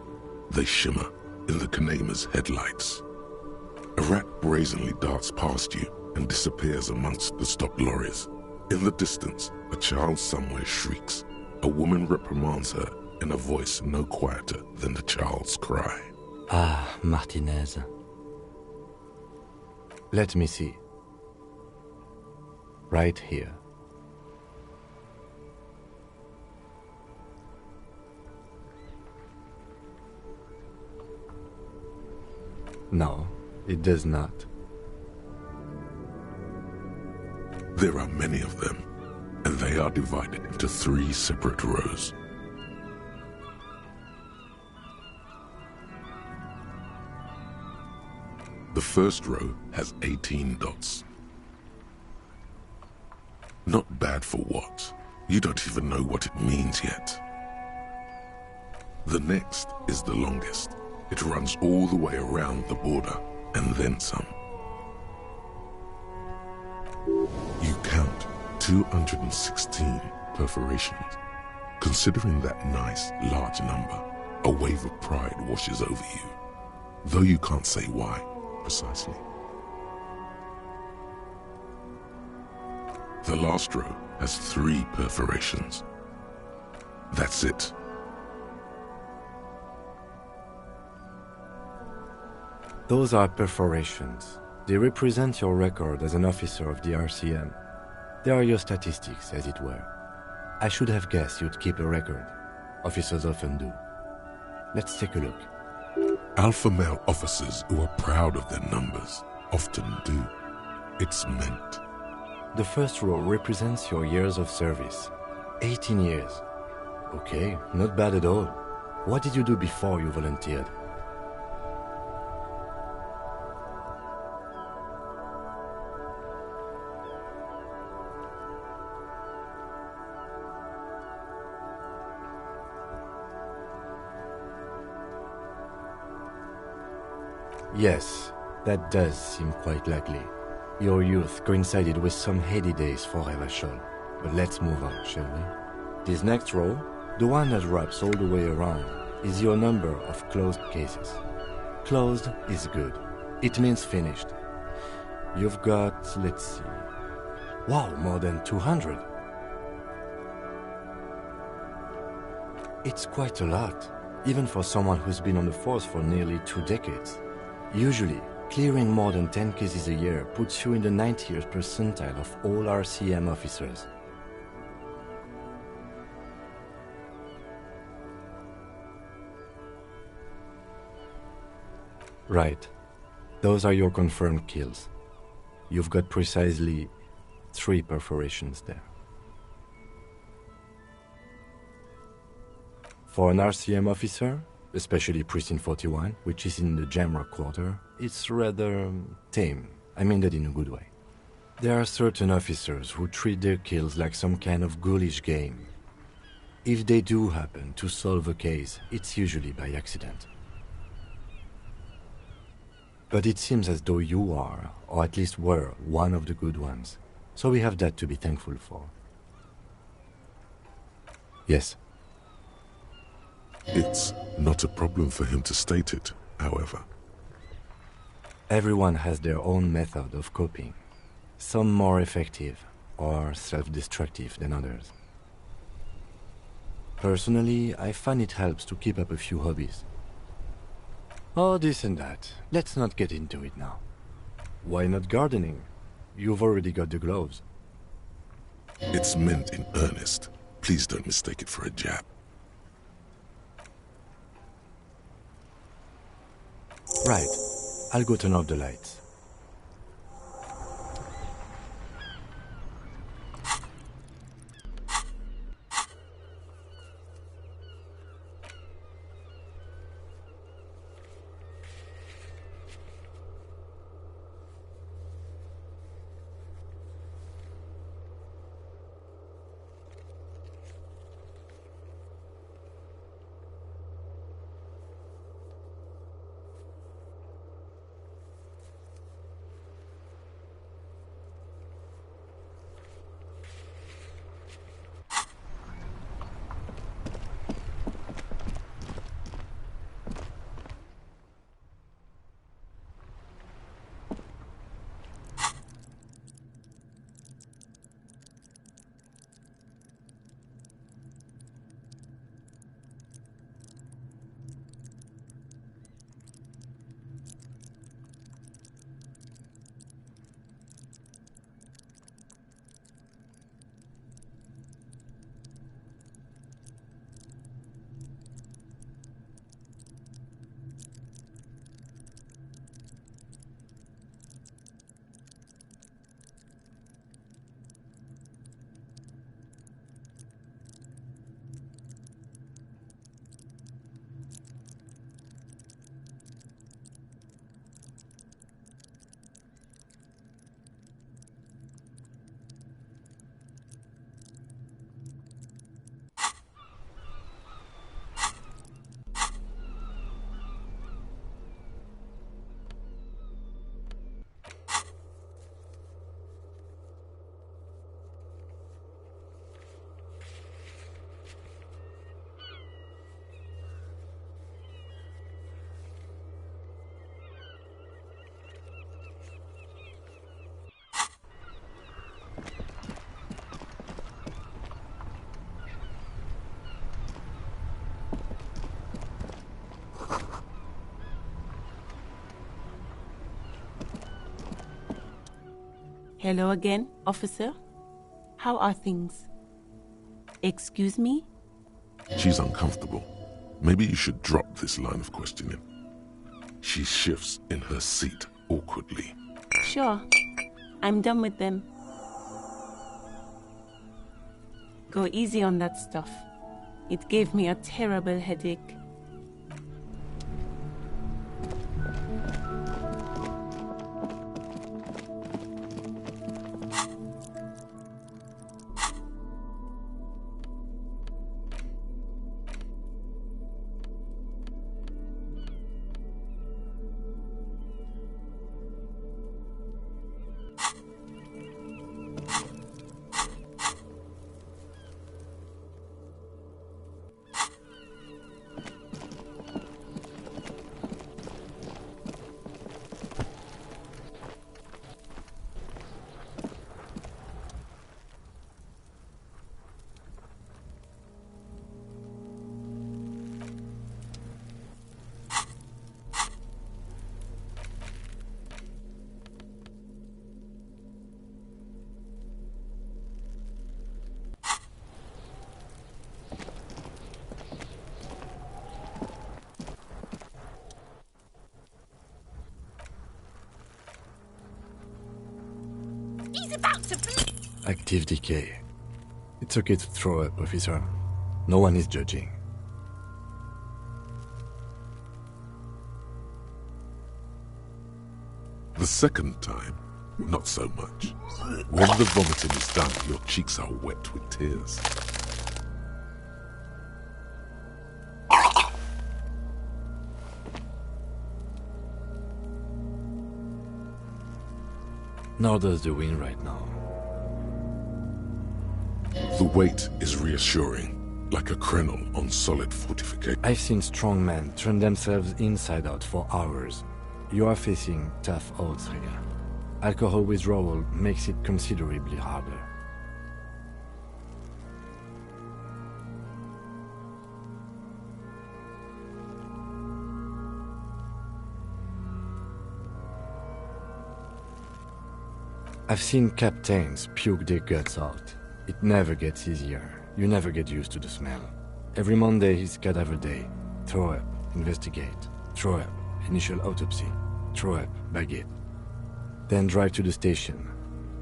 They shimmer in the Kanema's headlights. A rat brazenly darts past you and disappears amongst the stopped lorries. In the distance, a child somewhere shrieks. A woman reprimands her in a voice no quieter than the child's cry. Ah, Martinez. Let me see. Right here. No, it does not. There are many of them, and they are divided into 3 separate rows. The first row has 18 dots. Not bad for what? You don't even know what it means yet. The next is the longest. It runs all the way around the border, and then some. You count 216 perforations. Considering that nice, large number, a wave of pride washes over you, though you can't say why precisely. The last row has 3 perforations. That's it. Those are perforations. They represent your record as an officer of the RCM. They are your statistics, as it were. I should have guessed you'd keep a record. Officers often do. Let's take a look. Alpha male officers who are proud of their numbers often do. It's meant. The first row represents your years of service. 18 years. Okay, not bad at all. What did you do before you volunteered? Yes, that does seem quite likely. Your youth coincided with some heady days for Revachol. But let's move on, shall we? This next row, the one that wraps all the way around, is your number of closed cases. Closed is good. It means finished. You've got, let's see... Wow, more than 200. It's quite a lot, even for someone who's been on the force for nearly 2 decades. Usually, clearing more than 10 cases a year puts you in the 90th percentile of all RCM officers. Right. Those are your confirmed kills. You've got precisely 3 perforations there. For an RCM officer, especially Precinct 41, which is in the Jamrock quarter, it's rather tame. I mean that in a good way. There are certain officers who treat their kills like some kind of ghoulish game. If they do happen to solve a case, it's usually by accident. But it seems as though you are, or at least were, one of the good ones. So we have that to be thankful for. Yes. It's not a problem for him to state it, however. Everyone has their own method of coping. Some more effective or self-destructive than others. Personally, I find it helps to keep up a few hobbies. Oh, this and that. Let's not get into it now. Why not gardening? You've already got the gloves. It's meant in earnest. Please don't mistake it for a jab. Right. I'll go turn off the lights. Hello again, officer. How are things? Excuse me? She's uncomfortable. Maybe you should drop this line of questioning. She shifts in her seat awkwardly. Sure. I'm done with them. Go easy on that stuff. It gave me a terrible headache. He's about to Active decay. It's okay to throw up, officer. No one is judging. The second time, not so much. When the vomiting is done, your cheeks are wet with tears. Nor does the wind right now. The weight is reassuring, like a crenel on solid fortification. I've seen strong men turn themselves inside out for hours. You are facing tough odds here. Alcohol withdrawal makes it considerably harder. I've seen captains puke their guts out. It never gets easier. You never get used to the smell. Every Monday is cadaver day. Throw up, investigate. Throw up, initial autopsy. Throw up, bag it. Then drive to the station.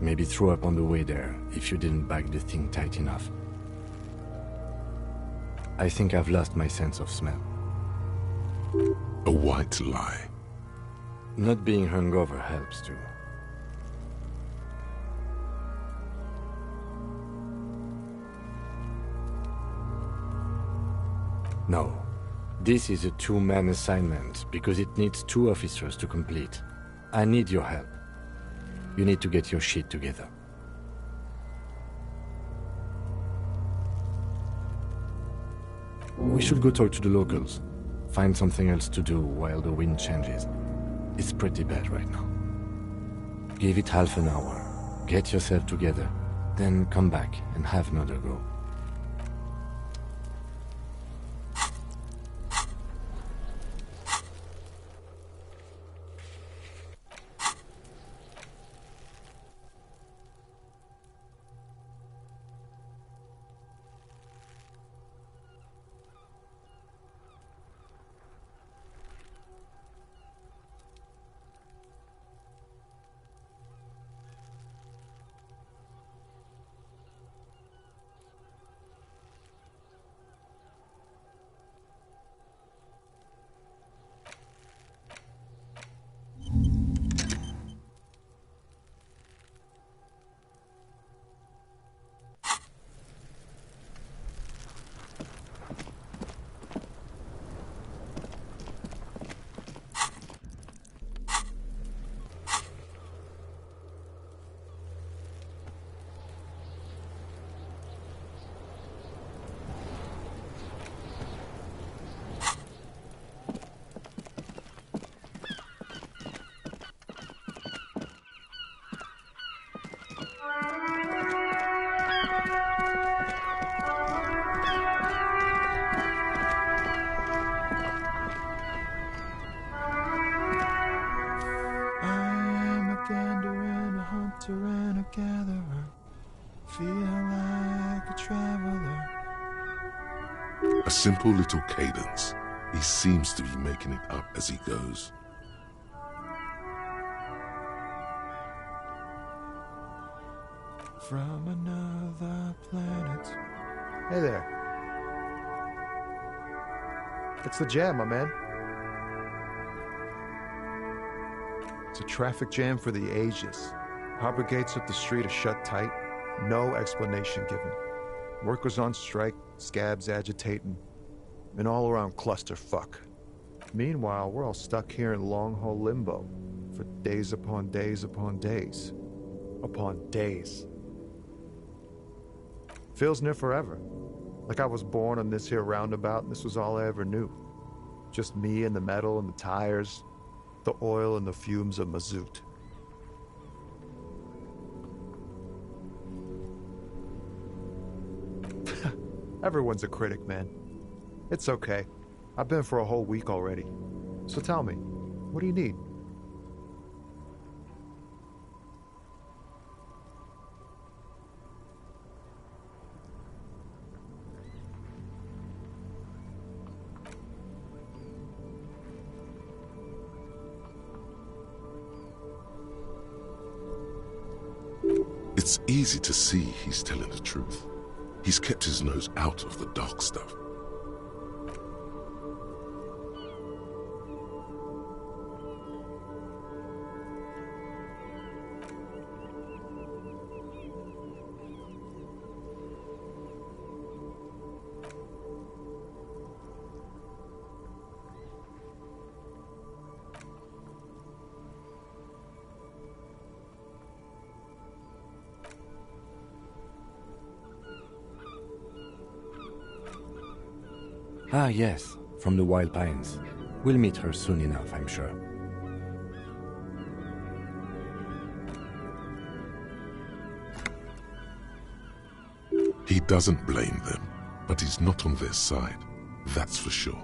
Maybe throw up on the way there if you didn't bag the thing tight enough. I think I've lost my sense of smell. A white lie. Not being hungover helps too. No. This is a two-man assignment because it needs 2 officers to complete. I need your help. You need to get your shit together. We should go talk to the locals. Find something else to do while the wind changes. It's pretty bad right now. Give it half an hour. Get yourself together. Then come back and have another go. A simple little cadence. He seems to be making it up as he goes. From another planet. Hey there. It's the jam, my man. It's a traffic jam for the ages. Harbor gates up the street are shut tight. No explanation given. Workers on strike, scabs agitating, and all around clusterfuck. Meanwhile, we're all stuck here in long-haul limbo for days upon days upon days. Upon days. Feels near forever. Like I was born on this here roundabout and this was all I ever knew. Just me and the metal and the tires, the oil and the fumes of mazout. Everyone's a critic, man. It's okay. I've been for a whole week already. So tell me, what do you need? It's easy to see he's telling the truth. He's kept his nose out of the dark stuff. Ah, yes, from the Wild Pines. We'll meet her soon enough, I'm sure. He doesn't blame them, but he's not on their side. That's for sure.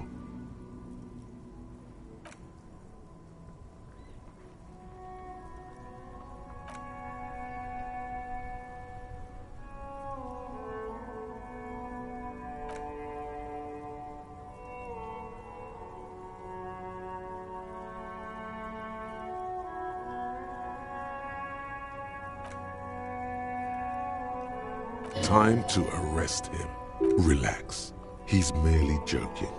Time to arrest him. Relax. He's merely joking.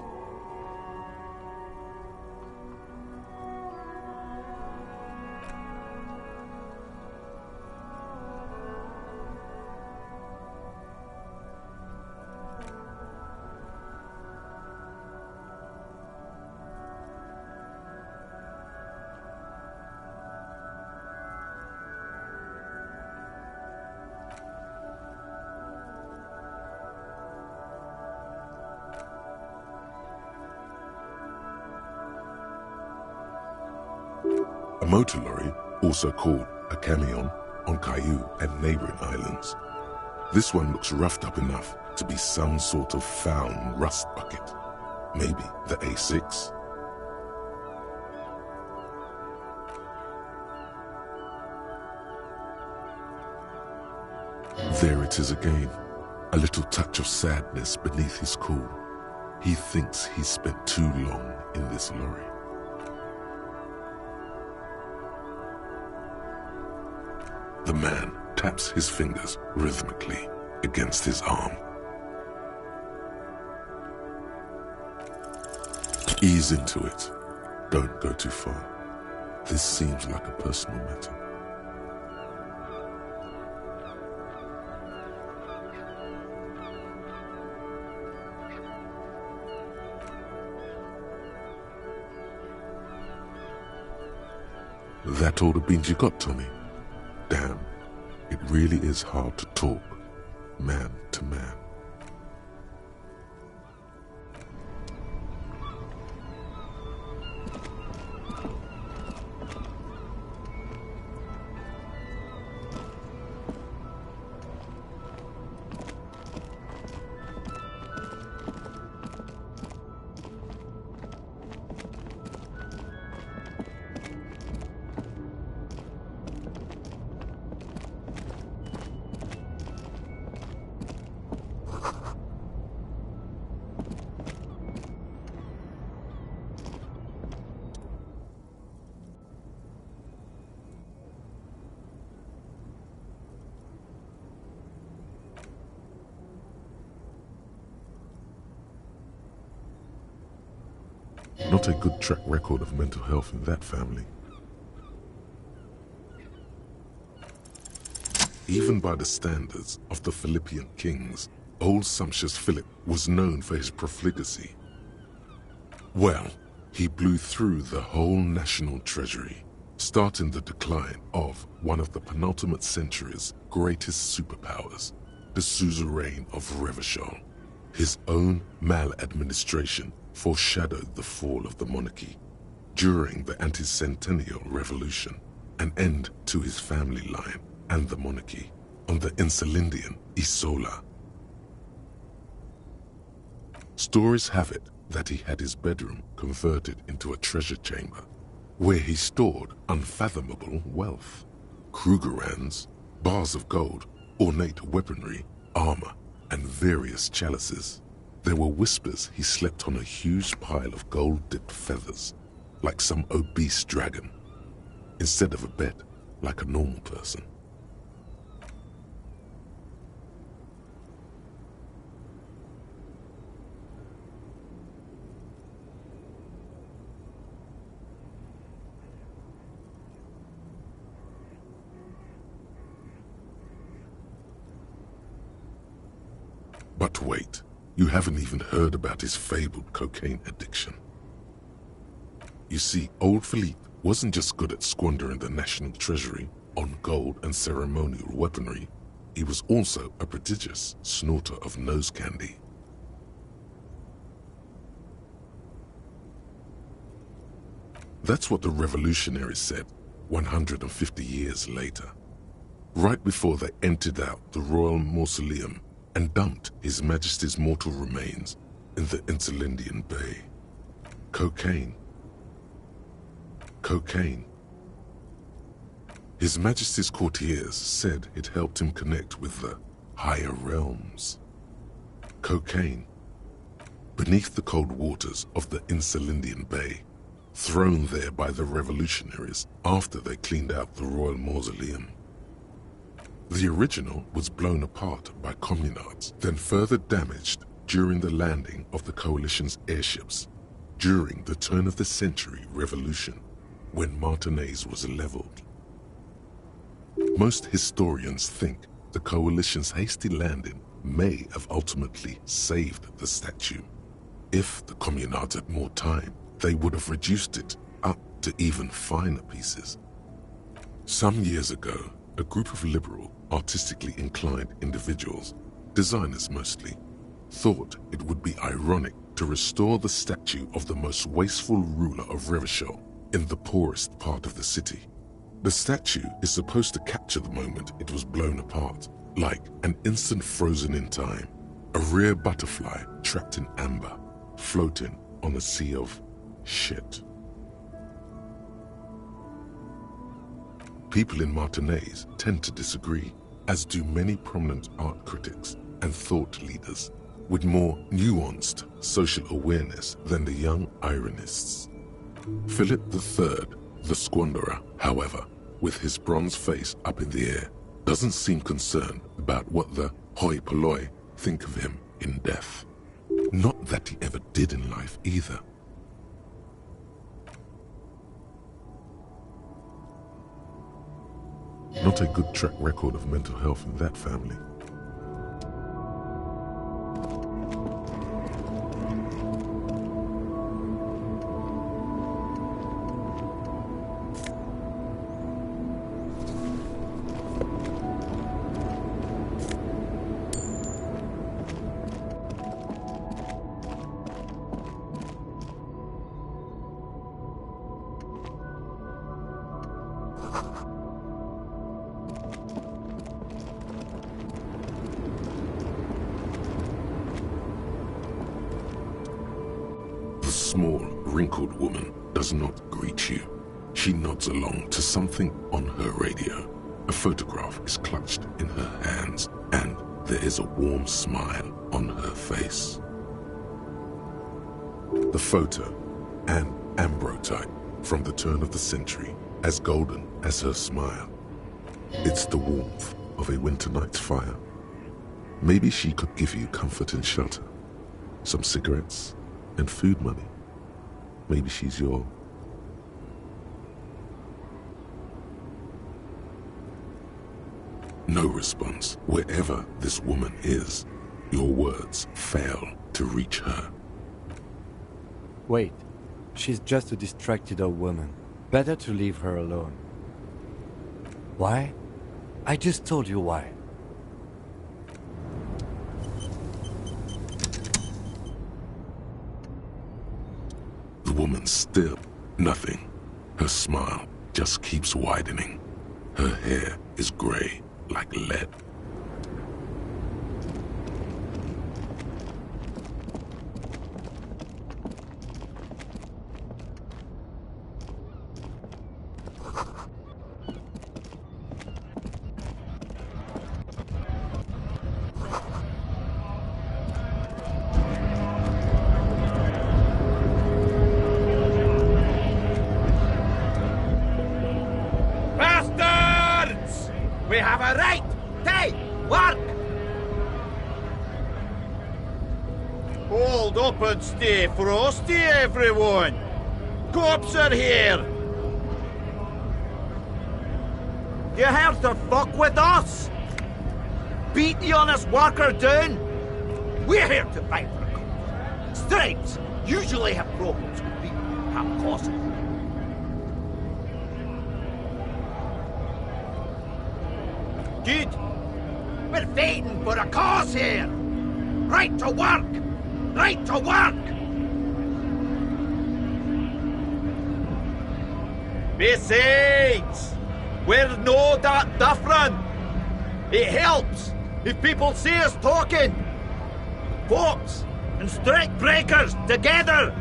A motor lorry, also called a camion, on Caillou and neighboring islands. This one looks roughed up enough to be some sort of found rust bucket. Maybe the A6. There it is again. A little touch of sadness beneath his cool. He thinks he's spent too long in this lorry. The man taps his fingers rhythmically against his arm. Ease into it. Don't go too far. This seems like a personal matter. That all the beans you got, Tommy? Damn, it really is hard to talk, man to man. Not a good track record of mental health in that family. Even by the standards of the Philippian kings, old sumptuous Philip was known for his profligacy. Well, he blew through the whole national treasury, starting the decline of one of the penultimate century's greatest superpowers, the suzerain of Revachol. His own maladministration foreshadowed the fall of the monarchy. During the anti-centennial revolution, an end to his family line and the monarchy on the Insulindian Isola. Stories have it that he had his bedroom converted into a treasure chamber, where he stored unfathomable wealth. Krugerrands, bars of gold, ornate weaponry, armor, and various chalices. There were whispers he slept on a huge pile of gold-dipped feathers, like some obese dragon, instead of a bed, like a normal person. But wait, you haven't even heard about his fabled cocaine addiction. You see, old Philippe wasn't just good at squandering the national treasury on gold and ceremonial weaponry, he was also a prodigious snorter of nose candy. That's what the revolutionaries said 150 years later, right before they emptied out the royal mausoleum and dumped His Majesty's mortal remains in the Insulindian Bay. Cocaine. Cocaine. His Majesty's courtiers said it helped him connect with the higher realms. Cocaine. Beneath the cold waters of the Insulindian Bay, thrown there by the revolutionaries after they cleaned out the royal mausoleum. The original was blown apart by communards, then further damaged during the landing of the coalition's airships during the turn-of-the-century revolution, when Martinez was leveled. Most historians think the coalition's hasty landing may have ultimately saved the statue. If the communards had more time, they would have reduced it up to even finer pieces. Some years ago, a group of liberal, artistically inclined individuals, designers mostly, thought it would be ironic to restore the statue of the most wasteful ruler of Revachol in the poorest part of the city. The statue is supposed to capture the moment it was blown apart, like an instant frozen in time, a rare butterfly trapped in amber, floating on a sea of shit. People in Martinez tend to disagree, as do many prominent art critics and thought leaders with more nuanced social awareness than the young ironists. Philip III, the squanderer, however, with his bronze face up in the air, doesn't seem concerned about what the hoi polloi think of him in death. Not that he ever did in life either. Not a good track record of mental health in that family. Small, wrinkled woman does not greet you. She nods along to something on her radio. A photograph is clutched in her hands, and there is a warm smile on her face. The photo, an ambrotype from the turn of the century, as golden as her smile. It's the warmth of a winter night's fire. Maybe she could give you comfort and shelter, some cigarettes and food money. Maybe she's your... No response. Wherever this woman is, your words fail to reach her. Wait, she's just a distracted old woman. Better to leave her alone. Why? I just told you why. The woman's still nothing. Her smile just keeps widening. Her hair is grey like lead. Bastards! We have a right to work! Hold up and stay frosty, everyone! Cops are here! You have to fuck with us? Beat the honest worker down? We're here to fight for a cause. Stripes usually have problems with people who have causes. Good. We're fighting for a cause here. Right to work. Right to work. Besides, we're no that different. It helps if people see us talking. Cops and strike breakers together.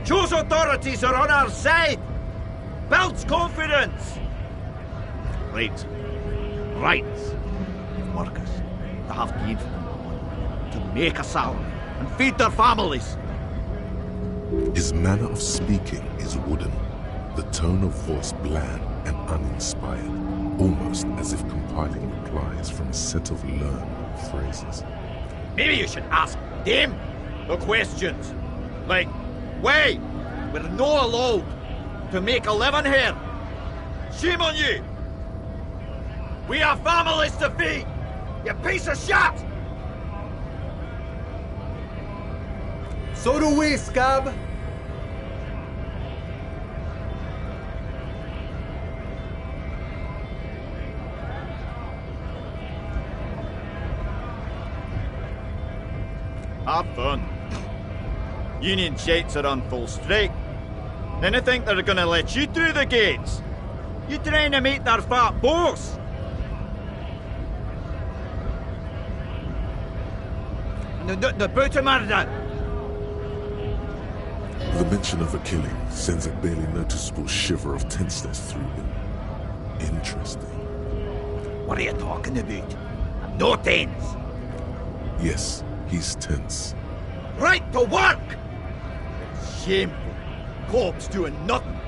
Shows authorities are on our side. Builds confidence. Right. Rights of workers to have gain from them, to make a salary and feed their families. His manner of speaking is wooden, the tone of voice bland and uninspired, almost as if compiling replies from a set of learned phrases. Maybe you should ask them the questions. Like, why we're not allowed to make a living here? Shame on you! We have families to feed! You piece of shit! So do we, Scab! Have fun. Union shites are on full strike. Then they think they're gonna let you through the gates. You trying to meet their fat boss? The brutal murder. The mention of a killing sends a barely noticeable shiver of tenseness through him. Interesting. What are you talking about? I'm no tense. Yes, he's tense. Right to work! It's shameful. Cops doing nothing.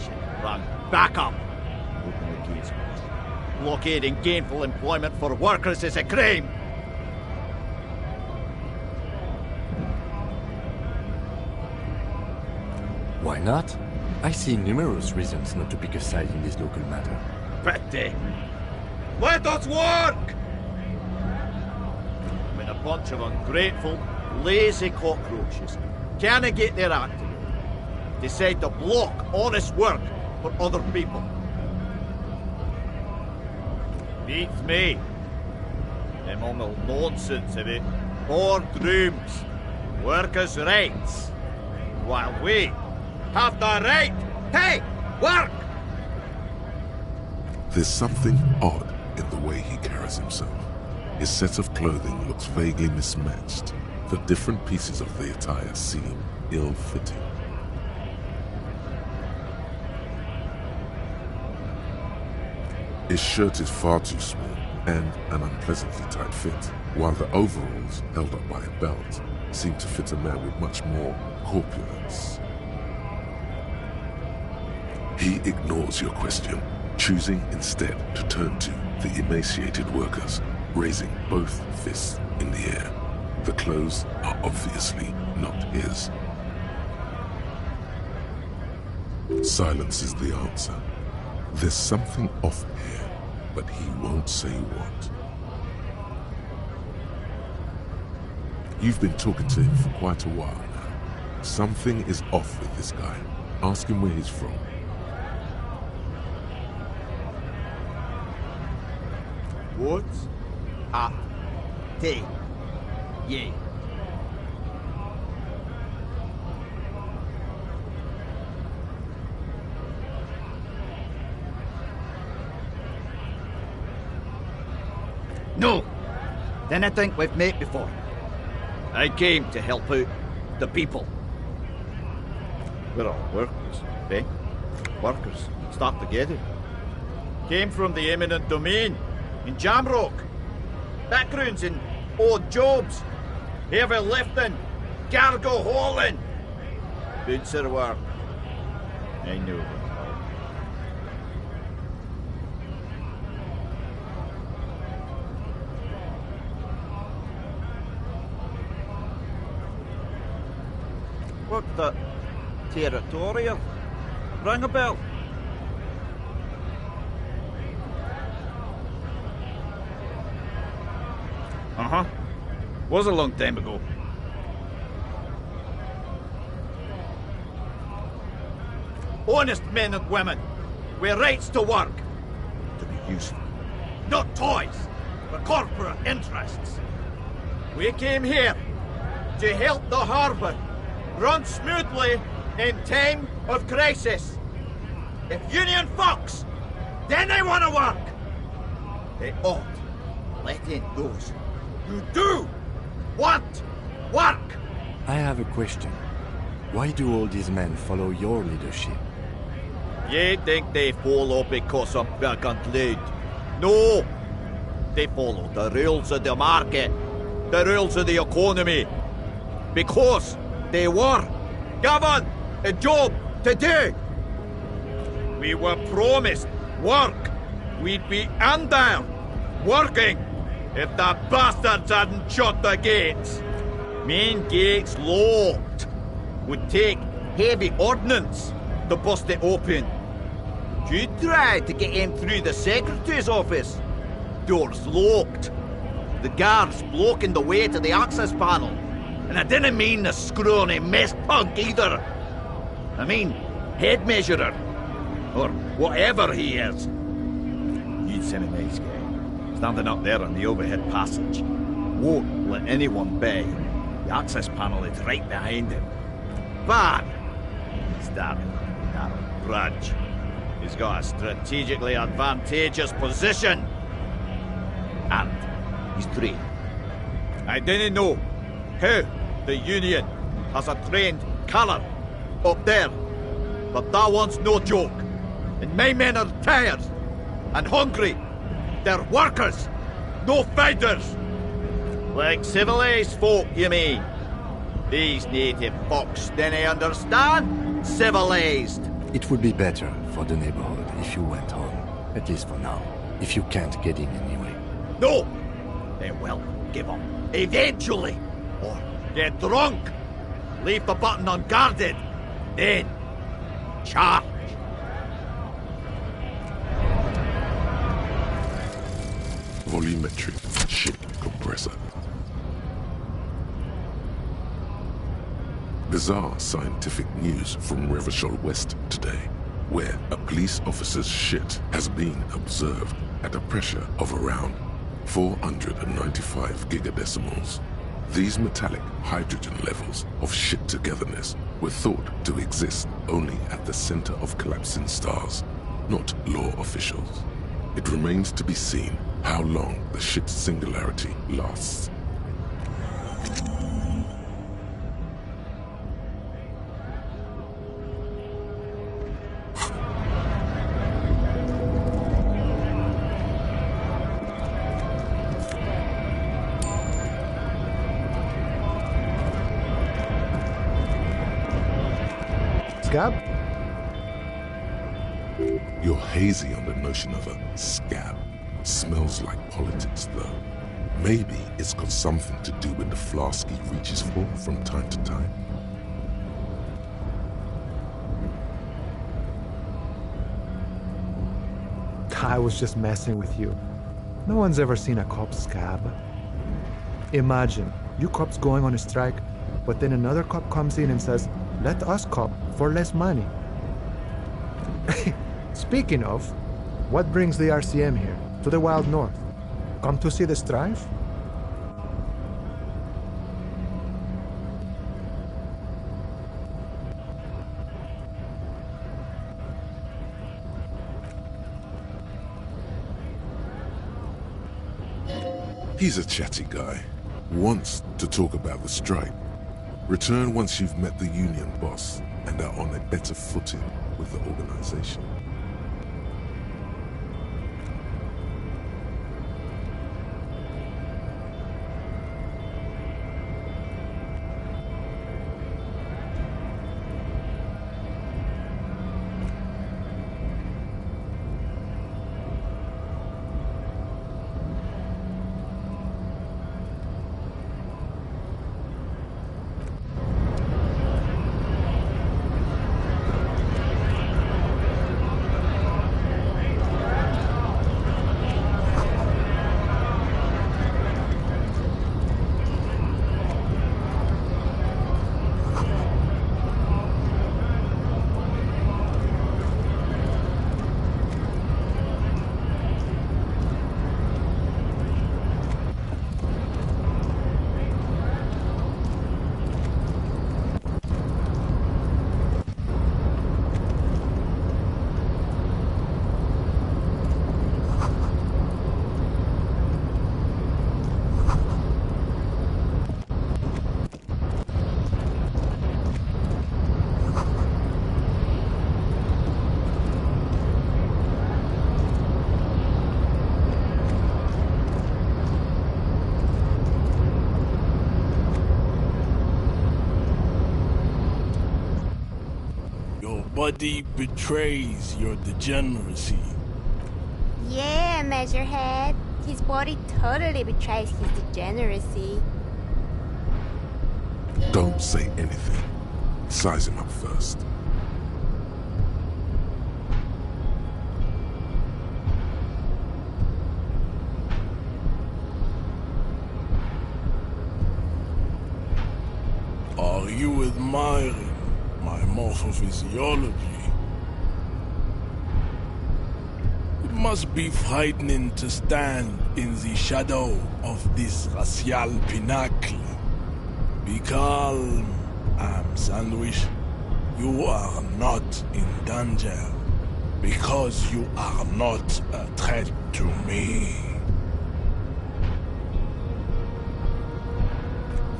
Should run back up. Open the gates, boss. Blockading gainful employment for workers is a crime. Why not? I see numerous reasons not to pick a side in this local matter. Pretty. Let us work! When a bunch of ungrateful, lazy cockroaches can't get their act together, decide to block honest work for other people. Beats me. Them on the nonsense of it. Boardrooms. Workers' rights. While we have the right to work! There's something odd in the way he carries himself. His set of clothing looks vaguely mismatched. The different pieces of the attire seem ill-fitting. His shirt is far too small and an unpleasantly tight fit, while the overalls, held up by a belt, seem to fit a man with much more corpulence. He ignores your question, choosing instead to turn to the emaciated workers, raising both fists in the air. The clothes are obviously not his. Silence is the answer. There's something off here, but he won't say what. You've been talking to him for quite a while now. Something is off with this guy. Ask him where he's from. What? Te. Ye. No! Then I think we've met before. I came to help out the people. We're all workers, eh? Workers start together. Came from the eminent domain in Jamrock. Backgrounds in odd jobs. Heavy lifting, cargo hauling. Bouncer work. I know. What the territorial? Ring a bell. Uh-huh. Was a long time ago. Honest men and women with rights to work. To be useful. Not toys for corporate interests. We came here to help the harbour run smoothly in time of crisis. If union fucks, then they want to work. They ought let in those who do want work. I have a question. Why do all these men follow your leadership? You think they follow because I'm big and loud? No! They follow the rules of the market, the rules of the economy. Because they were given a job to do. We were promised work. We'd be in there, working, if the bastards hadn't shut the gates. Main gates locked. Would take heavy ordnance to bust it open. You tried to get in through the secretary's office. Doors locked. The guards blocking the way to the access panel. And I didn't mean the scrawny mess punk either. I mean head measurer. Or whatever he is. You'd seen a nice guy. Standing up there in the overhead passage. Won't let anyone by. The access panel is right behind him. But he's that narrow bridge. He's got a strategically advantageous position. And he's trained. I didn't know how the Union has a trained killer up there. But that one's no joke. And my men are tired and hungry. They're workers, no fighters. Like civilized folk, you mean? These native fucks didn't understand civilized. It would be better for the neighborhood if you went home. At least for now. If you can't get in anyway. No! They will give up. Eventually. Or get drunk. Leave the button unguarded. Then charge. Volumetric ship compressor. Bizarre scientific news from Revachol West today, where a police officer's shit has been observed at a pressure of around 495 gigadecimals. These metallic hydrogen levels of shit togetherness were thought to exist only at the center of collapsing stars, not law officials. It remains to be seen how long the shit's singularity lasts. Scab? You're hazy on the notion of a scab. Smells like politics, though. Maybe it's got something to do with the flask he reaches for from time to time. I was just messing with you. No one's ever seen a cop scab. Imagine, you cops going on a strike, but then another cop comes in and says, let us cop for less money. Speaking of, what brings the RCM here, to the Wild North? Come to see the strife? He's a chatty guy. Wants to talk about the strike. Return once you've met the union boss and are on a better footing with the organization. Body betrays your degeneracy. Yeah, Measurehead. His body totally betrays his degeneracy. Don't say anything. Size him up first. Are you admiring my morphophysiology? It must be frightening to stand in the shadow of this racial pinnacle. Be calm, I'm Sandwich. You are not in danger, because you are not a threat to me.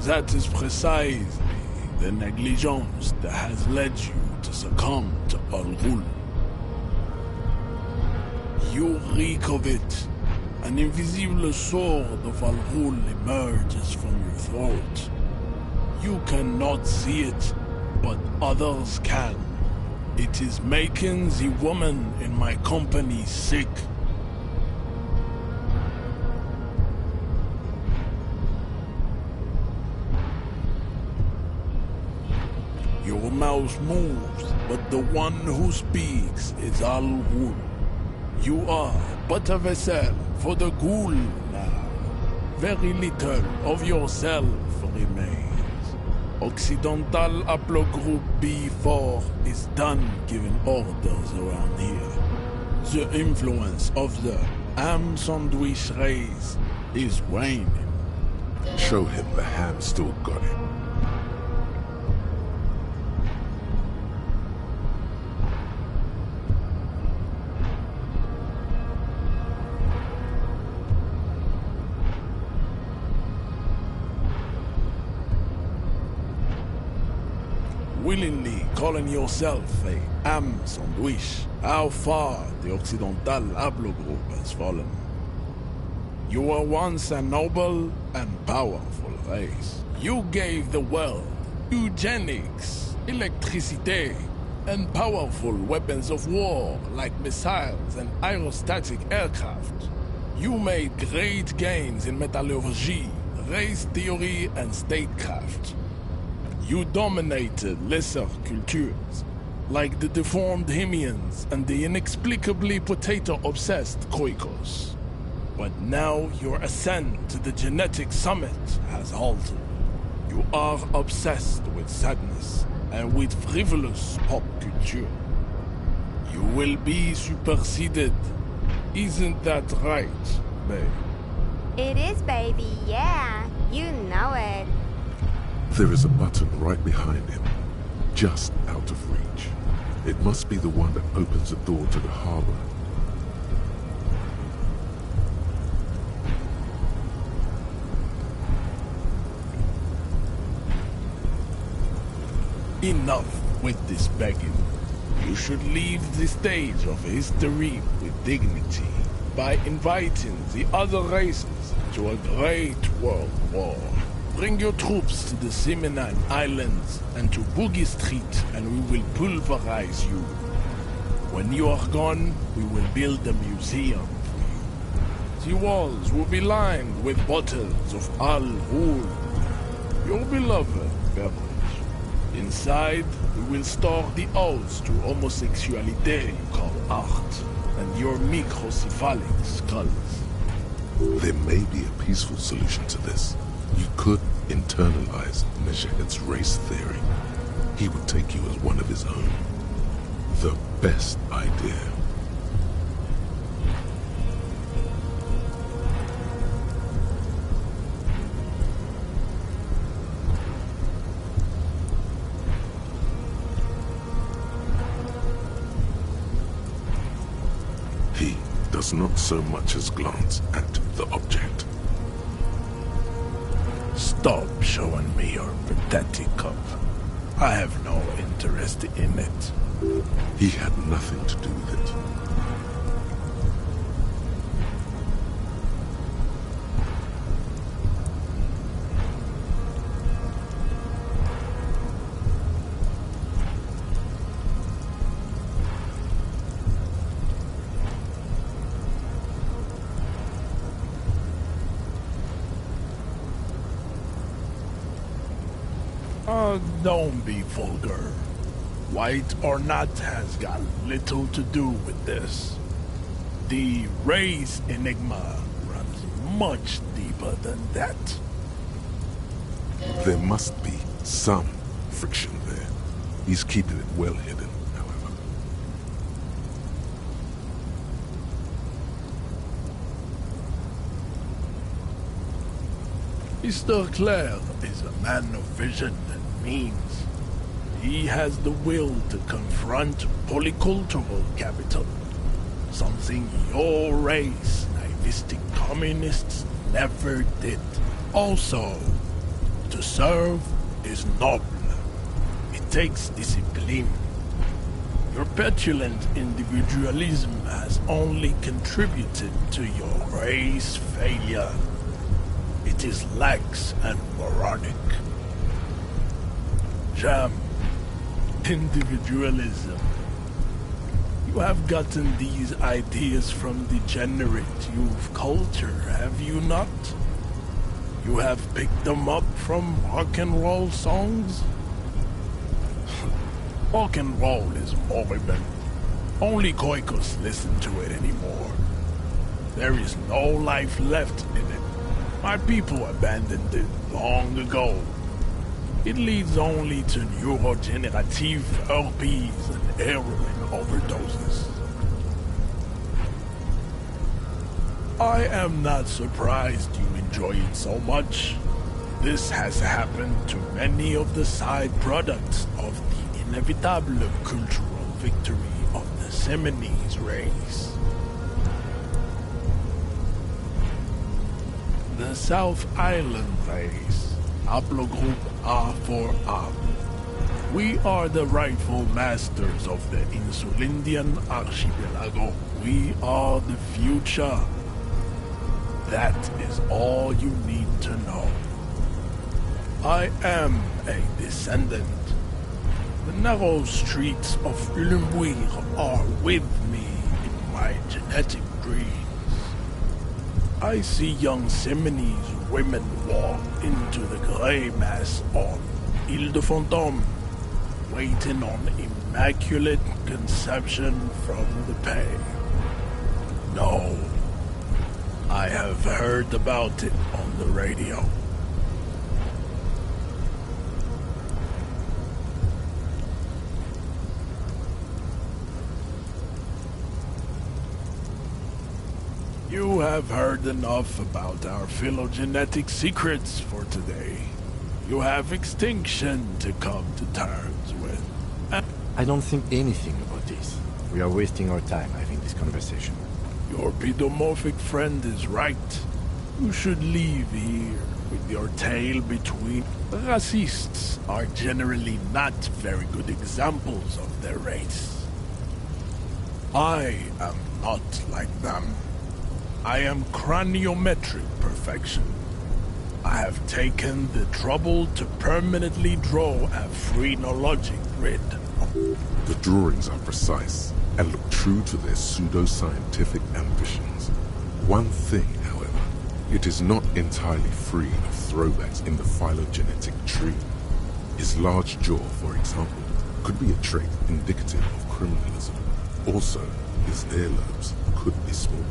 That is precisely the negligence that has led you to succumb to Al Ghul. You reek of it. An invisible sword of Al Ghul emerges from your throat. You cannot see it, but others can. It is making the woman in my company sick. Your mouth moves, but the one who speaks is Al Ghul. You are but a vessel for the Ghul now. Very little of yourself remains. Occidental Haplogroup B4 is done giving orders around here. The influence of the ham sandwich race is waning. Show him the ham still got it. Willingly calling yourself a ham sandwich, how far the Occidental Haplogroup has fallen. You were once a noble and powerful race. You gave the world eugenics, electricity, and powerful weapons of war like missiles and aerostatic aircraft. You made great gains in metallurgy, race theory, and statecraft. You dominated lesser cultures. like the deformed Himians and the inexplicably potato-obsessed Koikos. But now your ascent to the genetic summit has halted. You are obsessed with sadness and with frivolous pop culture. You will be superseded. Isn't that right, babe? It is, baby, yeah. You know it. There is a button right behind him, just out of reach. It must be the one that opens the door to the harbor. Enough with this begging. You should leave the stage of history with dignity by inviting the other races to a great world war. Bring your troops to the Simenon Islands and to Boogie Street, and we will pulverize you. When you are gone, we will build a museum for you. The walls will be lined with bottles of Al Ghul, your beloved beverage. Inside, we will store the odes to homosexuality you call art, and your microcephalic skulls. There may be a peaceful solution to this. You could internalize Mejahed's race theory. He would take you as one of his own. The best idea. He does not so much as glance at the object. Stop showing me your pathetic cup. I have no interest in it. He had nothing to do with it. Don't be vulgar. White or not has got little to do with this. The race enigma runs much deeper than that. There must be some friction there. He's keeping it well hidden, however. Mr. Clare is a man of vision and means. He has the will to confront polycultural capital, something your race, naivistic communists, never did. Also, to serve is noble. It takes discipline. Your petulant individualism has only contributed to your race failure. It is lax and moronic. Jam. Individualism. You have gotten these ideas from degenerate youth culture, have you not? You have picked them up from rock and roll songs? Rock and roll is moribund. Only Koikos listen to it anymore. There is no life left in it. My people abandoned it long ago. It leads only to neurodegenerative herpes and heroin overdoses. I am not surprised you enjoy it so much. This has happened to many of the side products of the inevitable cultural victory of the Seminese race. The South Island race, haplogroup A4A. We are the rightful masters of the Insulindian archipelago. We are the future. That is all you need to know. I am a descendant. The narrow streets of Elysium are with me in my genetic dreams. I see young Simonese women walk into the grey mass on Ile de Fantôme, waiting on Immaculate Conception from the Pay. No. I have heard about it on the radio. You have heard enough about our phylogenetic secrets for today. You have extinction to come to terms with. I don't think anything about this. We are wasting our time having this conversation. Your pedomorphic friend is right. You should leave here with your tail between. Racists are generally not very good examples of their race. I am not like them. I am craniometric perfection. I have taken the trouble to permanently draw a phrenologic grid. The drawings are precise and look true to their pseudo-scientific ambitions. One thing, however, it is not entirely free of throwbacks in the phylogenetic tree. His large jaw, for example, could be a trait indicative of criminalism. Also, his earlobes could be small.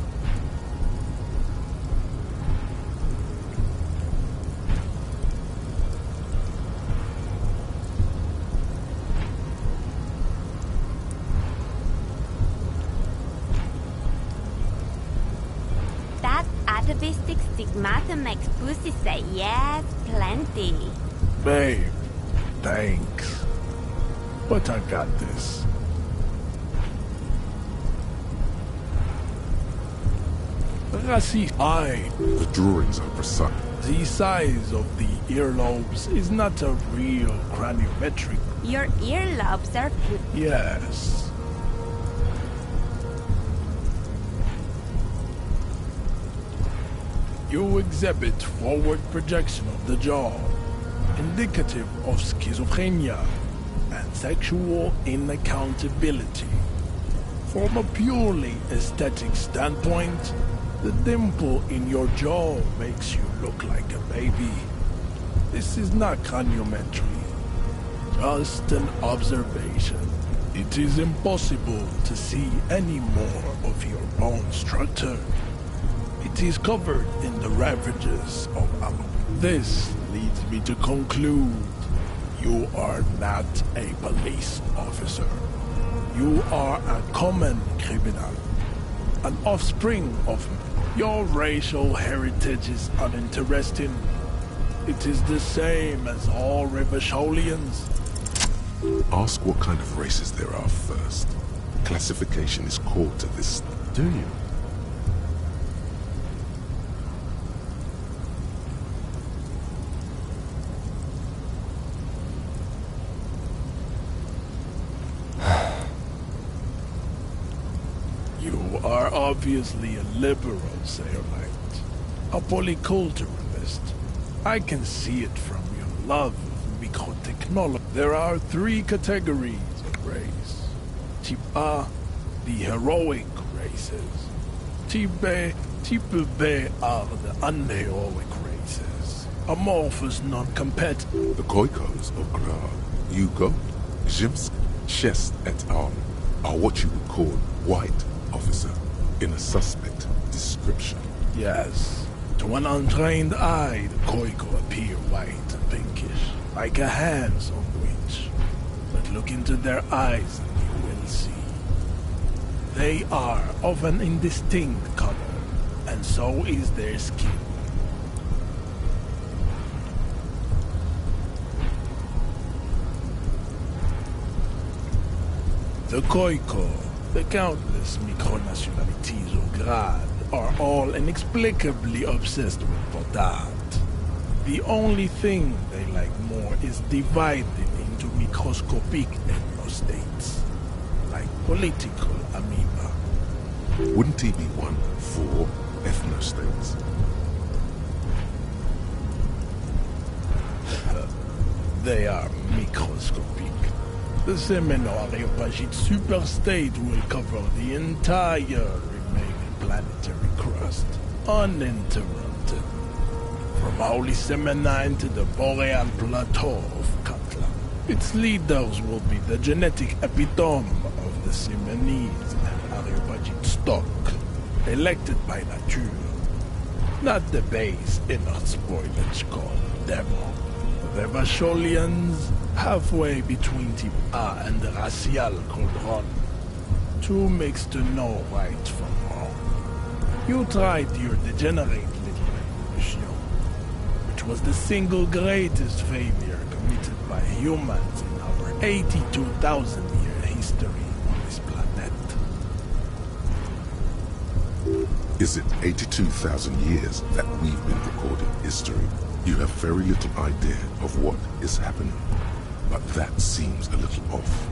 Atavistic stigmata makes pussy say yes, plenty. Babe, thanks. But I got this. The drawings are precise. The size of the earlobes is not a real craniometric. Your earlobes are... Yes. You exhibit forward projection of the jaw, indicative of schizophrenia and sexual inaccountability. From a purely aesthetic standpoint, the dimple in your jaw makes you look like a baby. This is not craniometry, just an observation. It is impossible to see any more of your bone structure. It is covered in the ravages of This leads me to conclude you are not a police officer. You are a common criminal, an offspring of your racial heritage is uninteresting. It is the same as all Rivasholians. Ask what kind of races there are first. Classification is core to this. Do you? You are obviously a liberal, Sayolite. A polyculturalist. I can see it from your love of microtechnology. There are 3 categories of race. Type A, the heroic races. Type B are the unheroic races. Amorphous, non-competitive. The Khoikos of Grad, Yugo, Zhimsk, Chest et al. Are what you would call white officer in a suspect description. Yes. To an untrained eye, the Khoiko appear white and pinkish, like a ham sandwich. But look into their eyes and you will see. They are of an indistinct color, and so is their skin. The Khoiko, the countless micronationalities of Grad, are all inexplicably obsessed with Podat. The only thing they like more is divided into microscopic ethnostates, like political amoeba. Wouldn't he be one for ethnostates? They are microscopic. The Seminole Areopagite superstate will cover the entire remaining planetary crust, uninterrupted. From Holy Semenine to the Boreal Plateau of Katla. Its leaders will be the genetic epitome of the Simonese and Areopagite stock, elected by nature, not the base inner spoilage called devil. The Vasholians, halfway between Type A and the racial cauldron, too mixed to know right from wrong. You tried your degenerate little revolution, which was the single greatest failure committed by humans in our 82,000-year history on this planet. Is it 82,000 years that we've been recording history? You have very little idea of what is happening, but that seems a little off.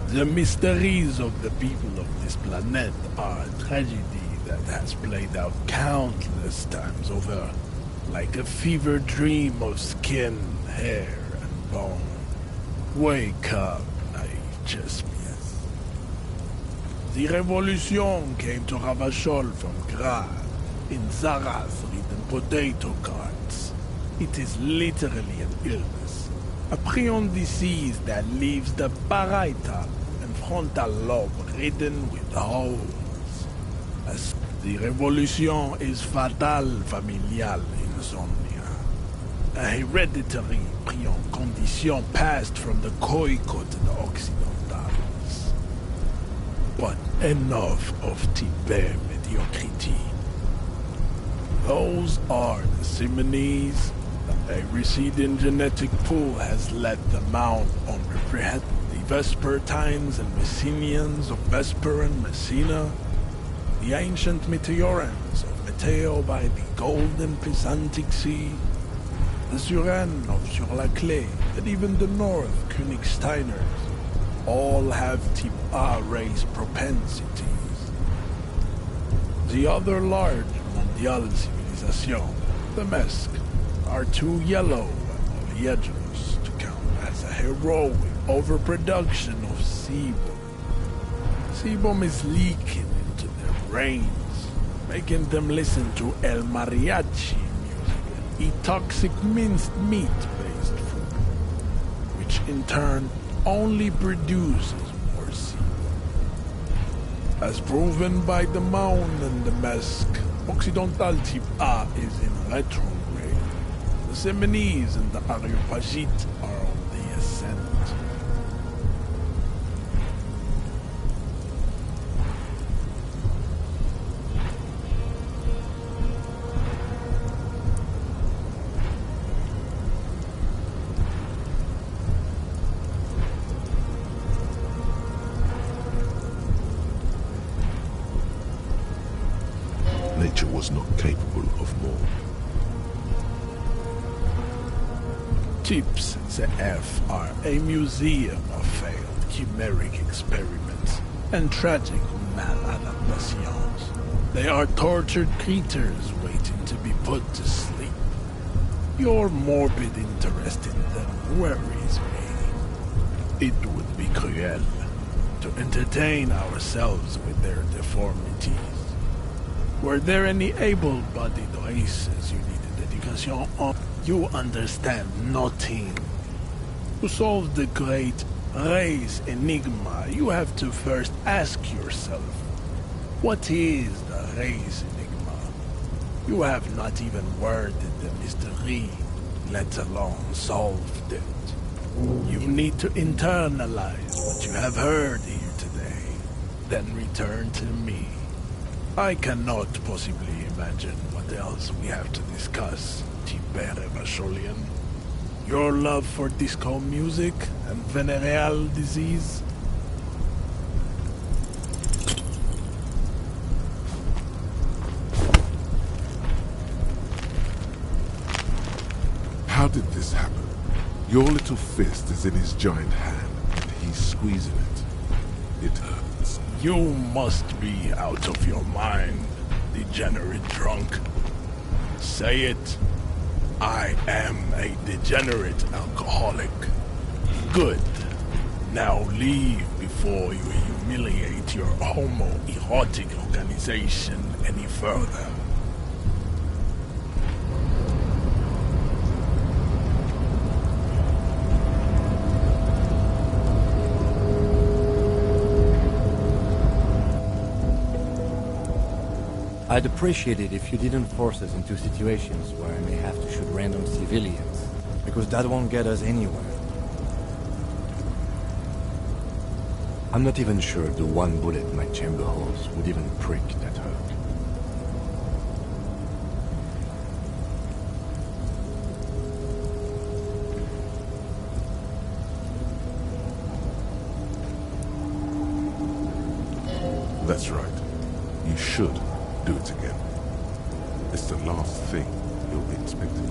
The mysteries of the people of this planet are a tragedy that has played out countless times over, like a fever dream of skin, hair, and bone. Wake up, naive chessmen. The revolution came to Ravachol from Grav in Zaraz-ridden potato carts. It is literally an illness, a prion disease that leaves the parietal and frontal lobe ridden with holes. As the revolution is fatal familial insomnia, a hereditary prion condition passed from the Khoikhoi to the Occidentals. But enough of Tibet mediocrity. Those are the Simonese. A receding genetic pool has led the mount on reprehensible Vespertines and Messenians of Vesper and Messina, the ancient Meteorans of Meteo by the golden Pisantic Sea, the Suren of Sur-la-Clé, and even the North Königsteiners, all have Type A race propensities. The other large Mondial civilization, the Mesk, are too yellow and oleaginous to count as a heroic overproduction of sebum. Sebum is leaking into their brains, making them listen to El Mariachi music and eat toxic minced meat-based food, which in turn only produces more sebum. As proven by the Maun and the Mesk, Occidental Type A is in retrograde. The Simonese and the Areopagite are on the ascent. Nature was not capable of more. Types CF are a museum of failed chimeric experiments and tragic maladaptations. They are tortured creatures waiting to be put to sleep. Your morbid interest in them worries me. It would be cruel to entertain ourselves with their deformities. Were there any able-bodied races you needed education on? You understand nothing. To solve the great race enigma, you have to first ask yourself, what is the race enigma? You have not even worded the mystery, let alone solved it. You need to internalize what you have heard here today, then return to me. I cannot possibly imagine what else we have to discuss, Tibere Vasholian. Your love for disco music and venereal disease? How did this happen? Your little fist is in his giant hand, and he's squeezing it. It hurts. You must be out of your mind, degenerate drunk. Say it. I am a degenerate alcoholic. Good. Now leave before you humiliate your homoerotic organization any further. I'd appreciate it if you didn't force us into situations where I may have to shoot random civilians, because that won't get us anywhere. I'm not even sure the one bullet my chamber holds would even prick that hurt. That's right. You should do it again. It's the last thing you'll be expecting.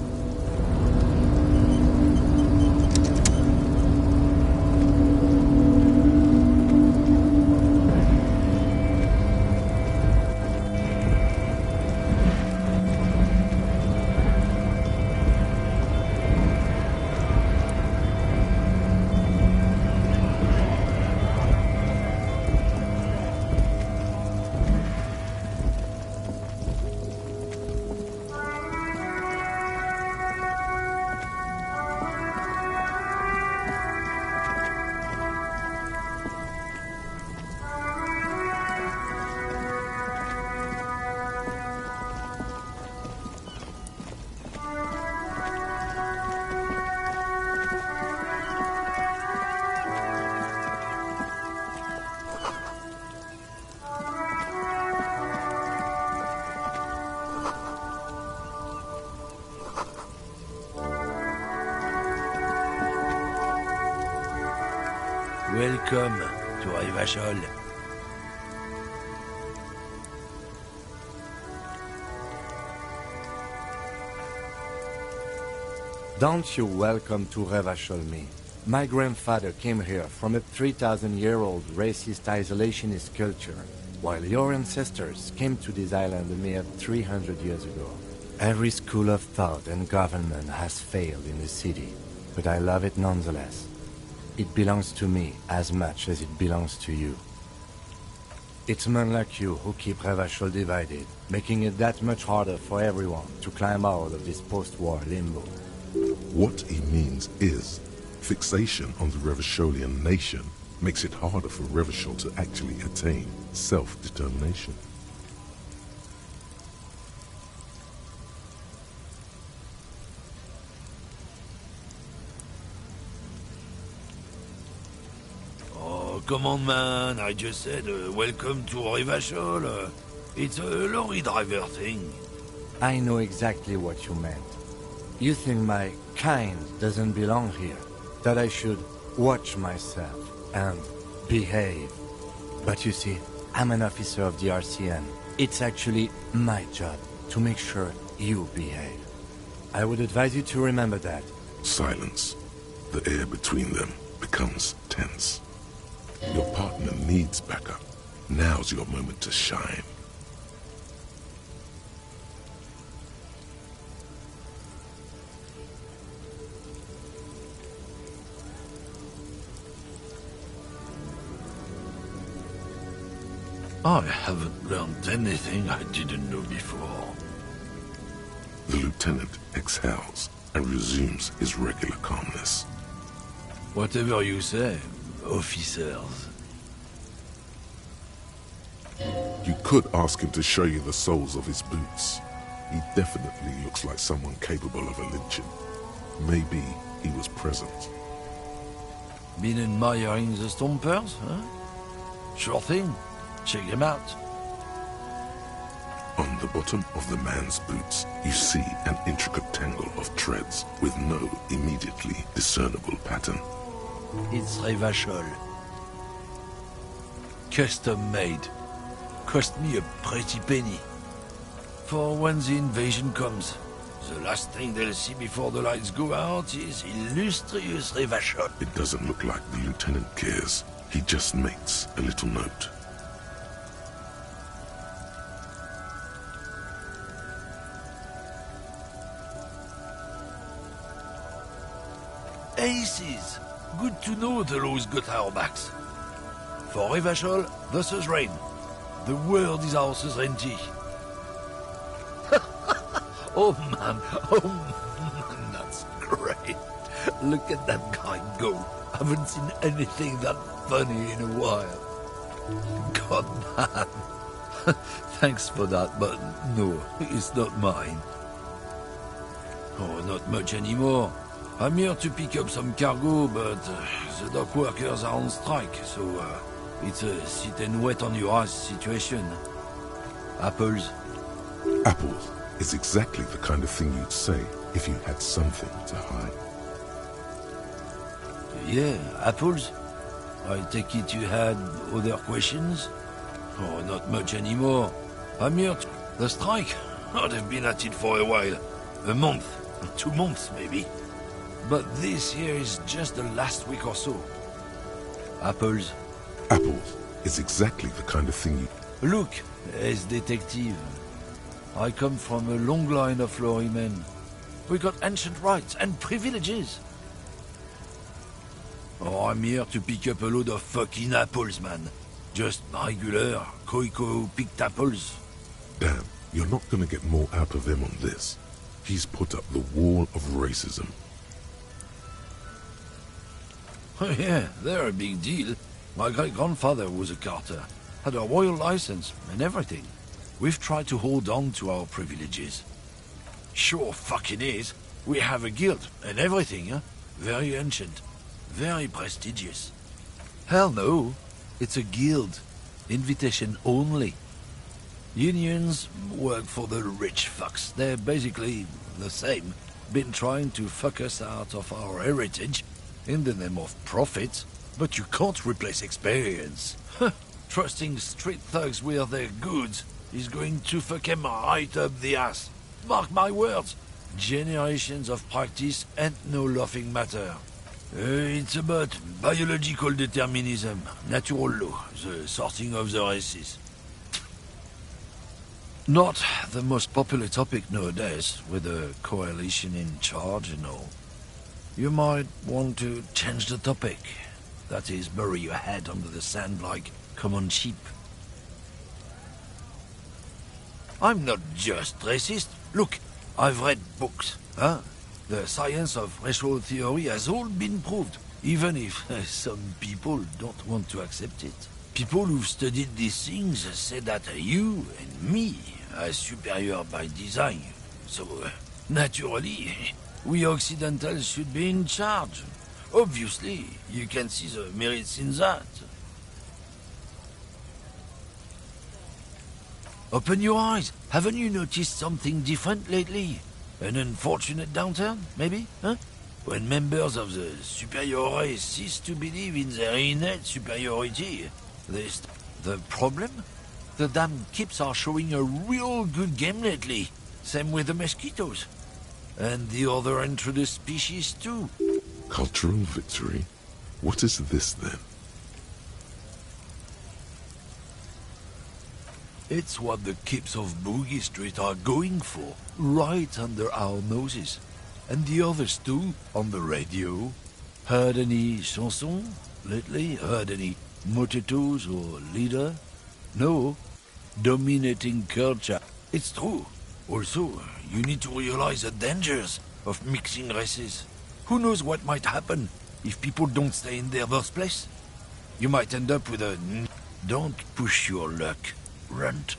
Welcome to Revachol. Don't you welcome to Revachol me. My grandfather came here from a 3,000-year-old racist isolationist culture, while your ancestors came to this island a mere 300 years ago. Every school of thought and government has failed in the city, but I love it nonetheless. It belongs to me as much as it belongs to you. It's men like you who keep Revachol divided, making it that much harder for everyone to climb out of this post-war limbo. What he means is, fixation on the Revacholian nation makes it harder for Revachol to actually attain self-determination. Come on, man, I just said welcome to Revachol. It's a lorry driver thing. I know exactly what you meant. You think my kind doesn't belong here, that I should watch myself and behave. But you see, I'm an officer of the RCN. It's actually my job to make sure you behave. I would advise you to remember that. Silence. The air between them becomes tense. Your partner needs backup. Now's your moment to shine. I haven't learned anything I didn't know before. The lieutenant exhales and resumes his regular calmness. Whatever you say, officers. You could ask him to show you the soles of his boots. He definitely looks like someone capable of a lynching. Maybe he was present. Been admiring the stompers, huh? Sure thing. Check him out. On the bottom of the man's boots, you see an intricate tangle of treads with no immediately discernible pattern. It's Revachol. Custom made. Cost me a pretty penny. For when the invasion comes, the last thing they'll see before the lights go out is illustrious Revachol. It doesn't look like the lieutenant cares. He just makes a little note. Aces! Good to know they'll always got our backs. For Revachol, versus Rain. The world is our sovereignty. Oh man, that's great. Look at that guy go. Haven't seen anything that funny in a while. God, man. Thanks for that, but no, it's not mine. Oh, not much anymore. I'm here to pick up some cargo, but the dock workers are on strike, so it's a sit and wait on your ass situation. Apples? Apples is exactly the kind of thing you'd say if you had something to hide. Yeah, apples? I take it you had other questions? Oh, not much anymore. I'm here to... The strike? Oh, they've been at it for a while. A month, 2 months maybe. But this here is just the last week or so. Apples? Apples is exactly the kind of thing you... Look, as detective, I come from a long line of lorrymen. We got ancient rights and privileges. Oh, I'm here to pick up a load of fucking apples, man. Just regular, Koiko-picked apples. Damn, you're not gonna get more out of him on this. He's put up the wall of racism. Oh yeah, they're a big deal. My great-grandfather was a carter, had a royal license and everything. We've tried to hold on to our privileges. Sure fucking is. We have a guild and everything, huh? Very ancient, very prestigious. Hell no, it's a guild. Invitation only. Unions work for the rich fucks. They're basically the same. Been trying to fuck us out of our heritage in the name of profit, but you can't replace experience. Trusting street thugs with their goods is going to fuck them right up the ass. Mark my words. Generations of practice ain't no laughing matter. It's about biological determinism, natural law, the sorting of the races. Not the most popular topic nowadays, with a coalition in charge and all. You might want to change the topic. That is, bury your head under the sand like common sheep. I'm not just racist. Look, I've read books, huh? The science of racial theory has all been proved, even if some people don't want to accept it. People who've studied these things say that you and me are superior by design. So, naturally, we Occidentals should be in charge. Obviously, you can see the merits in that. Open your eyes. Haven't you noticed something different lately? An unfortunate downturn, maybe? Huh? When members of the superior race cease to believe in their innate superiority, the problem? The damn kips are showing a real good game lately. Same with the mosquitoes. And the other introduced species too. Cultural victory? What is this then? It's what the kips of Boogie Street are going for, right under our noses. And the others too, on the radio. Heard any chansons lately? Heard any motetos or leader? No. Dominating culture. It's true. Also, you need to realize the dangers of mixing races. Who knows what might happen if people don't stay in their birthplace? You might end up with a... Don't push your luck. Runt.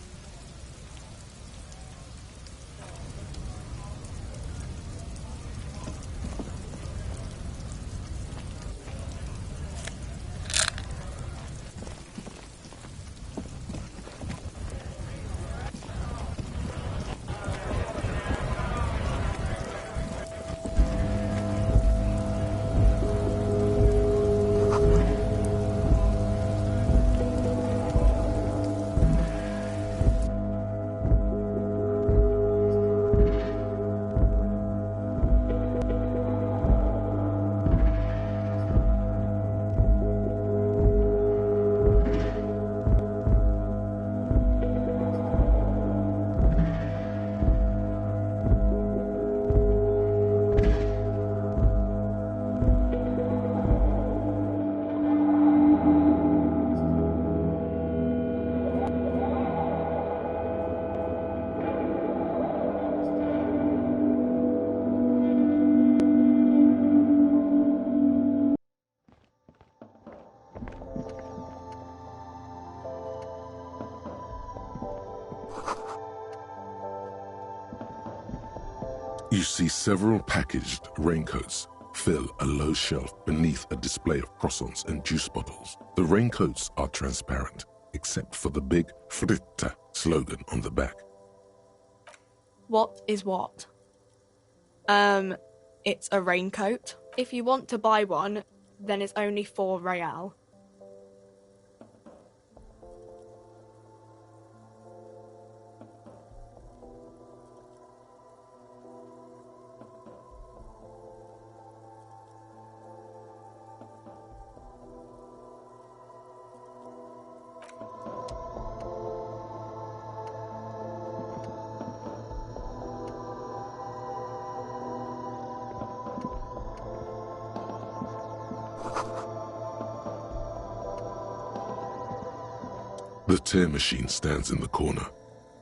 You see several packaged raincoats fill a low shelf beneath a display of croissants and juice bottles. The raincoats are transparent, except for the big Fritta slogan on the back. What is what? It's a raincoat. If you want to buy one, then it's only 4 real. The tear machine stands in the corner.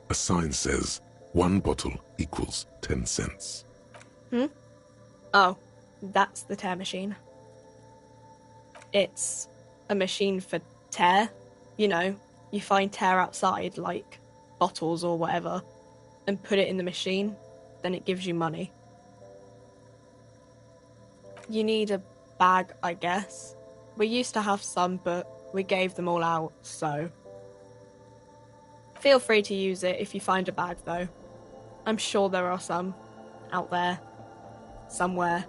A sign says, 1 bottle equals 10 cents. Oh, that's the tear machine. It's a machine for tear. You know, you find tear outside, like bottles or whatever, and put it in the machine, then it gives you money. You need a bag, I guess. We used to have some, but we gave them all out, so... Feel free to use it if you find a bag, though. I'm sure there are some out there, somewhere.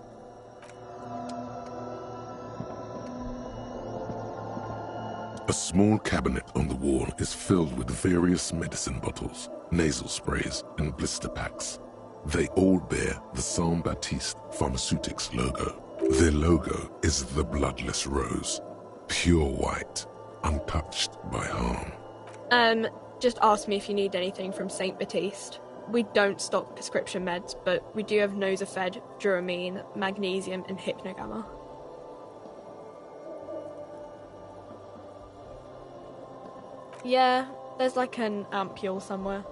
A small cabinet on the wall is filled with various medicine bottles, nasal sprays, and blister packs. They all bear the Saint Baptiste Pharmaceutics logo. Their logo is the bloodless rose, pure white, untouched by harm. Just ask me if you need anything from Saint Baptiste. We don't stock prescription meds, but we do have Nosafed, Duramine, Magnesium, and Hypnogamma. Yeah, there's like an ampule somewhere.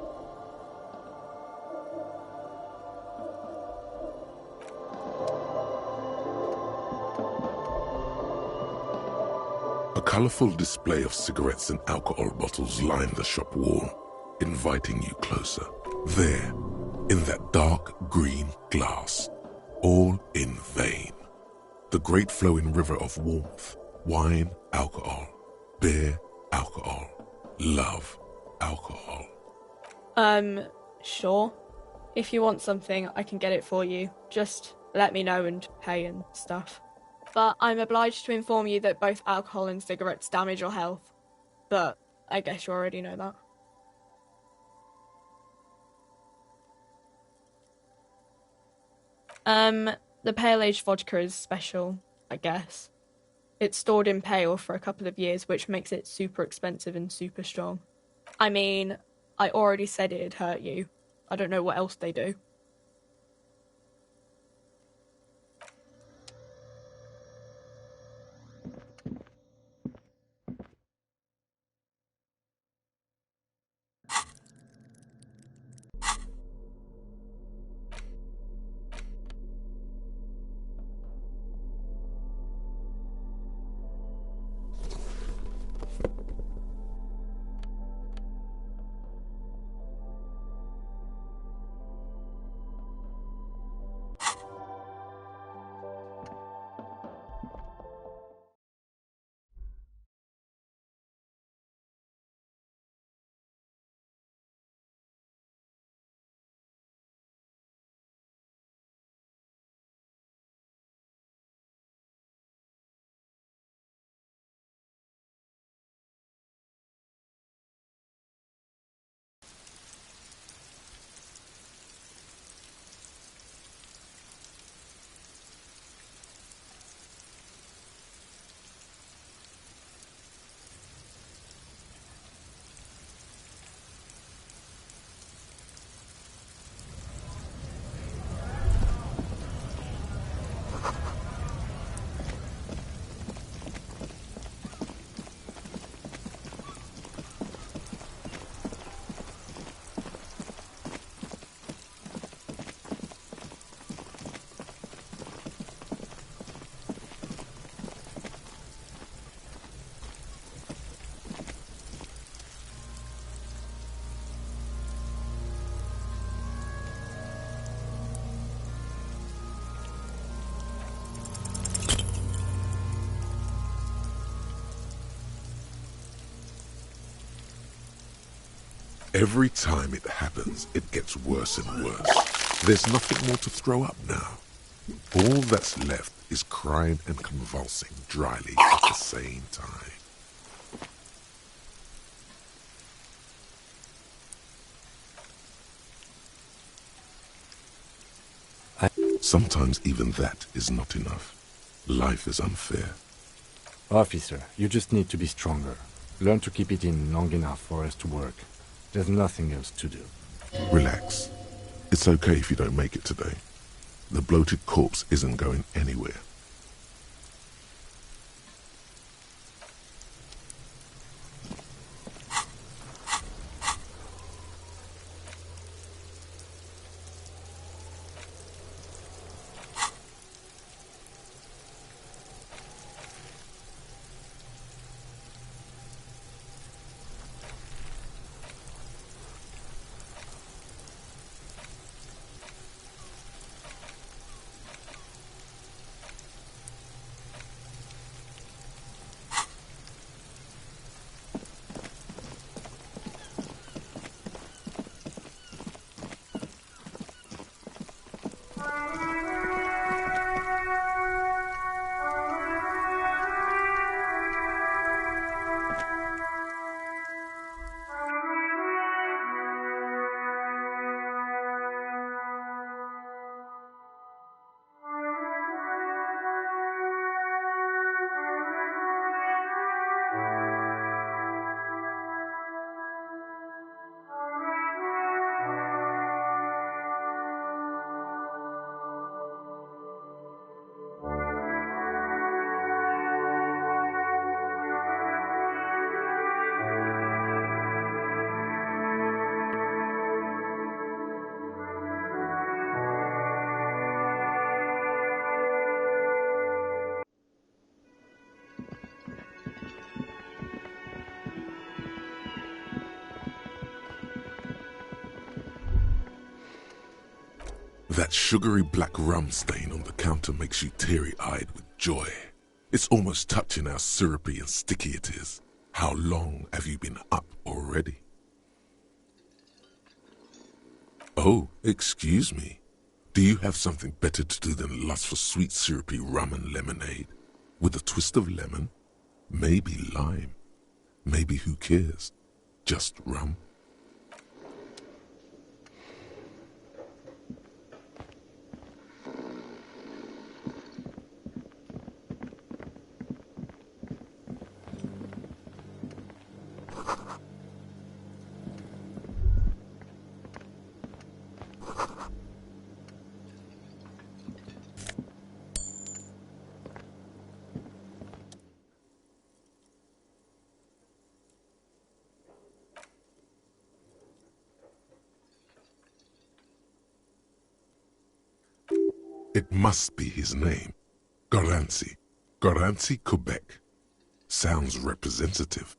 A colorful display of cigarettes and alcohol bottles line the shop wall, inviting you closer. There, in that dark green glass, all in vain. The great flowing river of warmth, wine, alcohol, beer, alcohol, love, alcohol. Sure. If you want something, I can get it for you. Just let me know and pay and stuff. But I'm obliged to inform you that both alcohol and cigarettes damage your health. But I guess you already know that. The pale age vodka is special, I guess. It's stored in pale for a couple of years, which makes it super expensive and super strong. I mean, I already said it'd hurt you. I don't know what else they do. Every time it happens, it gets worse and worse. There's nothing more to throw up now. All that's left is crying and convulsing dryly at the same time. Sometimes even that is not enough. Life is unfair. Officer, you just need to be stronger. Learn to keep it in long enough for us to work. There's nothing else to do. Relax. It's okay if you don't make it today. The bloated corpse isn't going anywhere. That sugary black rum stain on the counter makes you teary-eyed with joy. It's almost touching how syrupy and sticky it is. How long have you been up already? Oh, excuse me. Do you have something better to do than lust for sweet syrupy rum and lemonade? With a twist of lemon? Maybe lime. Maybe who cares? Just rum. It must be his name. Goranci. Goranci, Quebec. Sounds representative.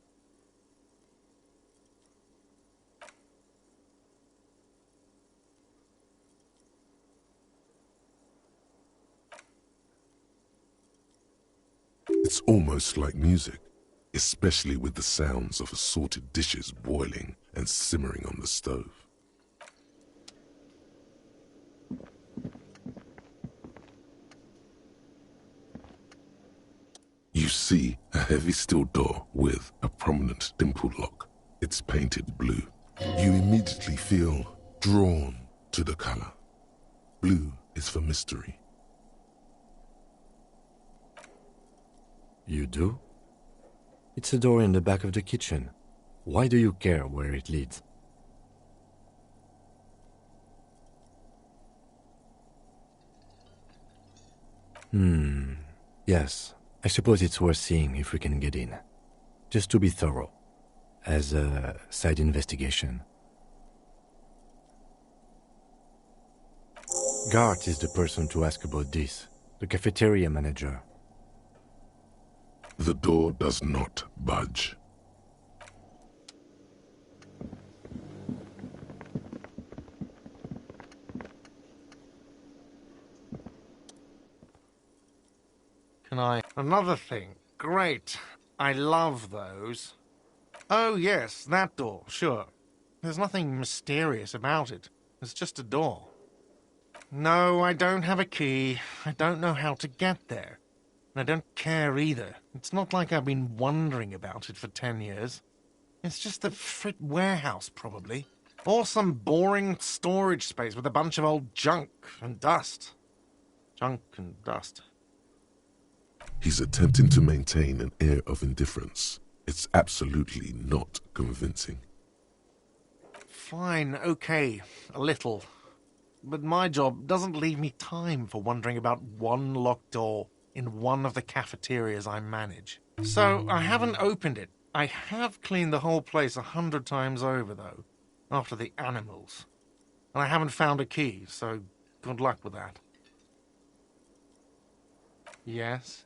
It's almost like music, especially with the sounds of assorted dishes boiling and simmering on the stove. You see a heavy steel door with a prominent dimple lock. It's painted blue. You immediately feel drawn to the color. Blue is for mystery. You do? It's a door in the back of the kitchen. Why do you care where it leads? Yes. I suppose it's worth seeing if we can get in. Just to be thorough. As a side investigation. Gart is the person to ask about this. The cafeteria manager. The door does not budge. Another thing. Great. I love those. Oh, yes, that door, sure. There's nothing mysterious about it. It's just a door. No, I don't have a key. I don't know how to get there. And I don't care either. It's not like I've been wondering about it for 10 years. It's just a frit warehouse, probably. Or some boring storage space with a bunch of old junk and dust. Junk and dust. He's attempting to maintain an air of indifference. It's absolutely not convincing. Fine, okay, a little. But my job doesn't leave me time for wondering about one locked door in one of the cafeterias I manage. So I haven't opened it. I have cleaned the whole place 100 times over, though, after the animals. And I haven't found a key, so good luck with that. Yes?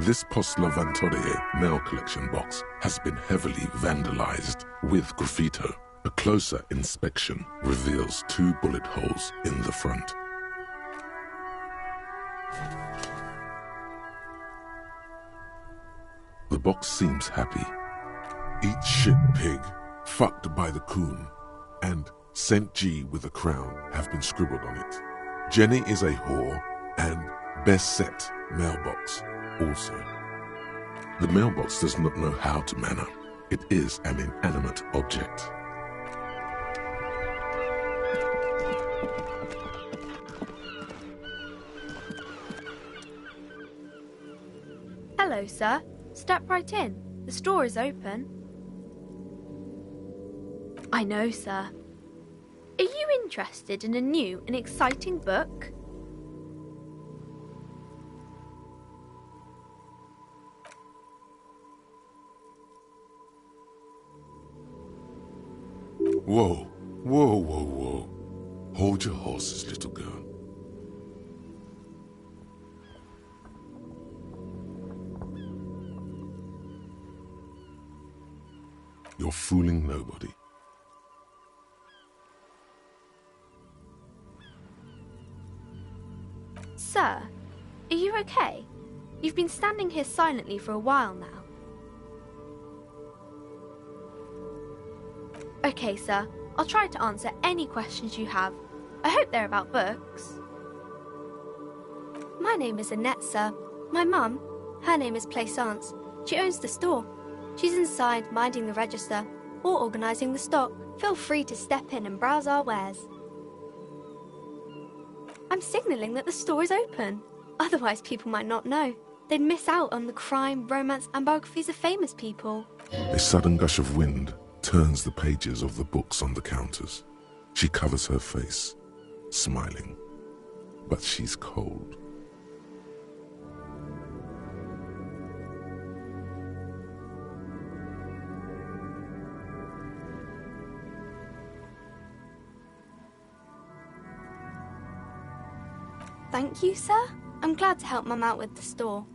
This Postlavantorie mail collection box has been heavily vandalized with graffito. A closer inspection reveals 2 bullet holes in the front. The box seems happy. Eat shit pig, fucked by the coon, and St. G with a crown have been scribbled on it. Jenny is a whore, and best set mailbox also. The mailbox does not know how to man up. It is an inanimate object. Hello, sir. Step right in. The store is open. I know, sir. Are you interested in a new and exciting book? Whoa, whoa, whoa, whoa. Hold your horses, little girl. You're fooling nobody. Sir, are you okay? You've been standing here silently for a while now. Okay, sir. I'll try to answer any questions you have. I hope they're about books. My name is Annette, sir. My mum, her name is Plaisance. She owns the store. She's inside minding the register or organising the stock. Feel free to step in and browse our wares. I'm signalling that the store is open. Otherwise, people might not know. They'd miss out on the crime, romance and biographies of famous people. A sudden gush of wind turns the pages of the books on the counters. She covers her face, smiling, but she's cold. Thank you, sir. I'm glad to help Mum out with the store.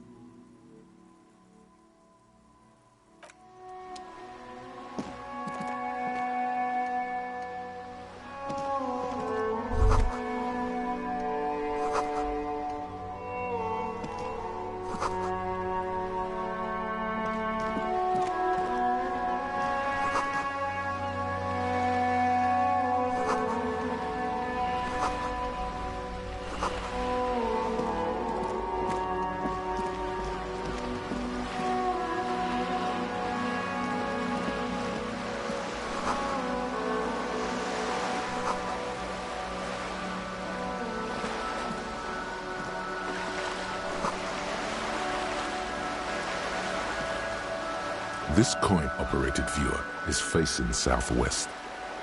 This coin-operated viewer is facing southwest.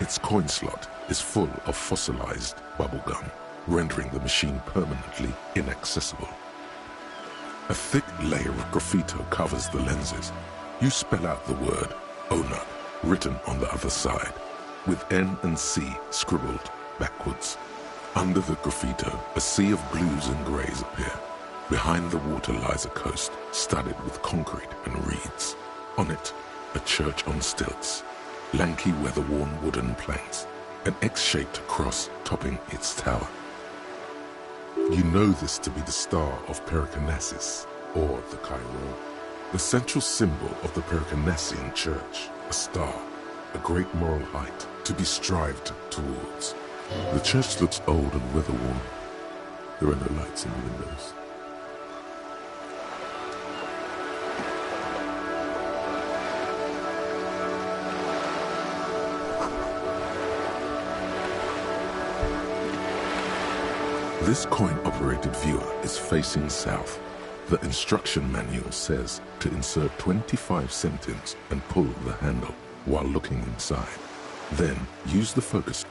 Its coin slot is full of fossilized bubblegum, rendering the machine permanently inaccessible. A thick layer of graffito covers the lenses. You spell out the word Onut written on the other side, with N and C scribbled backwards. Under the graffito, a sea of blues and greys appear. Behind the water lies a coast studded with concrete and reeds. On it, a church on stilts, lanky weather-worn wooden planks, an X-shaped cross topping its tower. You know this to be the star of Pericarnassus, or the Chiron, the central symbol of the Pericarnassian church, a star, a great moral height to be strived towards. The church looks old and weather-worn. There are no lights in the windows. This coin-operated viewer is facing south. The instruction manual says to insert 25 centimes and pull the handle while looking inside. Then use the focus